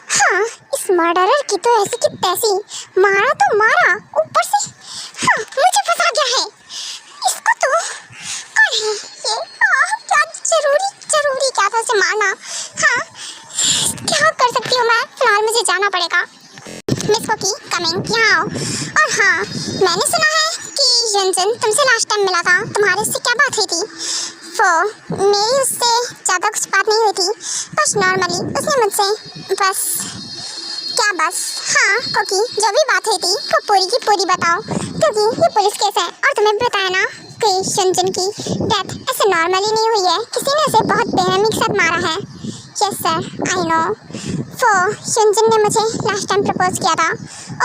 हाँ इस मर्डरर की तो ऐसी की तैसी, मारा तो मारा, ऊपर से हाँ मुझे फंसा गया है। इसको तो कौन है ये? क्या जरूरी जरूरी क्या था उसे मारना? हाँ क्या कर सकती हूँ मैं? फिलहाल मुझे जाना पड़ेगा। मिस कुकी कमिंग, यहाँ आओ। और हाँ मैंने सुना है कि युंजन तुमसे लास्ट टाइम मिला था, तुम्हारे उससे क्या बात हुई थी? वो मेरी उससे ज़्यादा कुछ बात नहीं हुई थी, बस नॉर्मली उसने मुझसे बस हाँ कुकी जो भी बात हुई थी वो पूरी की पूरी बताओ, क्योंकि ये पुलिस केस है और तुम्हें बताया ना कि युंजन की डेथ ऐसे नॉर्मली नहीं हुई है, किसी ने उसे बहुत बेरहमी के साथ मारा है। Yes sir I know. वो युंजन ने मुझे लास्ट टाइम प्रपोज किया था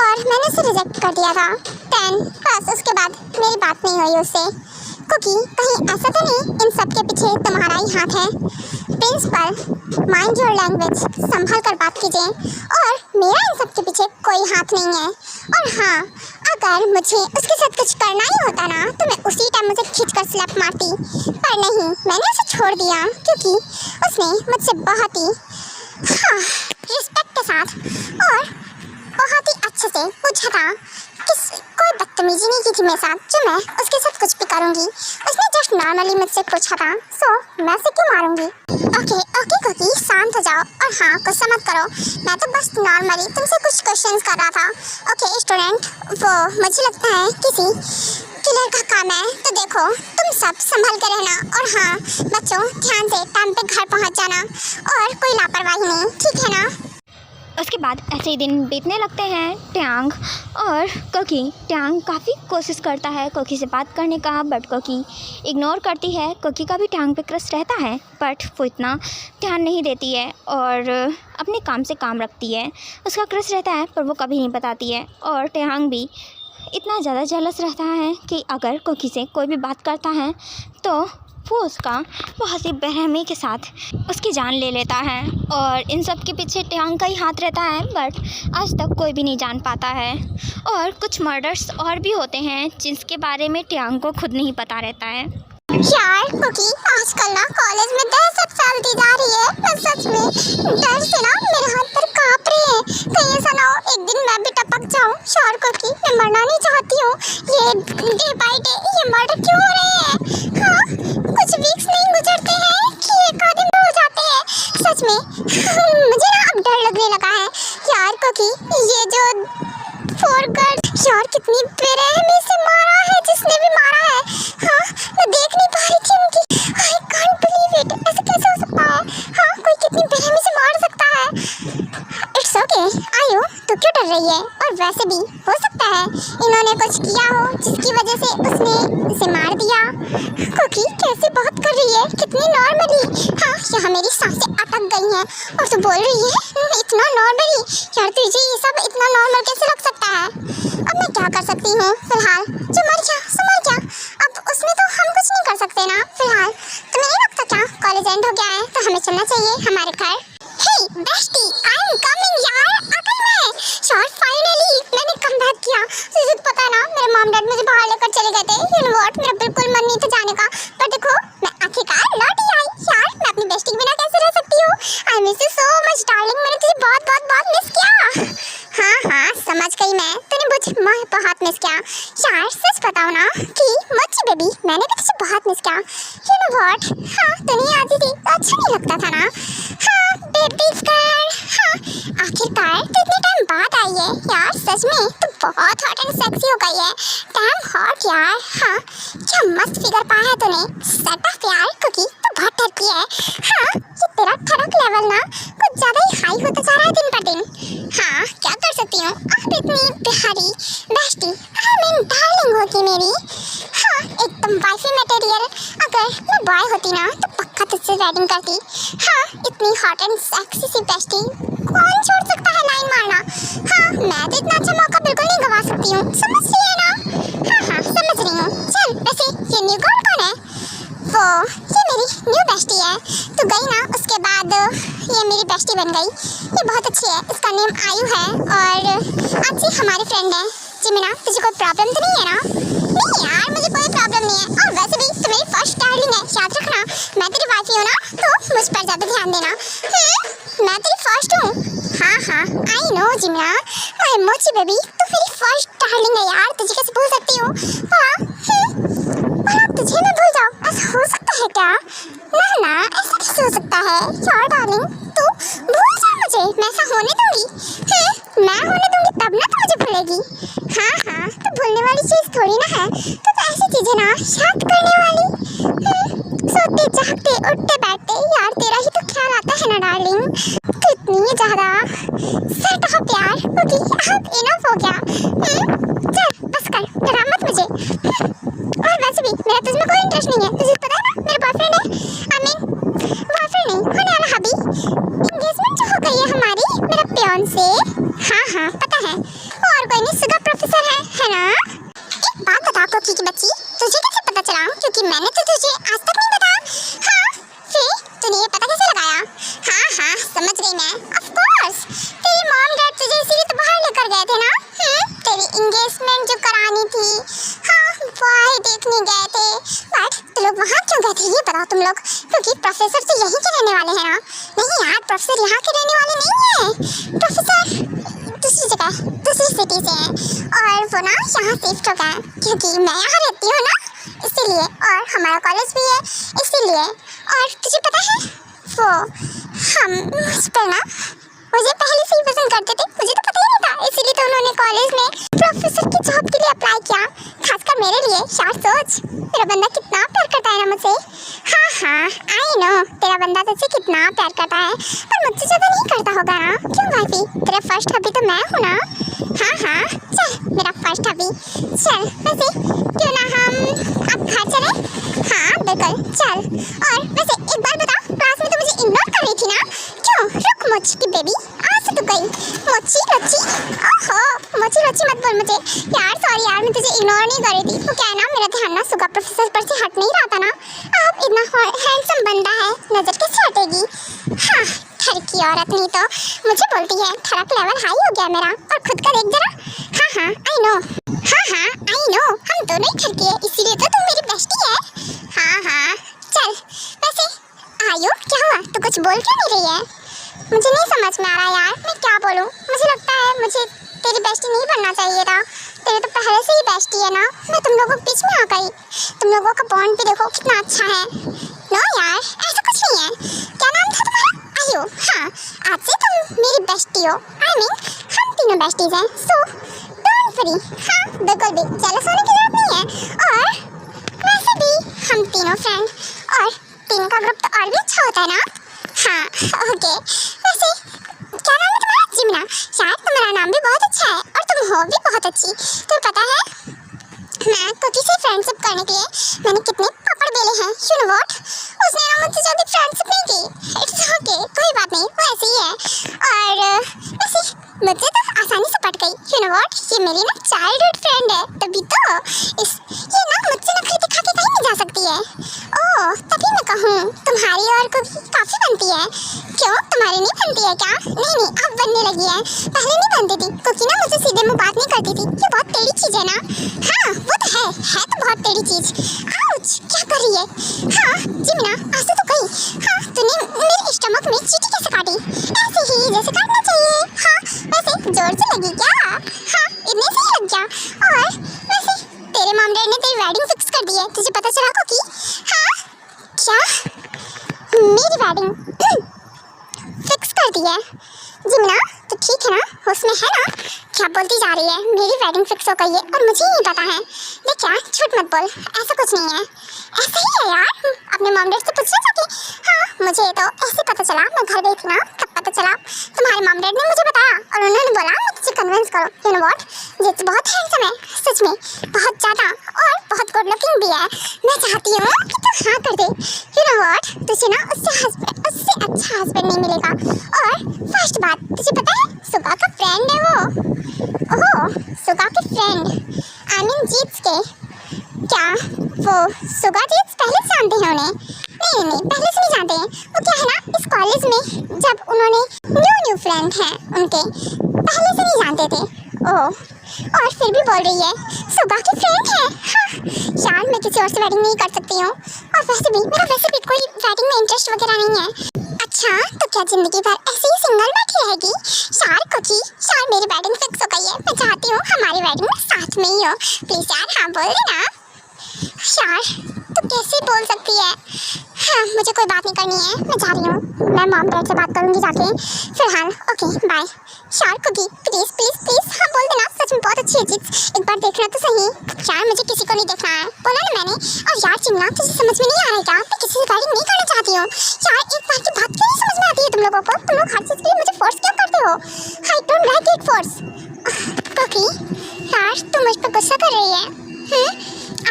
और मैंने उसे रिजेक्ट कर दिया था। देन बस उसके बाद मेरी बात नहीं हुई उससे। कुकी कहीं ऐसा तो नहीं इन सब के पीछे तुम्हारा ही हाथ है? प्रिंसिपल माइंड योर लैंग्वेज, संभाल कर बात कीजिए, और मेरा इन सब के पीछे कोई हाथ नहीं है। और हाँ अगर मुझे उसके साथ कुछ करना ही होता ना तो मैं उसी टाइम उसे खींच कर स्लैप मारती, पर नहीं मैंने उसे छोड़ दिया क्योंकि उसने मुझसे बहुत ही हाँ रिस्पेक्ट के साथ और बहुत ही अच्छे से पूछा था कि कोई बदतमीजी नहीं की थी मेरे साथ जो मैं उसके साथ कुछ भी करूँगी। उसने जस्ट नॉर्मली मुझसे पूछा था, सो मैं उसे क्यों मारूंगी? ओके ओके कुकी शांत हो जाओ और हाँ गुस्सा मत करो, मैं तो बस नॉर्मली तुमसे कुछ क्वेश्चंस कर रहा था। ओके स्टूडेंट, वो मुझे लगता है किसी किलर का काम है, तो देखो तुम सब संभल कर रहना, और हाँ बच्चों ध्यान से टाइम पे घर पहुंच जाना और कोई लापरवाही नहीं, ठीक है ना? उसके बाद ऐसे ही दिन बीतने लगते हैं। ट्यांग और कोकी, ट्यांग काफ़ी कोशिश करता है कोकी से बात करने का, बट कोकी इग्नोर करती है। कोकी का भी ट्यांग पे क्रश रहता है, बट वो इतना ध्यान नहीं देती है और अपने काम से काम रखती है। उसका क्रश रहता है पर वो कभी नहीं बताती है, और ट्यांग भी इतना ज़्यादा जेलस रहता है कि अगर कोकी से कोई भी बात करता है तो वो उसका बहुत ही बेरहमी के साथ उसकी जान ले लेता है। और इन सब के पीछे ट्यांग का ही हाथ रहता है, बट आज तक कोई भी नहीं जान पाता है। और कुछ मर्डर्स और भी होते हैं जिसके बारे में ट्यांग को खुद नहीं पता रहता है। यार कुकी आजकल ना कॉलेज में दहशत फैलती जा रही है, मैं सच में डर से ना मेरे हाथ पर कांप रहे हैं। कहीं ऐसा ना हो एक दिन मैं भी टपक जाऊं। यार कुकी मैं मरना नहीं चाहती हूँ, ये डे बाय डे ये मर्डर क्यों हो रहे हैं? हाँ कुछ वीक्स नहीं गुजरते हैं कि एक आदमी हो जाते हैं। सच में मुझे ना अब डर लगने लगा है। यार कुकी ये जो फोरगर्ड यार कितनी बेरहमी से मारा है जिसने भी मारा है। हाँ मैं देख नहीं पा रही थी उनकी, आई कांट बिलीव इट, ऐसे कैसे हो सकता है? हाँ कोई कितनी बेरहमी से मार सकता है? इट्स ओके आयु, तो क्यों डर रही है? और वैसे भी हो सकता है इन्होंने कुछ किया हो जिसकी वजह से उसने उसे मार दिया। कुकी कैसे बात कर रही है, कितनी नॉर्मली। हाँ यहाँ मेरी सांसें अटक गई हैं और तू बोल रही है इतना नॉर्मली। यार तुझे ये सब इतना नॉर्मल कैसे लग सकता है? अब मैं क्या कर सकती हूँ? फिलहाल जो मर गया सो मर गया, अब उसमें तो हम कुछ नहीं कर सकते ना। फिलहाल तुम्हें नहीं लगता क्या कॉलेज एंड हो गया है तो हमें चलना चाहिए हमारे घर? हे बेस्टी आई एम कमिंग यार, आ गई मैं। यार फाइनली मैंने कम बैक किया। तुझे तो पता है ना मेरे मॉम डैड मुझे बाहर लेकर चले गए थे, यू नो व्हाट, मेरा बिल्कुल मन नहीं था जाने का, पर देखो मैं आखिरकार लौट ही आई। यार मैं अपनी बेस्टी के बिना कैसे रह सकती हूँ? I miss you so much darling, मैंने तुझे बहुत बहुत बहुत मिस किया। हाँ हाँ समझ गई मैं, तूने मुझे बहुत मिस किया। यार सच बताओ ना कि मुझे बेबी मैंने भी तुझे बहुत मिस किया, यू नो व्हाट। हाँ तू नहीं आती थी तो अच्छा नहीं लगता था ना। हाँ बेबी गर्ल, हाँ आखिरकार तो इतने टाइम बाद आई है। यार सच में तू बहुत हॉट एंड सेक्सी हो गई है, डैम हॉट यार। हाँ क्या मस्त फिगर पाया है तूने, सेट ऑफ यार कुकी तू बहुत टर्की है। हाँ ये थरक लेवल ना कुछ ज़्यादा ही हाई होता जा रहा है दिन पर दिन। हाँ, क्या कर सकती हूँ, आप इतनी प्यारी बेस्टी आई मीन डार्लिंग होगी मेरी। हाँ, एकदम वाइफी मटेरियल। अगर मैं बॉय होती ना तो पक्का तुझसे वेडिंग करती। हाँ, इतनी हॉट एंड सेक्सी सी बेस्टी कौन छोड़ सकता है लाइन मारना। हाँ, मैं तो इतना अच्छा मौका बिल्कुल नहीं गवा सकती हूँ, समझ रही है ना। हाँ हाँ, समझ रही हूँ। चल वैसे ये न्यू गर्ल कौन है? वो ये मेरी न्यू बेस्टी है। तो गई ना, उसके बाद ये मेरी बेस्टी बन गई। ये बहुत अच्छी है, इसका नेम आयु है और आज से हमारी फ्रेंड है। जिमिना, तुझे कोई प्रॉब्लम तो नहीं है ना? नहीं यार, मुझे कोई प्रॉब्लम नहीं है। और वैसे भी तू मेरी फर्स्ट डार्लिंग है, याद रखना। मैं तेरी वाइफ हूँ ना, तो मुझ पर ज़्यादा ध्यान देना। मैं तेरी फर्स्ट हूँ। हाँ हाँ, आई नो जिमिना, माय मोची बेबी, तू मेरी फर्स्ट डार्लिंग है यार, तुझे कैसे भूल सकती हूँ? भला तुझे मैं भूल जाऊँ, ऐसा हो सकता है क्या? ना ना, ऐसा कैसे हो सकता है यार डार्लिंग, तू भूल जा मुझे, मैं ऐसा होने दूंगी। मैं होने दूंगी तब ना तू मुझे भूलेगी। हाँ हाँ, तो भूलने वाली चीज़ थोड़ी ना है, तो ऐसी चीज़ें ना याद करने वाली। सोते जागते उठते बैठते यार तेरा ही तो ख्याल आता है ना डार्लिंग। तो इतनी ज़्यादा सेट हो प्यार क्योंकि अब इनफ हो गया। चल बस कर, डरा मत मुझे। और वैसे भी मेरा तुझमें कोई इंटरेस्ट नहीं है, तुझे पता है ना मेरा बॉयफ्रेंड है। आई मीन बॉयफ्रेंड नहीं, होने वाला हबी। एंगेजमेंट जो हो गई है हमारी मेरा पियोन से। हाँ हाँ पता है, और कोई नहीं, सुगा प्रोफेसर है ना। एक बात बता कोकी की बच्ची, तुझे कैसे पता चला? क्योंकि मैंने तो तुझे आज तक नहीं बताया। हाँ, फिर तूने ये पता कैसे लगाया? हाँ हाँ समझ गई मैं, ऑफ कोर्स तेरी मॉम डैड तुझे इसीलिए तो बाहर लेकर गए थे ना। तेरी एंगेजमेंट जो करानी थी, हाँ वो देखने गए थे। बट तुम लोग वहाँ क्यों गए थे ये बताओ तुम लोग, क्योंकि प्रोफेसर तो यहीं के रहने वाले हैं ना। नहीं यार, प्रोफेसर यहाँ के रहने वाले नहीं है, प्रोफेसर दूसरी जगह दूसरी सिटी से हैं और वो ना यहाँ शिफ्ट हो गए क्योंकि मैं यहाँ रहती हूँ ना, इसीलिए। और हमारा कॉलेज भी है इसीलिए। और तुझे पता है वो हम मुझ पर ना मुझे पहले से ही पसंद करते थे, मुझे तो पता ही नहीं था, इसीलिए तो उन्होंने कॉलेज में प्रोफेसर की जॉब के लिए अप्लाई किया, खासकर मेरे लिए। यार सोच, मेरा बंदा कितना प्यार करता है ना मुझसे। हाँ हाँ आई नो, तेरा बंदा तुझसे कितना प्यार करता है, पर मुझसे ज़्यादा नहीं करता होगा ना, क्यों भाभी? तेरा फर्स्ट हबी तो मैं हूँ ना। हाँ हाँ चल मेरा फर्स्ट हबी, चल वैसे क्यों ना हम अब घर चले? हाँ बिल्कुल चल। और वैसे एक बार बता, क्लास में तो मुझे इग्नोर कर रही थी ना, क्यों? रुक मोची की बेबी, आज से तो गई मोची लोची। ओहो मोची लोची मत बोल मुझे यार, सॉरी यार, मैं तुझे इग्नोर नहीं कर रही थी। वो क्या है ना, मेरा ध्यान ना सुगा प्रोफेसर पर से हट नहीं रहा था ना। अब इतना हैंडसम बंदा है, नजर कैसे हटेगी? हाँ, घर की औरत नहीं तो मुझे बोलती है, थरक लेवल हाई हो गया मेरा। और खुद का देख जरा। हाँ हाँ आई नो, हाँ हाँ आई नो, हम दोनों ही घर के हैं, इसीलिए तो तुम मेरी बेस्टी है। हाँ हाँ चल। वैसे आयु क्या हुआ, तू कुछ बोल क्यों नहीं रही है? मुझे नहीं समझ में आ रहा यार, मैं क्या बोलूँ। मुझे लगता है मुझे तेरी बेस्टी नहीं बनना चाहिए था, तेरे तो पहले से ही बेस्टी है ना। मैं तुम लोगों के बीच में आ गई, तुम लोगों का बॉन्ड भी देखो कितना अच्छा है। नो यार ऐसा कुछ नहीं है। क्या नाम था तुम्हारा? आयु। हाँ, आज से तुम मेरी बेस्टी हो, आई मीन हम तीनों बेस्टीज हैं, सो डोंट वरी। हाँ बिल्कुल भी जेलस होने की जरूरत नहीं है। और वैसे भी हम तीनों फ्रेंड, और तीन का ग्रुप तो और भी अच्छा होता है ना। हाँ ओके, वैसे क्या नाम है तुम्हारा? जिमिना। शायद तुम्हारा नाम भी बहुत अच्छा है और तुम हो भी बहुत अच्छी। तुम्हें पता है मैं कुकी से फ्रेंडशिप करने के लिए मैंने कितने पापड़ बेले हैं। यू नो व्हाट, उसने ना मुझसे जल्दी फ्रेंडशिप नहीं की। इट्स ओके, कोई बात नहीं, वो ऐसे ही है। और वैसे मुझे तो आसानी से पट गई। यू नो व्हाट, ये मेरी ना चाइल्डहुड फ्रेंड है, तभी तो ये ना मुझसे नखरे दिखा के कहीं नहीं जा सकती है। ओह तभी मैं कहूँ तुम्हारी और कुकी काफ़ी बनती है। क्यों, तुम्हारी नहीं बनती है क्या? नहीं नहीं अब बनने लगी है, पहले नहीं बनती थी। कुकी ना मुझसे सीधे मुँह बात नहीं करती थी, ये बहुत टेढ़ी चीज़ है ना। हाँ वो तो है तो बहुत टेढ़ी चीज़। आउच, क्या कर रही है? हाँ जिमिना आज तो गई। हाँ तूने मेरे स्टमक में चींटी कैसे काटी? ऐसे ही जैसे काटना चाहिए। हाँ वैसे जोर से लगी क्या? हाँ इतने से ही लग गया। और वैसे तेरे मॉम डैड ने तेरी वेडिंग फिक्स कर दी है, तुझे पता चला कुकी? हाँ क्या, मेरी वेडिंग फिक्स कर होती है। जिमना तो ठीक है ना, उसमें है ना, क्या बोलती जा रही है, मेरी वेडिंग फिक्स हो गई है और मुझे ही नहीं पता है। देख क्या, झूठ मत बोल, ऐसा कुछ नहीं है, ऐसा ही है यार। अपने मॉम डैड से पूछना जाके। हाँ, मुझे तो ऐसे पता चला, मैं घर गई थी ना तब पता चला। तुम्हारे मॉम डैड ने मुझे बताया और उन्होंने बोला मैं तुझे कन्विंस करो। यू नो व्हाट, ये तो बहुत हैंडसम है, सच में बहुत ज़्यादा, और बहुत गुड लुकिंग भी है। मैं चाहती हूँ कि तू हाँ कर दे। यू नो व्हाट, तुझे ना उससे अच्छा हस्बैंड नहीं मिलेगा। और फर्स्ट बात, तुझे पता है सुगा का फ्रेंड है वो। ओह, सुगा के फ्रेंड, आई मीन जीत्स के। क्या वो सुगा जीत्स पहले से जानते हैं उन्हें? नहीं, पहले से नहीं जानते हैं। वो क्या है ना, इस कॉलेज में जब उन्होंने न्यू फ्रेंड हैं उनके, पहले से नहीं जानते थे। ओह, और फिर भी बोल रही है सुगा की फ्रेंड है। हाँ यार, मैं किसी और से वेडिंग नहीं कर सकती हूँ, और वैसे भी कोई वेडिंग में इंटरेस्ट वगैरह नहीं है। अच्छा, तो क्या जिंदगी भर ऐसे ही सिंगल बैठी रहेगी? यार कुकी, यार मेरी वेडिंग फिक्स हो गई है, मैं चाहती हूँ हमारी वेडिंग में साथ में ही हो। प्लीज यार हाँ बोल देना। यार तो कैसे बोल सकती है? हाँ, मुझे कोई बात नहीं करनी है, मैं जा रही हूँ, मैं मॉम डैड से बात करूँगी जाके। फिलहाल ओके बाय। यार कुकी प्लीज प्लीज प्लीज हाँ बोल देना, सच में बहुत अच्छी है चीज, एक बार देखना तो सही। यार मुझे किसी को नहीं देखना है, बोला ना मैंने। और यार चिमना, तुझे समझ में नहीं आ रहा है क्या? मैं किसी से वेडिंग नहीं करना चाहती हूँ। यार एक बार की बात क्यों नहीं समझ में आती है तुम लोगों को? तुम लोग हर चीज के लिए मुझे फोर्स क्यों करते हो? I don't like it force. Cookie यार, तू मुझ पर गुस्सा कर रही है?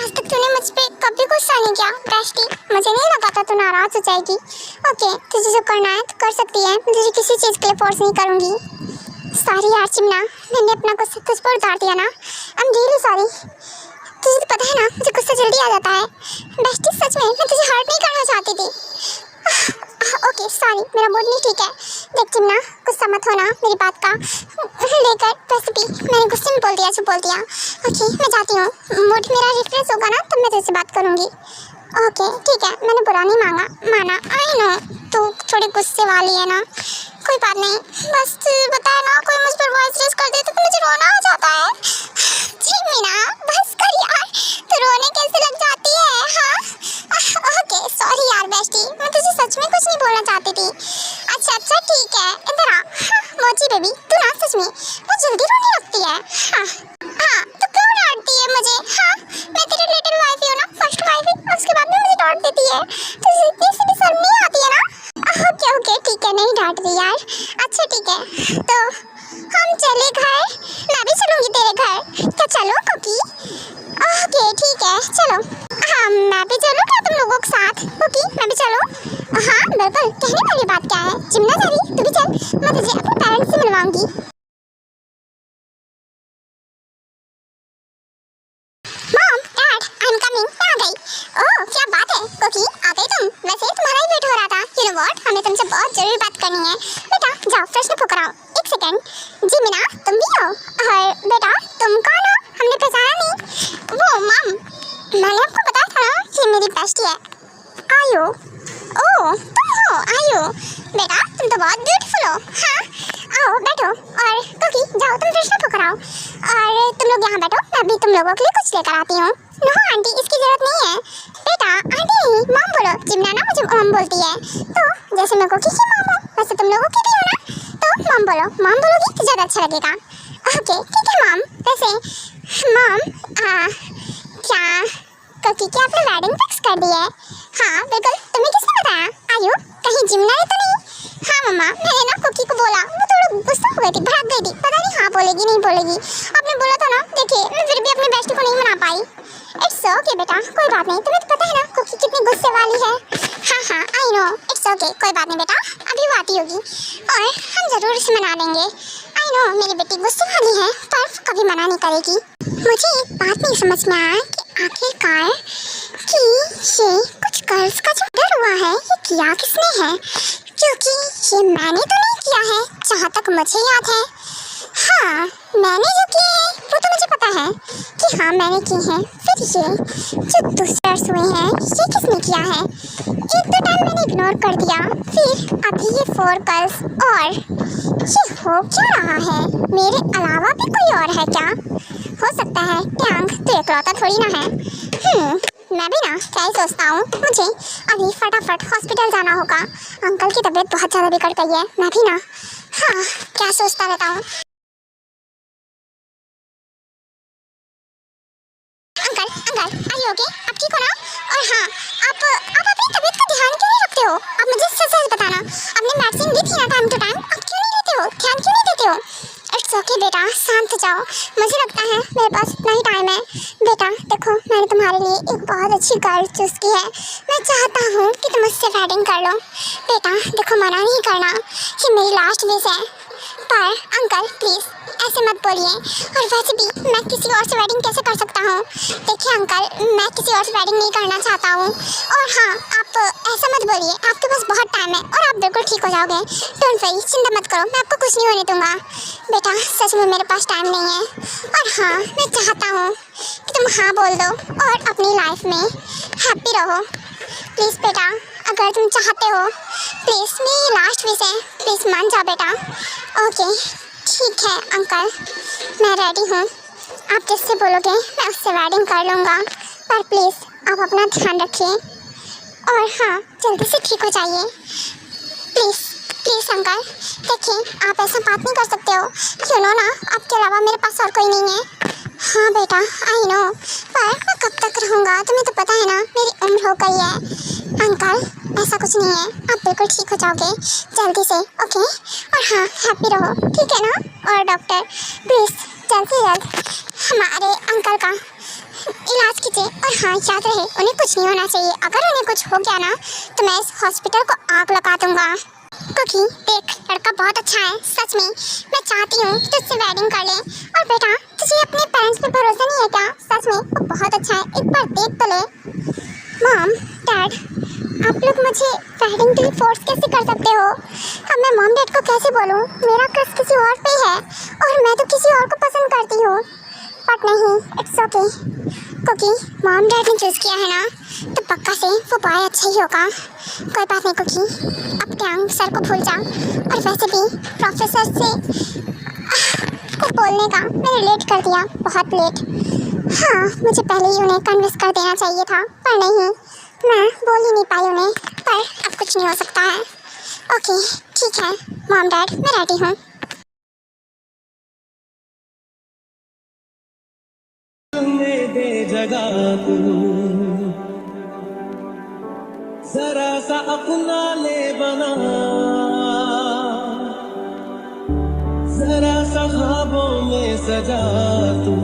आज तक तूने मुझ पे कभी गुस्सा नहीं किया बेस्टी, मुझे नहीं लगा था तू नाराज हो जाएगी। ओके, तुझे जो करना है तो कर सकती है, मैं तुझे किसी चीज़ के लिए फोर्स नहीं करूँगी। सॉरी यार चिमना, मैंने अपना गुस्सा तुझ पर उतार दिया ना, आई एम रियली सॉरी। तुझे तो पता है ना, मुझे गुस्सा जल्दी आ जाता है बेस्टी, सच में मैं तुझे हर्ट नहीं करना चाहती थी। ओके सॉरी, मेरा मूड नहीं ठीक है। देख चिमना, गुस्सा मत होना मेरी बात का लेकर, वैसे भी मैंने गुस्से में बोल दिया जो बोल दिया। ओके मैं जाती हूँ, मूड मेरा रिफ्रेश होगा ना तब मैं तुझसे बात करूँगी। ओके ठीक है, मैंने बुरा नहीं माना। आई नो तू थोड़ी गुस्से वाली है ना, कोई बात नहीं, बस तुझे पता है ना, कोई मुझ पर वॉइस रेस कर दे तो मुझे रोना आ जाता है। चिमना बस कर यार, तो रोने कैसे लग जाती है? हाँ ओके सॉरी यार बेस्टी, मैं तुझे सच में कुछ नहीं बोलना चाहती थी। अच्छा ठीक है, इधर आ। मोची बेबी, तू ना सच में बहुत जल्दी रोने लगती है। हाँ तो क्यों डांटती है मुझे? हाँ, मैं तेरी लिटिल वाइफ हूँ ना, फर्स्ट वाइफ, उसके बाद में मुझे डांट देती है, तुझे इतनी सी भी शर्म नहीं आती है ना? ओके ठीक है, नहीं डांट रही यार। अच्छा ठीक है, तो हम चले घर, मैं भी चलूँगी तेरे घर, क्या चलो कुकी? ओके ठीक है चलो। हाँ मैं भी चलूँ क्या तुम लोगों के साथ? कुकी मैं भी चलूँ? हाँ बिल्कुल, कहने वाली बात क्या है, चिमना जा रही तू भी चल, मैं तुझे अपने पेरेंट्स से मिलवाऊंगी। Mom dad I am coming, मैं आ गई। ओह क्या बात है कुकी, आ गई तुम? वैसे तुम्हारा ही वेट हो रहा था। यू नो व्हाट, हमें तुमसे बहुत जरूरी बात करनी है। बेटा जाओ फ्रेश होकर आओ। एक सेकंड, जी मीना तुम भी हो? और बेटा तुम कौन हो, हमने पहचाना नहीं। वो मम, मैंने आपको बताया था ना कि मेरी बेस्टी है आयु। ओह तुम हो आयु, बेटा तुम तो बहुत ब्यूटीफुल हो। हाँ आओ बैठो, और कुकी जाओ तुम फ्रेश होकर आओ, और तुम लोग यहाँ बैठो, मैं भी तुम लोगों के लिए कुछ लेकर आती हूँ। नो आंटी इसकी जरूरत नहीं है। बेटा आंटी नहीं, मॉम बोलो। जिमना ना मुझे मॉम बोलती है, तो जैसे मैं कुकी की मॉम हूँ वैसे तुम लोगों की भी हो ना, तो मॉम बोलो। मॉम बोलोगी तो ज़्यादा अच्छा लगेगा। ओके ठीक है मॉम। वैसे मॉम क्या कुकी की आपने वेडिंग फिक्स कर दी है? हाँ बिल्कुल, तुम्हें किसने बताया? आयु कहीं जिमना ने तो नहीं? हाँ मम्मा, मैंने ना कुकी को बोला, वो थोड़ा गुस्सा हो गई थी, भड़क गई थी, पता नहीं हाँ बोलेगी नहीं बोलेगी। आपने बोला था ना, देखिए मैं फिर भी अपनी बेस्टी को नहीं मना पाई। इट्स ओके बेटा, कोई बात नहीं, तुम्हें तो पता है ना कुकी कितनी गुस्से वाली है। हाँ आई नो, इट्स ओके कोई बात नहीं बेटा, अभी वो आती होगी और हम ज़रूर इसे मना देंगे। आई नो मेरी बेटी गुस्से वाली है पर कभी मना नहीं करेगी। मुझे एक बात नहीं समझ में आया कि आखिरकार कि ये कुछ गर्ल्स का जो डर हुआ है ये किया किसने है, क्योंकि ये मैंने तो नहीं किया है जहाँ तक मुझे याद है। हाँ मैंने जो किए हैं वो तो मुझे पता है कि हाँ मैंने किए हैं, फिर ये जो दूसरे हुए हैं ये किसने किया है? एक दो टाइम मैंने इग्नोर कर दिया, फिर अभी ये 4 गर्ल्स, और ये हो क्या रहा है? मेरे अलावा भी कोई और है क्या? हो सकता है टैंग तो इकलौता थोड़ी ना है। मैं भी ना क्या ही सोचता हूँ, मुझे अभी फटाफट हॉस्पिटल जाना होगा। अंकल की तबीयत बहुत ज़्यादा बिगड़ गई है। मैं भी ना हाँ क्या सोचता रहता हूँ। Uncle uncle are you okay? आप ठीक हो ना? और हाँ, आप अपनी तबीयत का ध्यान क्यों नहीं रखते हो? आप मुझे सच सच बताना, आपने मेडिसिन ली थी ना टाइम टू टाइम, आप क्यों नहीं लेते हो, ध्यान क्यों नहीं देते हो? इट्स ओके बेटा, शांत जाओ। मुझे लगता है मेरे पास इतना ही टाइम है। बेटा देखो, मैंने तुम्हारे लिए एक बहुत अच्छी गर्ल चूज़ की है। मैं चाहता हूँ कि तुम उससे वेडिंग कर लो। बेटा देखो, मना नहीं करना, ये मेरी लास्ट विश है। पर अंकल प्लीज़ ऐसे मत बोलिए, और वैसे भी मैं किसी और से वेडिंग कैसे कर सकता हूँ? देखिए अंकल, मैं किसी और से वेडिंग नहीं करना चाहता हूँ। और हाँ, आप ऐसा मत बोलिए, आपके पास बहुत टाइम है और आप बिल्कुल ठीक हो जाओगे। डोंट वरी, चिंता मत करो, मैं आपको कुछ नहीं होने दूंगा। बेटा सच में मेरे पास टाइम नहीं है। और हाँ, मैं चाहता हूँ कि तुम हाँ बोल दो और अपनी लाइफ में हैप्पी रहो। प्लीज़ बेटा, अगर तुम चाहते हो, प्लीज़ मेरी लास्ट विश है, प्लीज़ मान जाओ बेटा। ओके ठीक है अंकल, मैं रेडी हूँ। आप जिससे बोलोगे मैं उससे वेडिंग कर लूँगा, पर प्लीज़ आप अपना ध्यान रखिए और हाँ जल्दी से ठीक हो जाइए। प्लीज़ प्लीज़ अंकल, देखिए आप ऐसा बात नहीं कर सकते हो, यू नो ना, आपके अलावा मेरे पास और कोई नहीं है। हाँ बेटा आई नो, पर मैं कब तक रहूँगा, तुम्हें तो पता है ना मेरी उम्र हो गई है। अंकल ऐसा कुछ नहीं है, आप बिल्कुल ठीक हो जाओगे जल्दी से, ओके? और हाँ हैप्पी रहो, ठीक है ना? और डॉक्टर प्लीज़ जल्द से जल्द हमारे अंकल का इलाज कीजिए। और हाँ याद रहे, उन्हें कुछ नहीं होना चाहिए। अगर उन्हें कुछ हो गया ना तो मैं इस हॉस्पिटल को आग लगा दूँगा। क्योंकि देख, लड़का बहुत अच्छा है, सच में मैं चाहती हूँ कि तुझसे वेडिंग कर ले। और बेटा तुझे अपने पेरेंट्स पे भरोसा नहीं है क्या? सच में वो बहुत अच्छा है, एक बार देख तो ले। मॉम डैड, आप लोग मुझे वेडिंग के लिए फोर्स कैसे कर सकते हो? अब मैं मॉम डैड को कैसे बोलूँ? मेरा क्रश किसी और पे है और मैं तो किसी और को पसंद करती हूँ। बट नहीं, इट्स ओके, क्योंकि मॉम डैड ने चूज़ किया है ना तो पक्का से वो बॉय अच्छा ही होगा। कोई बात नहीं कुकी, अब टैंग सर को भूल जा। और वैसे भी प्रोफेसर से को बोलने का मैंने लेट कर दिया, बहुत लेट। हाँ मुझे पहले ही उन्हें कन्विंस कर देना चाहिए था, पर नहीं, मैं बोल ही नहीं पाई उन्हें। पर अब कुछ नहीं हो सकता है। ओके ठीक है मॉम डैड, मैं रेडी हूँ। दे जगह तू जरा सा अपना ले बना, जरा सा ख्वाबों में सजा तू,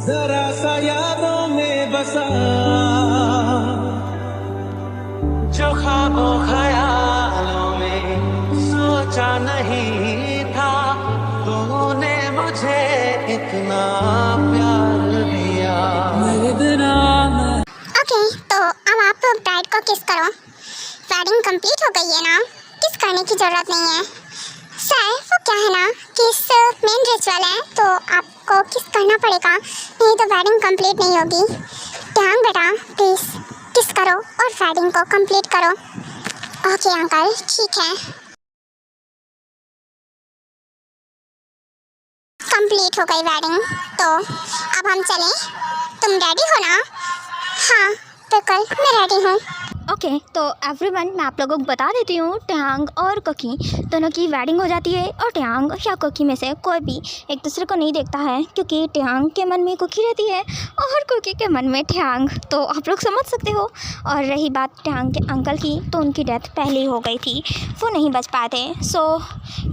जरा सा यादों में बसा, जो ख्वाबों ख्यालों में सोचा नहीं था, तूने मुझे इतना प्यार दिया। ओके तो अब आप ब्राइड को किस करो। वेडिंग कंप्लीट हो गई है ना, किस करने की ज़रूरत नहीं है। सर वो क्या है ना, किस मेन रिचुअल है तो आपको किस करना पड़ेगा, नहीं तो वेडिंग कंप्लीट नहीं होगी। ध्यान बेटा, प्लीज़ किस करो और वेडिंग को कंप्लीट करो। ओके अंकल ठीक है। कंप्लीट हो गई वेडिंग, तो अब हम चलें। तुम रेडी हो ना? हाँ बिल्कुल मैं रेडी हूँ। ओके तो एवरीवन, मैं आप लोगों को बता देती हूँ, ट्यांग और कोकी दोनों की वेडिंग हो जाती है। और ट्यांग या कोकी में से कोई भी एक दूसरे को नहीं देखता है, क्योंकि ट्यांग के मन में कोकी रहती है और कोकी के मन में ट्यांग, तो आप लोग समझ सकते हो। और रही बात ट्यांग के अंकल की, तो उनकी डेथ पहले ही हो गई थी, वो नहीं बच पाए थे। सो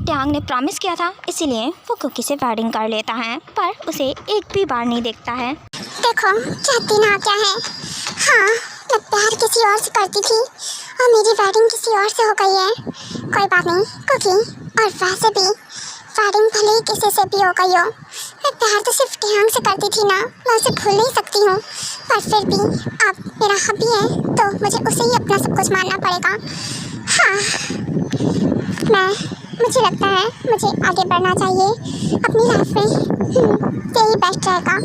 ट्यांग ने प्रॉमिस किया था, इसीलिए वो कोकी से वेडिंग कर लेता है, पर उसे एक भी बार नहीं देखता है। देखो कहती ना क्या है, हाँ मैं प्यार किसी और से करती थी और मेरी वेडिंग किसी और से हो गई है। कोई बात नहीं कुकी, और वैसे भी वेडिंग भले ही किसी से भी हो गई हो, मैं प्यार तो सिर्फ ट्यांग से करती थी ना, मैं उसे भूल नहीं सकती हूँ। पर फिर भी अब मेरा हबी है तो मुझे उसे ही अपना सब कुछ मानना पड़ेगा। हाँ मुझे लगता है मुझे आगे बढ़ना चाहिए अपनी लाइफ में, यही बेस्ट रहेगा।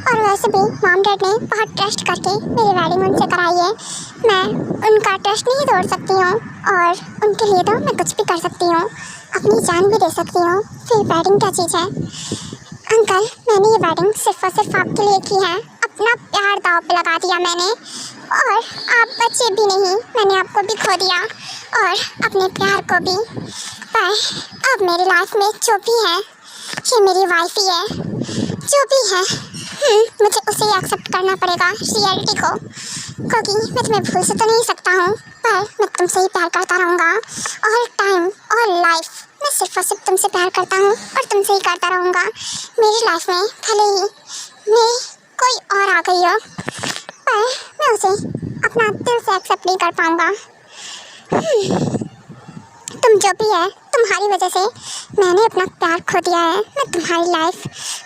और वैसे भी मॉम डैड ने बहुत ट्रस्ट करके मेरी वेडिंग उनसे कराई है, मैं उनका ट्रस्ट नहीं तोड़ सकती हूँ और उनके लिए तो मैं कुछ भी कर सकती हूँ, अपनी जान भी दे सकती हूँ। फिर वेडिंग क्या चीज़ है। अंकल मैंने ये वेडिंग सिर्फ और सिर्फ आपके लिए की है, अब अपना प्यार दांव पे लगा दिया मैंने, और आप बचे भी नहीं, मैंने आपको भी खो दिया और अपने प्यार को भी। पर अब मेरी लाइफ में जो भी है, ये मेरी वाइफ ही है, जो भी है मुझे उसे ही एक्सेप्ट करना पड़ेगा रियलिटी को, क्योंकि मैं तुम्हें भूल से तो नहीं सकता हूँ, पर मैं तुमसे ही प्यार करता रहूँगा ऑल टाइम और लाइफ। मैं सिर्फ और सिर्फ तुमसे प्यार करता हूँ और तुमसे ही करता रहूँगा। मेरी लाइफ में भले ही मैं कोई और आ गई हो, पर मैं उसे अपना दिल से एक्सेप्ट नहीं कर पाऊँगा। तुम जो भी है, तुम्हारी वजह से मैंने अपना प्यार खो दिया है। मैं तुम्हारी लाइफ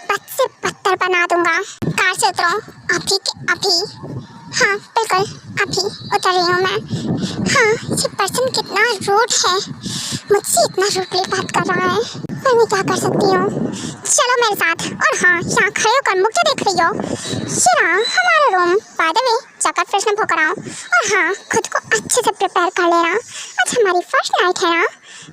बद से बदतर बना दूंगा। कार से उतरो अभी के अभी। हाँ बिल्कुल अभी उतर रही हूँ मैं। हाँ, ये पर्सन कितना रूड है, मुझसे इतना रूडली बात कर रहा है, पर मैं क्या कर सकती हूँ। चलो मेरे साथ। और हाँ, यहाँ खड़े होकर मुझे देख रही हो, ये रहा हमारा रूम। बाय द वे, जाकर फ्रेशन होकर आओ, और हाँ खुद को अच्छे से प्रिपेयर कर लेना, आज हमारी फर्स्ट नाइट है ना।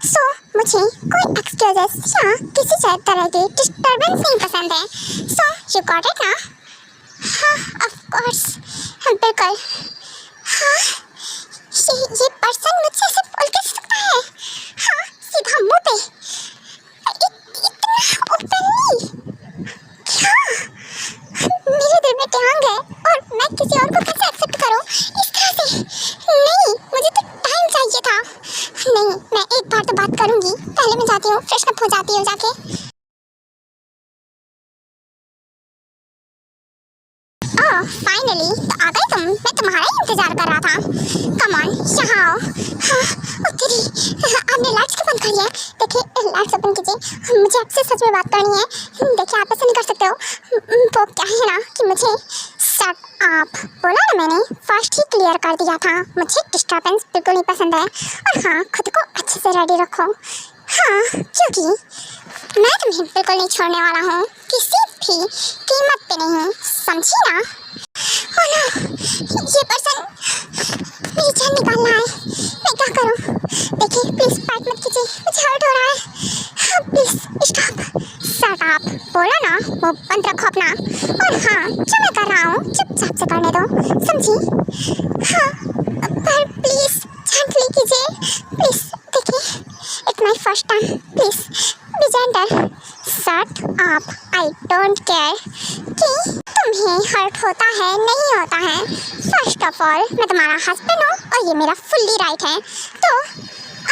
सो मुझे कोई एक्सक्यूजेस या किसी तरह की डिस्टर्बेंस नहीं पसंद है। सो यू गॉट इट ना? हाँ ऑफ कोर्स, बिल्कुल। हाँ, ये पर्सन मुझसे ऐसे बोल के सकता है? हाँ, सीधा मुंह पे, इतना ओपनली। क्या मेरे दिल में टांग है और मैं किसी और को कैसे एक्सेप्ट करूं इस तरह से? नहीं, मुझे तो टाइम चाहिए था। नहीं, मैं एक बार तो बात करूंगी, पहले मैं जाती हूँ, फ्रेश अप हो जाती हूँ जाके। फाइनली तो आ गए तुम, मैं तुम्हारा ही इंतजार कर रहा था। कम ऑन, यहाँ आओ। हाँ, तेरी आपने लाइट्स क्यों बंद करी है? देखिए लाइट्स ओपन कीजिए, मुझे आपसे सच में बात करनी है। देखिए आप ऐसे नहीं कर सकते हो। वो क्या है ना कि मुझे शट अप बोला ना, मैंने फर्स्ट ही क्लियर कर दिया था। मुझे डिस्टर्बेंस बिल्कुल नहीं पसंद है। और हाँ, खुद को अच्छे से रेडी रखो। हाँ, क्योंकि मैं तुम्हें बिल्कुल नहीं छोड़ने वाला हूँ, किसी भी कीमत पे नहीं, समझी ना? ओह नो, ये पर्सन मेरी जान निकाल रहा है, मैं क्या करूँ? देखिए प्लीज फाइट मत कीजिए, मुझे हर्ट हो रहा है। हाँ प्लीज स्टॉप, शट अप बोला ना, वो बंद रखो अपना। और हाँ, जो मैं कर रहा हूँ चुपचाप से करने दो, समझी? हाँ, पर प्लीज जेंटली कीजिए, प्लीज। देखिए it's my first time, please be gentle. Shut up, I don't care कि तुम्हें हर्ट होता है नहीं होता है। फर्स्ट ऑफ ऑल मैं तुम्हारा हस्बैंड हूँ और ये मेरा फुल्ली राइट है, तो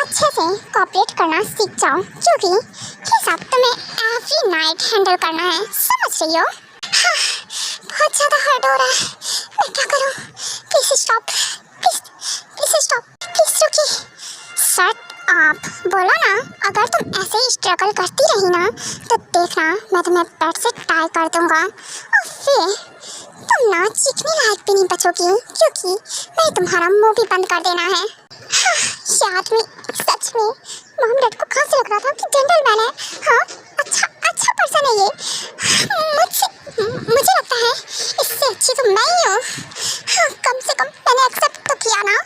अच्छे से कोऑपरेट करना सीख जाओ, क्योंकि ये सब तुम्हें एवरी नाइट हैंडल करना है, समझ रही हो? हाँ, बहुत ज़्यादा हर्ट हो रहा है, मैं क्या करूँ? Please stop, please stop, please रुकिए। शट आप बोला ना, अगर तुम ऐसे ही स्ट्रगल करती रही ना तो देखना मैं तुम्हें पेट से टाई कर दूंगा, और फिर तुम ना चीखने लायक भी नहीं बचोगी, क्योंकि मैं तुम्हारा मुंह भी बंद कर देना है। हाँ, ये आदमी सच में मॉम डैड को कहाँ से लग रहा था कि जेंटलमैन है। हाँ, अच्छा पर्सन है ये। मुझे लगता है इससे अच्छी तो मैं ही हूँ। हाँ, कम से कम मैंने एक्सेप्ट तो किया ना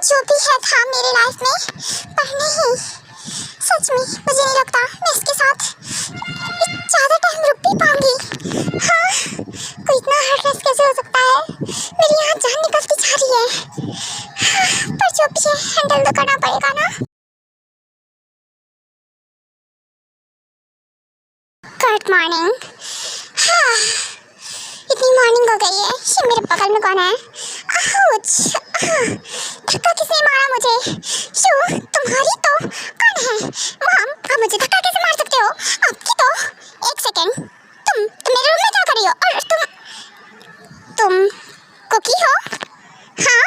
जो भी है था मेरी लाइफ में, पर नहीं, सच में मुझे नहीं लगता मैं इसके साथ ज़्यादा टाइम रुक भी पाऊंगी। हाँ, कोई इतना हार्डनेस कैसे हो सकता है? मेरी यहाँ जान निकलती जा रही है। हाँ, पर जो भी है हैंडल तो करना पड़ेगा ना। Good morning. हाँ, इतनी मॉर्निंग हो गई है, ये मेरे बगल में कौन है? आउच, धक्का किसने मारा मुझे? क्यों, तुम्हारी तो कौन है? मॉम, आप मुझे धक्का कैसे मार सकते हो? आपकी तो। एक सेकेंड, तुम मेरे रूम में क्या कर रही हो? और तुम कुकी हो? हाँ,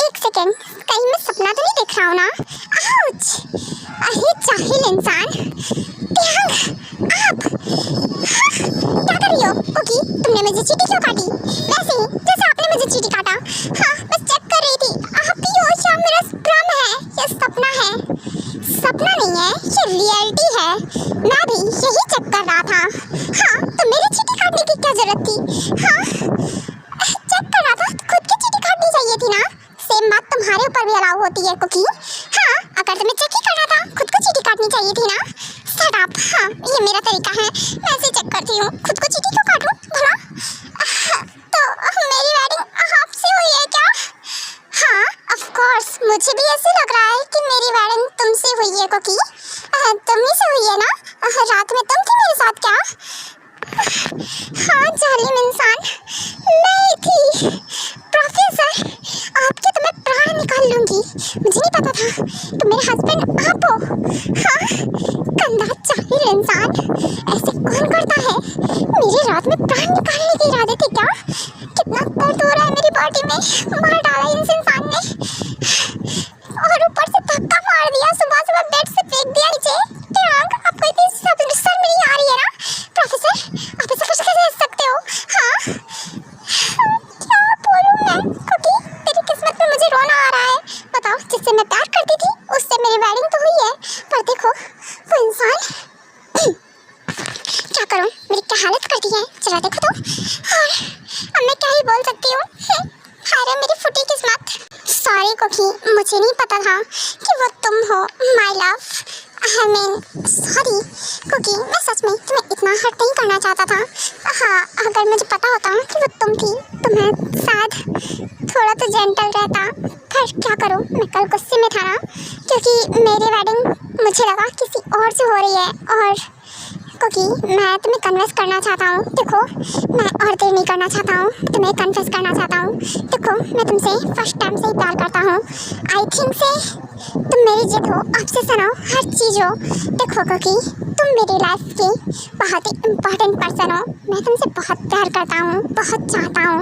एक सेकेंड, कहीं मैं सपना तो नहीं देख रहा हूँ ना? आउच, अरे जाहिल इंसान, आप क्या कर रही हो? कुकी, तुमने मुझे चींटी क्यों काटी? वैसे ही जैसे आपने मुझे चींटी काटा। हाँ, बस चेक कर रही थी। आप ही हो या मेरा भ्रम है, ये सपना है? सपना नहीं है, ये रियलिटी है। मैं भी यही चेक कर रहा था। हाँ, तो मेरी चींटी काटने की क्या जरूरत थी? हाँ, चेक कर रहा था, खुद की चींटी काटनी चाहिए थी ना। सेम बात तुम्हारे ऊपर भी अलाउ होती है कुकी। हाँ, अगर तुम्हें चेक ही करना था, खुद को चींटी काटनी चाहिए थी ना। Shut up. हाँ, ये मेरा तरीका है, मैं ऐसे चेक करती हूँ, खुद को चींटी क्यों काटूं भला? मुझे भी ऐसे लग रहा है कि मेरी वेडिंग तुमसे हुई है कोकी। तुम ही से हुई है ना? रात में तुम थी मेरे साथ क्या? हाँ जालिम इंसान, मैं ही थी। प्रोफेसर, आपके तो मैं प्राण निकाल लूंगी। मुझे नहीं पता था कि मेरे हस्बैंड आप हो। हाँ गंदा जाहिल इंसान, ऐसे कौन करता है? मेरी रात में प्राण निकालने के इरादे थे क्या? कितना दर्द हो रहा है मेरी बॉडी में। मार डाला इस इंसान ने, और ऊपर से धक्का मार दिया, सुबह सुबह बेड से फेंक दिया नीचे। ट्यांग, आपको इतनी शर्म नहीं आ रही है ना? प्रोफेसर, आप ऐसा कैसे कह सकते हो? हाँ क्या बोलूं मैं कोकी, तेरी किस्मत में मुझे रोना आ रहा है। बताओ, जिससे मैं प्यार करती थी उससे मेरी वेडिंग तो हुई है, पर देखो वो इंसान। क्या करूं, मेरी क्या हालत कर दी है, जरा देखो तो। और अब मैं क्या ही बोल सकती हूँ। हाय रे मेरी फुटी किस्मत। सॉरी कोकी, मुझे नहीं पता था कि वो तुम हो my love. I mean sorry कोकी, मैं सच में तुम्हें इतना हर्ट नहीं करना चाहता था। हाँ, अगर मुझे पता होता कि वो तुम थी तो मैं शायद थोड़ा तो जेंटल रहता। पर क्या करूँ, मैं कल गुस्से में था ना, क्योंकि मेरी वेडिंग मुझे लगा किसी और से हो रही है। और कोकी, मैं तुम्हें कन्विंस करना चाहता हूँ। देखो, मैं और देर नहीं करना चाहता हूँ, तुम्हें कन्फेस करना चाहता हूँ। देखो, मैं तुमसे फर्स्ट टाइम से ही प्यार करता हूँ। आई थिंक से तुम मेरी जिद हो, ऑब्सेशन हो, हर चीज़ हो। देखो कोकी, तुम मेरी लाइफ की बहुत ही इम्पोर्टेंट पर्सन हो। मैं तुमसे बहुत प्यार करता हूँ, बहुत चाहता हूँ।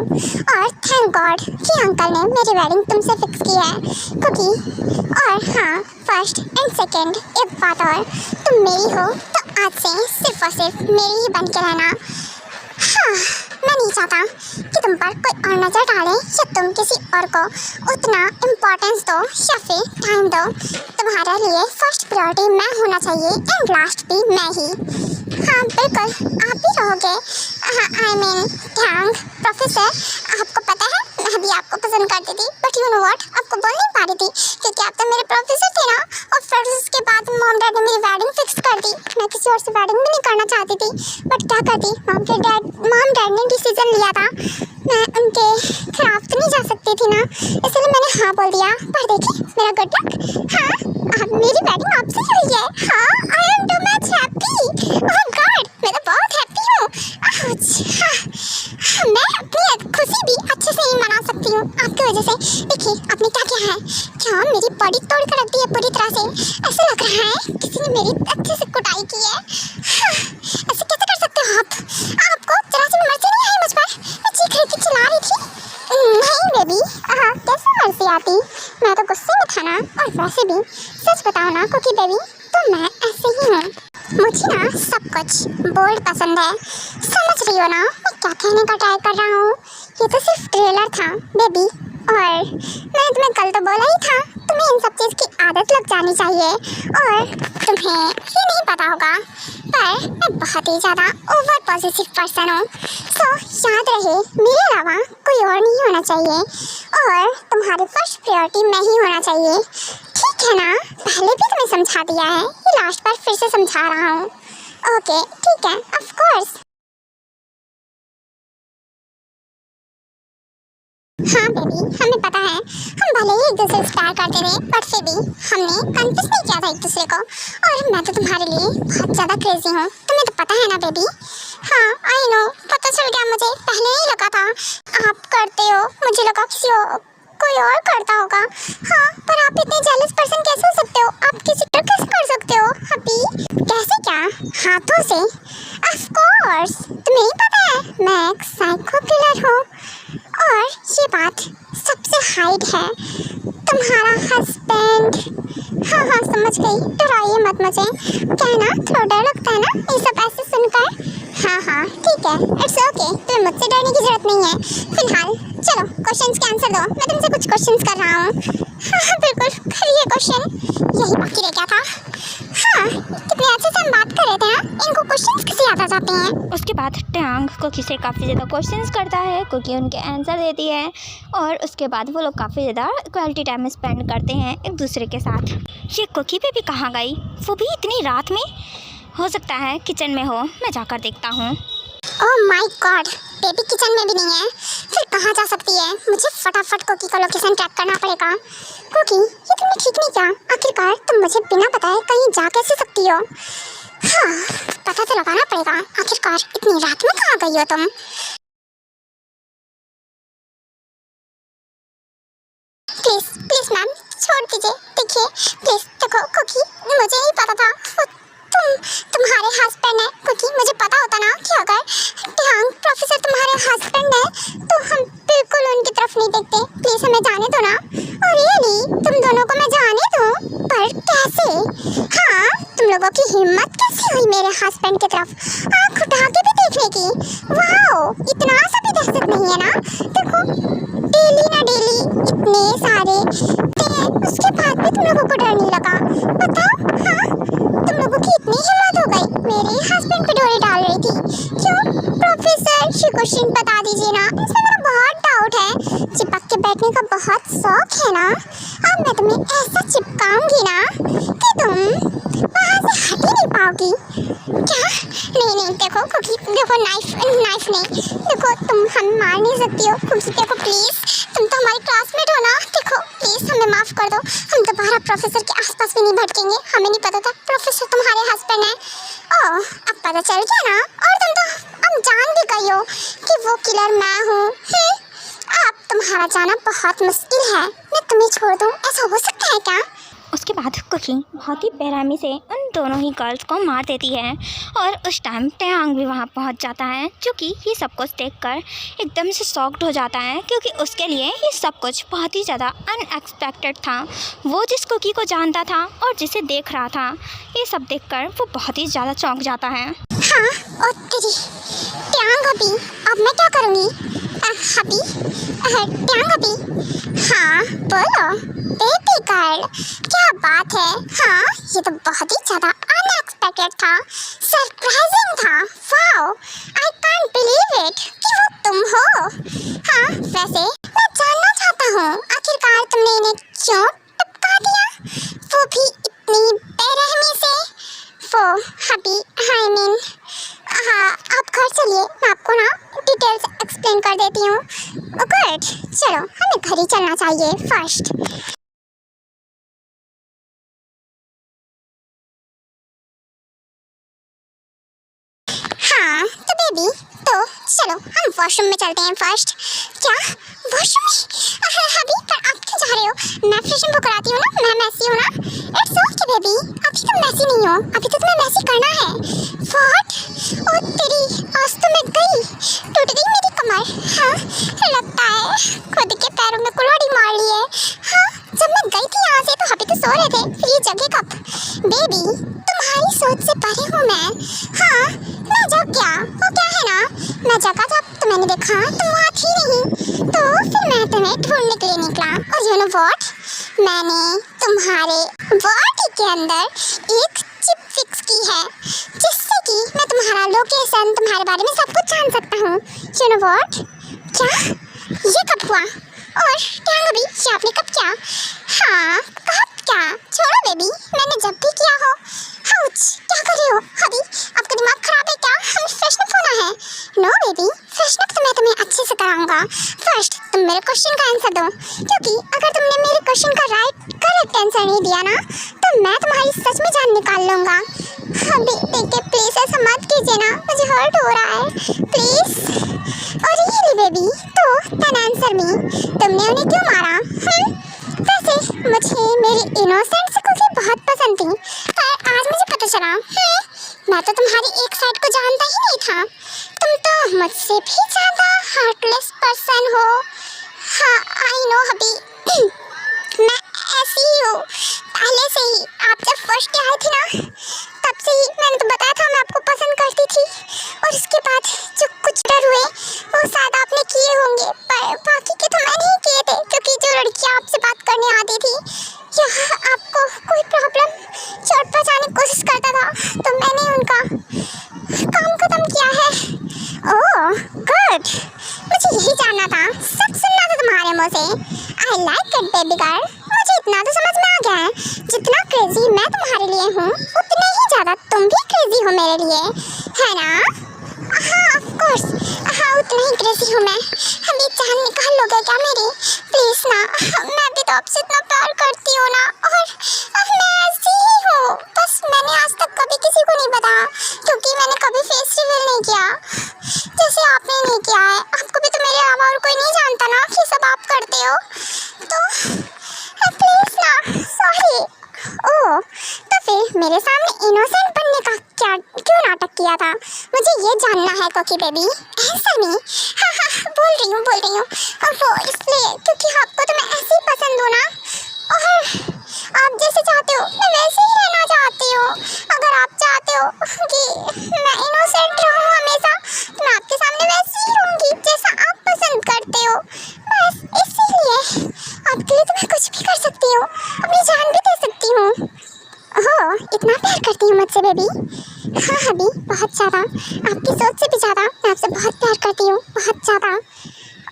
और थैंक गॉड कि अंकल ने मेरी वेडिंग तुमसे फिक्स की है कोकी। और हाँ, फर्स्ट एंड सेकेंड एक बात और, तुम मेरी हो तो आज से सिर्फ और सिर्फ मेरी ही बन के रहना। हाँ, मैं नहीं चाहता कि तुम पर कोई और नज़र डाले या तुम किसी और को उतना इम्पोर्टेंस दो या फिर टाइम दो। तुम्हारे लिए फर्स्ट प्रायोरिटी मैं होना चाहिए एंड लास्ट भी मैं ही। हाँ बिल्कुल, आप ही रहोगे। आई मीन थैंक प्रोफेसर, आपको पता है मैं भी आपको पसंद करती थी, बट यू नो व्हाट, आपको बोल नहीं पा रही थी क्योंकि आप तो मेरे प्रोफेसर थे ना। और फिर उसके बाद मॉम डैड ने मेरी वेडिंग फिक्स कर दी। मैं किसी और से वेडिंग भी नहीं करना चाहती थी, बट क्या करती, मॉम डैड ने डिसीजन लिया था। मैं उनके खिलाफ तो नहीं जा सकती थी ना, इसलिए मैंने हाँ बोल दिया। पर देखिए मेरा गुड लक, हाँ अब मेरी वेडिंग आपसे ही हुई है। हाँ, I am too much happy. Oh God, मैं तो बहुत हैप्पी हूँ। हाँ, मैं अपनी खुशी भी अच्छे से ही मना सकती हूँ आपकी वजह से। देखिए आपने क्या किया है, क्या मेरी बॉडी तोड़ कर रख दी है पूरी तरह से। ऐसा लग रहा है किसी ने मेरी अच्छे से कुटाई की है। हाँ, ऐसे कैसे कर सकते हो आप? आपको जरा सी भी मर्जी नहीं आई मुझ पर? मैं चीख रही थी, चिल्ला रही थी। नहीं बेबी, हाँ कैसे मर्जी आती, मैं तो गुस्से में था ना। और वैसे भी सच बताओ ना कोकी बेबी, तो मैं ऐसे ही हूँ। मुझे ना सब कुछ बोल्ड पसंद है, समझ रही हो ना मैं क्या कहने का ट्राई कर रहा हूँ? ये तो सिर्फ ट्रेलर था बेबी, और मैंने तुम्हें कल तो बोला ही था तुम्हें इन सब चीज़ की आदत लग जानी चाहिए। और तुम्हें ये नहीं पता होगा, पर मैं बहुत ही ज़्यादा ओवर पॉजिटिव पर्सन हूँ। सो याद रहे, मेरे अलावा कोई और नहीं होना चाहिए, और तुम्हारी फर्स्ट प्रायोरिटी मैं ही होना चाहिए। ठीक है ना? पहले भी तुम्हें समझा दिया है, ये लास्ट बार फिर से समझा रहा हूँ। ओके ठीक है, ऑफ कोर्स। हाँ बेबी, हमें पता है हम भले ही एक दूसरे से प्यार करते थे, बट फिर भी हमने कन्फेस नहीं किया था एक दूसरे को। और मैं तो तुम्हारे लिए बहुत ज़्यादा क्रेजी हूँ, तुम्हें तो पता है ना बेबी। हाँ आई नो, पता चल गया मुझे, पहले ही लगा था आप करते हो, मुझे लगा कोई और करता होगा। हाँ, पर आप इतने जेलस पर्सन कैसे हो सकते हो? आप किसी पर कैसे कर सकते हो अभी? कैसे क्या? हाथों से? ऑफ कोर्स, तुम्हें नहीं पता है मैं एक साइको किलर हूँ, और ये बात सबसे हाइड है। तुम्हारा हस्बैंड, हाँ समझ गई, डराइए मत मुझे। क्या है ना, थोड़ा डर लगता है ना ये सब ऐसे सुनकर। हाँ ठीक है, इट्स ओके, तुम्हें मुझसे डरने की जरूरत नहीं है। फिलहाल चलो क्वेश्चंस के आंसर दो, मैं तुमसे कुछ क्वेश्चंस कर रहा हूँ। हाँ बिल्कुल, करिए क्वेश्चन, यही बाकी रह गया था। हाँ, कितने अच्छे से हम बात कर रहे थे ना, इनको क्वेश्चंस कैसे याद आ जाते हैं? उसके बाद ट्यांग कोकी से काफ़ी ज़्यादा क्वेश्चंस करता है, कोकी उनके आंसर देती है, और उसके बाद वो लोग काफ़ी ज़्यादा क्वालिटी टाइम स्पेंड करते हैं एक दूसरे के साथ। ये कोकी बेबी कहाँ गई, वो भी इतनी रात में? हो सकता है किचन में हो, मैं जाकर देखता हूँ। Oh my God, baby kitchen में भी नहीं है, फिर कहाँ जा सकती है? मुझे फटाफट कोकी का लोकेशन ट्रैक करना पड़ेगा। कोकी, ये तुमने ठीक नहीं किया। आखिरकार तुम मुझे बिना बताए कहीं जा कैसे सकती हो? हाँ, पता तो लगाना पड़ेगा। आखिरकार इतनी रात में कहाँ गई हो तुम? प्लीज प्लीज मैम, छोड़ दीजिए। देखिए प्लीज, देखो कोकी, मुझे नहीं पता था वो तुम्हारे हस्बैंड है। क्योंकि मुझे पता होता ना कि अगर टियांग प्रोफेसर तुम्हारे हस्बैंड है तो हम बिल्कुल उनकी तरफ नहीं देखते। प्लीज हमें जाने दो ना। और रियली तुम दोनों को मैं जाने दूं? पर कैसे? हाँ, तुम लोगों की हिम्मत कैसे हुई मेरे हस्बैंड की तरफ आँख उठा के भी देखने की? वाओ, इतना सा भी दहशत नहीं है ना? देखो डेली ना डेली इतने सारे उसके बाद भी तुम लोगों को डर नहीं लगा? बताओ, हाँ तुम लोगों की इतनी हिम्मत हो गई मेरे हस्बैंड पे डोरी डाल रही थी। क्यों प्रोफेसर, श्री क्वेश्चन बता दीजिए ना, इसमें मेरा बहुत डाउट है। चिपक के बैठने का बहुत शौक है ना? अब मैं तुम्हें ऐसा चिपकाऊंगी ना कि तुम वहाँ से हट ही नहीं पाओगी। क्या? नहीं, देखो कुकी, देखो नाइफ नहीं, देखो तुम हम मार नहीं सकती हो कुकी। देखो प्लीज, तुम तो हमारी क्लासमेट हो ना। देखो प्लीज हमें माफ कर दो, हम दोबारा प्रोफेसर के आसपास भी नहीं भटकेंगे। हमें नहीं पता था प्रोफेसर तुम्हारे हस्बैंड है। ओह, अब पता चल गया ना? और तुम तो अब जान भी गई हो कि वो किलर मैं हूँ। अब तुम्हारा जाना बहुत मुश्किल है। मैं तुम्हें छोड़ दूँ, ऐसा हो सकता है क्या? उसके बाद कुकी बहुत ही बेरहमी से उन दोनों ही गर्ल्स को मार देती है। और उस टाइम टियांग भी वहाँ पहुँच जाता है, जो कि ये सब कुछ देखकर एकदम से शॉक्ड हो जाता है, क्योंकि उसके लिए ये सब कुछ बहुत ही ज़्यादा अनएक्सपेक्टेड था। वो जिस कुकी को जानता था और जिसे देख रहा था, ये सब देखकर वो बहुत ही ज़्यादा चौंक जाता है। हाँ, और तेरी टियांग अभी, अब मैं क्या करूँगी? टियांग अभी, हाँ बोलो बेबी गर्ल, क्या बात है? हाँ, ये तो बहुत ही ज़्यादा अनएक्सपेक्टेड था, सरप्राइजिंग था। Wow, I can't believe it कि वो तुम हो। हाँ, वैसे मैं जानना चाहता हूँ आखिरकार तुमने इन्हें क्यों टपका दिया, वो भी इतनी बेरहमी से? वो अभी हाँ, आप घर चलिए, मैं आपको ना डिटेल्स एक्सप्लेन कर देती हूँ। गुड, चलो हमें घर ही चलना चाहिए फर्स्ट। हाँ तो बेबी, तो चलो हम वॉशरूम में चलते हैं फर्स्ट। क्या वॉशरूम में? अभी पर आप क्यों जा रहे हो? मैं फ्रेशन बुक कराती हूँ ना, मैं मैसी हूँ ना। इट्स ओके बेबी, अभी तुम मैसी नहीं हो, अभी तो तुम्हें मैसी करना है। व्हाट? ओ तेरी, आज तो मैं गई, टूट गई मेरी कमर। हाँ, लगता है खुद के पैरों में कुल्हाड़ी मार ली है। हाँ, जब मैं गई थी यहाँ से तो अभी तो सो रहे थे, फिर ये जगह कब? बेबी तुम्हारी सोच से परे हूँ मैं। हाँ, मैं जग गया, वो क्या है ना, मैं जगा जब तो मैंने देखा तुम वहाँ थी नहीं, तो फिर मैं तुम्हें ढूंढने के लिए निकला। और यू नो व्हाट, मैंने तुम्हारे बॉडी के अंदर एक चिप फिक्स की है, जिससे कि मैं तुम्हारा लोकेशन, तुम्हारे बारे में सब कुछ जान सकता हूँ। You know what? क्या? ये कब हुआ? और टियांग अभी, ये आपने कब किया? हाँ, कब क्या? छोड़ो बेबी, मैंने जब भी किया हो। हाउच, क्या कर रहे हो अभी? आपका दिमाग खराब है क्या? हमें फ्रेशनअप होना है। नो बेबी, फ्रेशनअप तो मैं तुम्हें अच्छे से कराऊंगा। फर्स्ट तुम मेरे क्वेश्चन का आंसर दो, क्योंकि अगर तुमने मेरे क्वेश्चन का करेक्ट आंसर नहीं दिया ना, तो मैं तुम्हारी सच में जान निकाल लूँगा। अभी देखिए प्लीज़ ऐसा मत कीजिए ना, मुझे हर्ट हो रहा है प्लीज़। और रियली बेबी, तो देन आंसर मी, तुमने उन्हें क्यों मारा? वैसे मुझे मेरी इनोसेंट से कुकी बहुत पसंद थी, पर आज मुझे पता चला मैं तो तुम्हारी एक साइड को जानता ही नहीं था। तुम तो मुझसे भी ज़्यादा हार्टलेस पर्सन हो। हाँ, आई नो अभी, मैं ऐसी ही हूँ पहले से ही। आप जब फर्स्ट आए थे ना, तब से ही मैंने तो बताया था मैं आपको पसंद करती थी। और उसके बाद जो कुछ डर हुए वो शायद आपने किए होंगे, पर बाकी के तो मैंने ही किए थे, क्योंकि जो लड़कियाँ आपसे बात करने आती थी या आपको कोई प्रॉब्लम चोट पहुँचाने की कोशिश करता था, तो मैंने उनका काम खत्म किया है। ओह गुड, मुझे यही जानना था, सब सुनना था तुम्हारे मुँह से। I like it baby girl, मुझे इतना तो समझ में आ गया है, जितना क्रेजी मैं तुम्हारे लिए हूँ उतने ही ज़्यादा तुम भी क्रेजी हो मेरे लिए, है ना? हाँ ऑफ कोर्स, हाँ उतना ही तो फिर मेरे सामने इनोसेंट बनने का क्या क्यों नाटक किया था? मुझे ये जानना है कोकी बेबी। ऐसा नहीं, हाँ हाँ बोल रही हूँ। और वो इसलिए क्योंकि आपको तो मैं ऐसे ही पसंद हूँ ना, और आप जैसे चाहते हो मैं वैसे ही रहना चाहती हूँ। अगर आप चाहते हो कि मैं इनोसेंट रहूँ हमेशा, तो मैं आपके सामने वैसे ही रहूँगी जैसा आप पसंद करते हो। बस इसीलिए आपके लिए तो मैं कुछ भी कर सकती हूँ, अपनी जान भी दे सकती हूँ। ओह, इतना प्यार करती हूँ मुझसे बेबी? हाँ हबी, बहुत ज़्यादा, आपकी सोच से भी ज़्यादा मैं आपसे बहुत प्यार करती हूँ, बहुत ज़्यादा।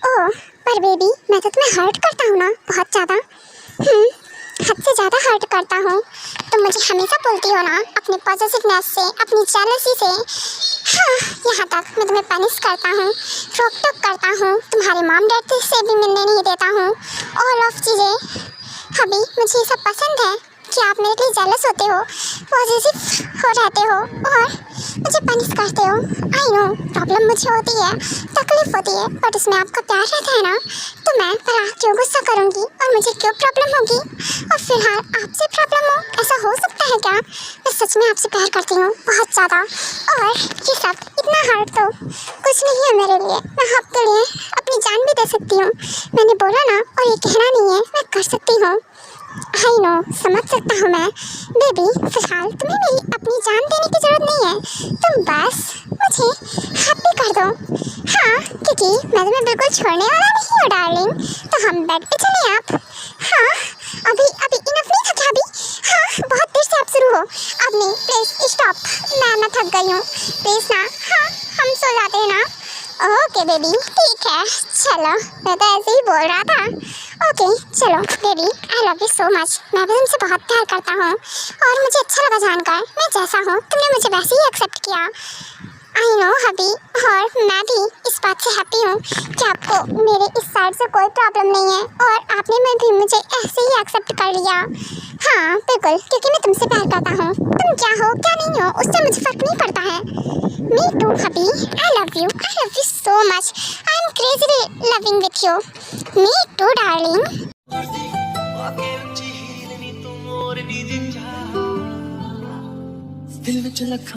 ओह पर बेबी, मैं तो तुम्हें हर्ट करता हूँ ना, बहुत ज़्यादा। हद से ज़्यादा हर्ट करता हूँ। तुम मुझे हमेशा बोलती हो ना अपनी पॉजिटिवनेस से, अपनी जेलसी से। हाँ, यहाँ तक मैं तुम्हें पनिश करता हूँ, रोक टोक करता हूँ, तुम्हारे मॉम डैड से भी मिलने नहीं देता हूँ, ऑल ऑफ चीज़ें। हबी, मुझे ये सब पसंद है कि आप मेरे लिए जेलस होते हो, पॉजिटिव हो रहते हो और मुझे पनिश करते हो। आई नो प्रॉब्लम मुझे होती है, तकलीफ होती है, बट उसमें आपका प्यार रहता है ना, तो मैं पर आप क्यों गुस्सा करूँगी और मुझे क्यों प्रॉब्लम होगी? और फिलहाल आपसे प्रॉब्लम हो, ऐसा हो सकता है क्या? मैं सच में आपसे प्यार करती हूँ बहुत ज़्यादा, और ये सब इतना हर्ट तो कुछ नहीं है मेरे लिए। मैं आपके लिए अपनी जान भी दे सकती हूँ। मैंने बोला ना, और ये कहना नहीं है, मैं कर सकती हूँ। आई नो, समझ सकता हूँ मैं बेबी। फिलहाल तुम्हें मेरी अपनी जान देने की ज़रूरत नहीं है, तुम बस मुझे हैप्पी कर दो। हाँ, क्योंकि मैं तुम्हें बिल्कुल छोड़ने वाला नहीं हूँ डार्लिंग। तो हम बेड पे चलें आप? हाँ, अभी इनफ नहीं था क्या अभी? हाँ, बहुत देर से आप शुरू हो। अब नहीं, प्लीज़ स्टॉप, मैं थक गई हूँ, प्लीज़ ना। हाँ, हम सो जाते हैं ना? ओके बेबी, ठीक है, चलो, मैं तो ऐसे ही बोल रहा था। ओके चलो baby, I love you so much. मैं भी तुमसे बहुत प्यार करता हूँ और मुझे अच्छा लगा जानकर मैं जैसा हूँ तुमने मुझे वैसे ही एक्सेप्ट किया। आई नो हबी, और मैं भी इस बात से हैप्पी हूँ कि आपको मेरे इस साइड से कोई प्रॉब्लम नहीं है और आपने मैं भी मुझे ऐसे ही एक्सेप्ट कर लिया। हाँ बिल्कुल, क्योंकि मैं तुमसे प्यार करता हूँ। तुम क्या हो क्या नहीं हो उससे मुझे फ़र्क नहीं पड़ता है। Me too hubby, I love you so much. I am crazy loving with you. Me too darling. दिल में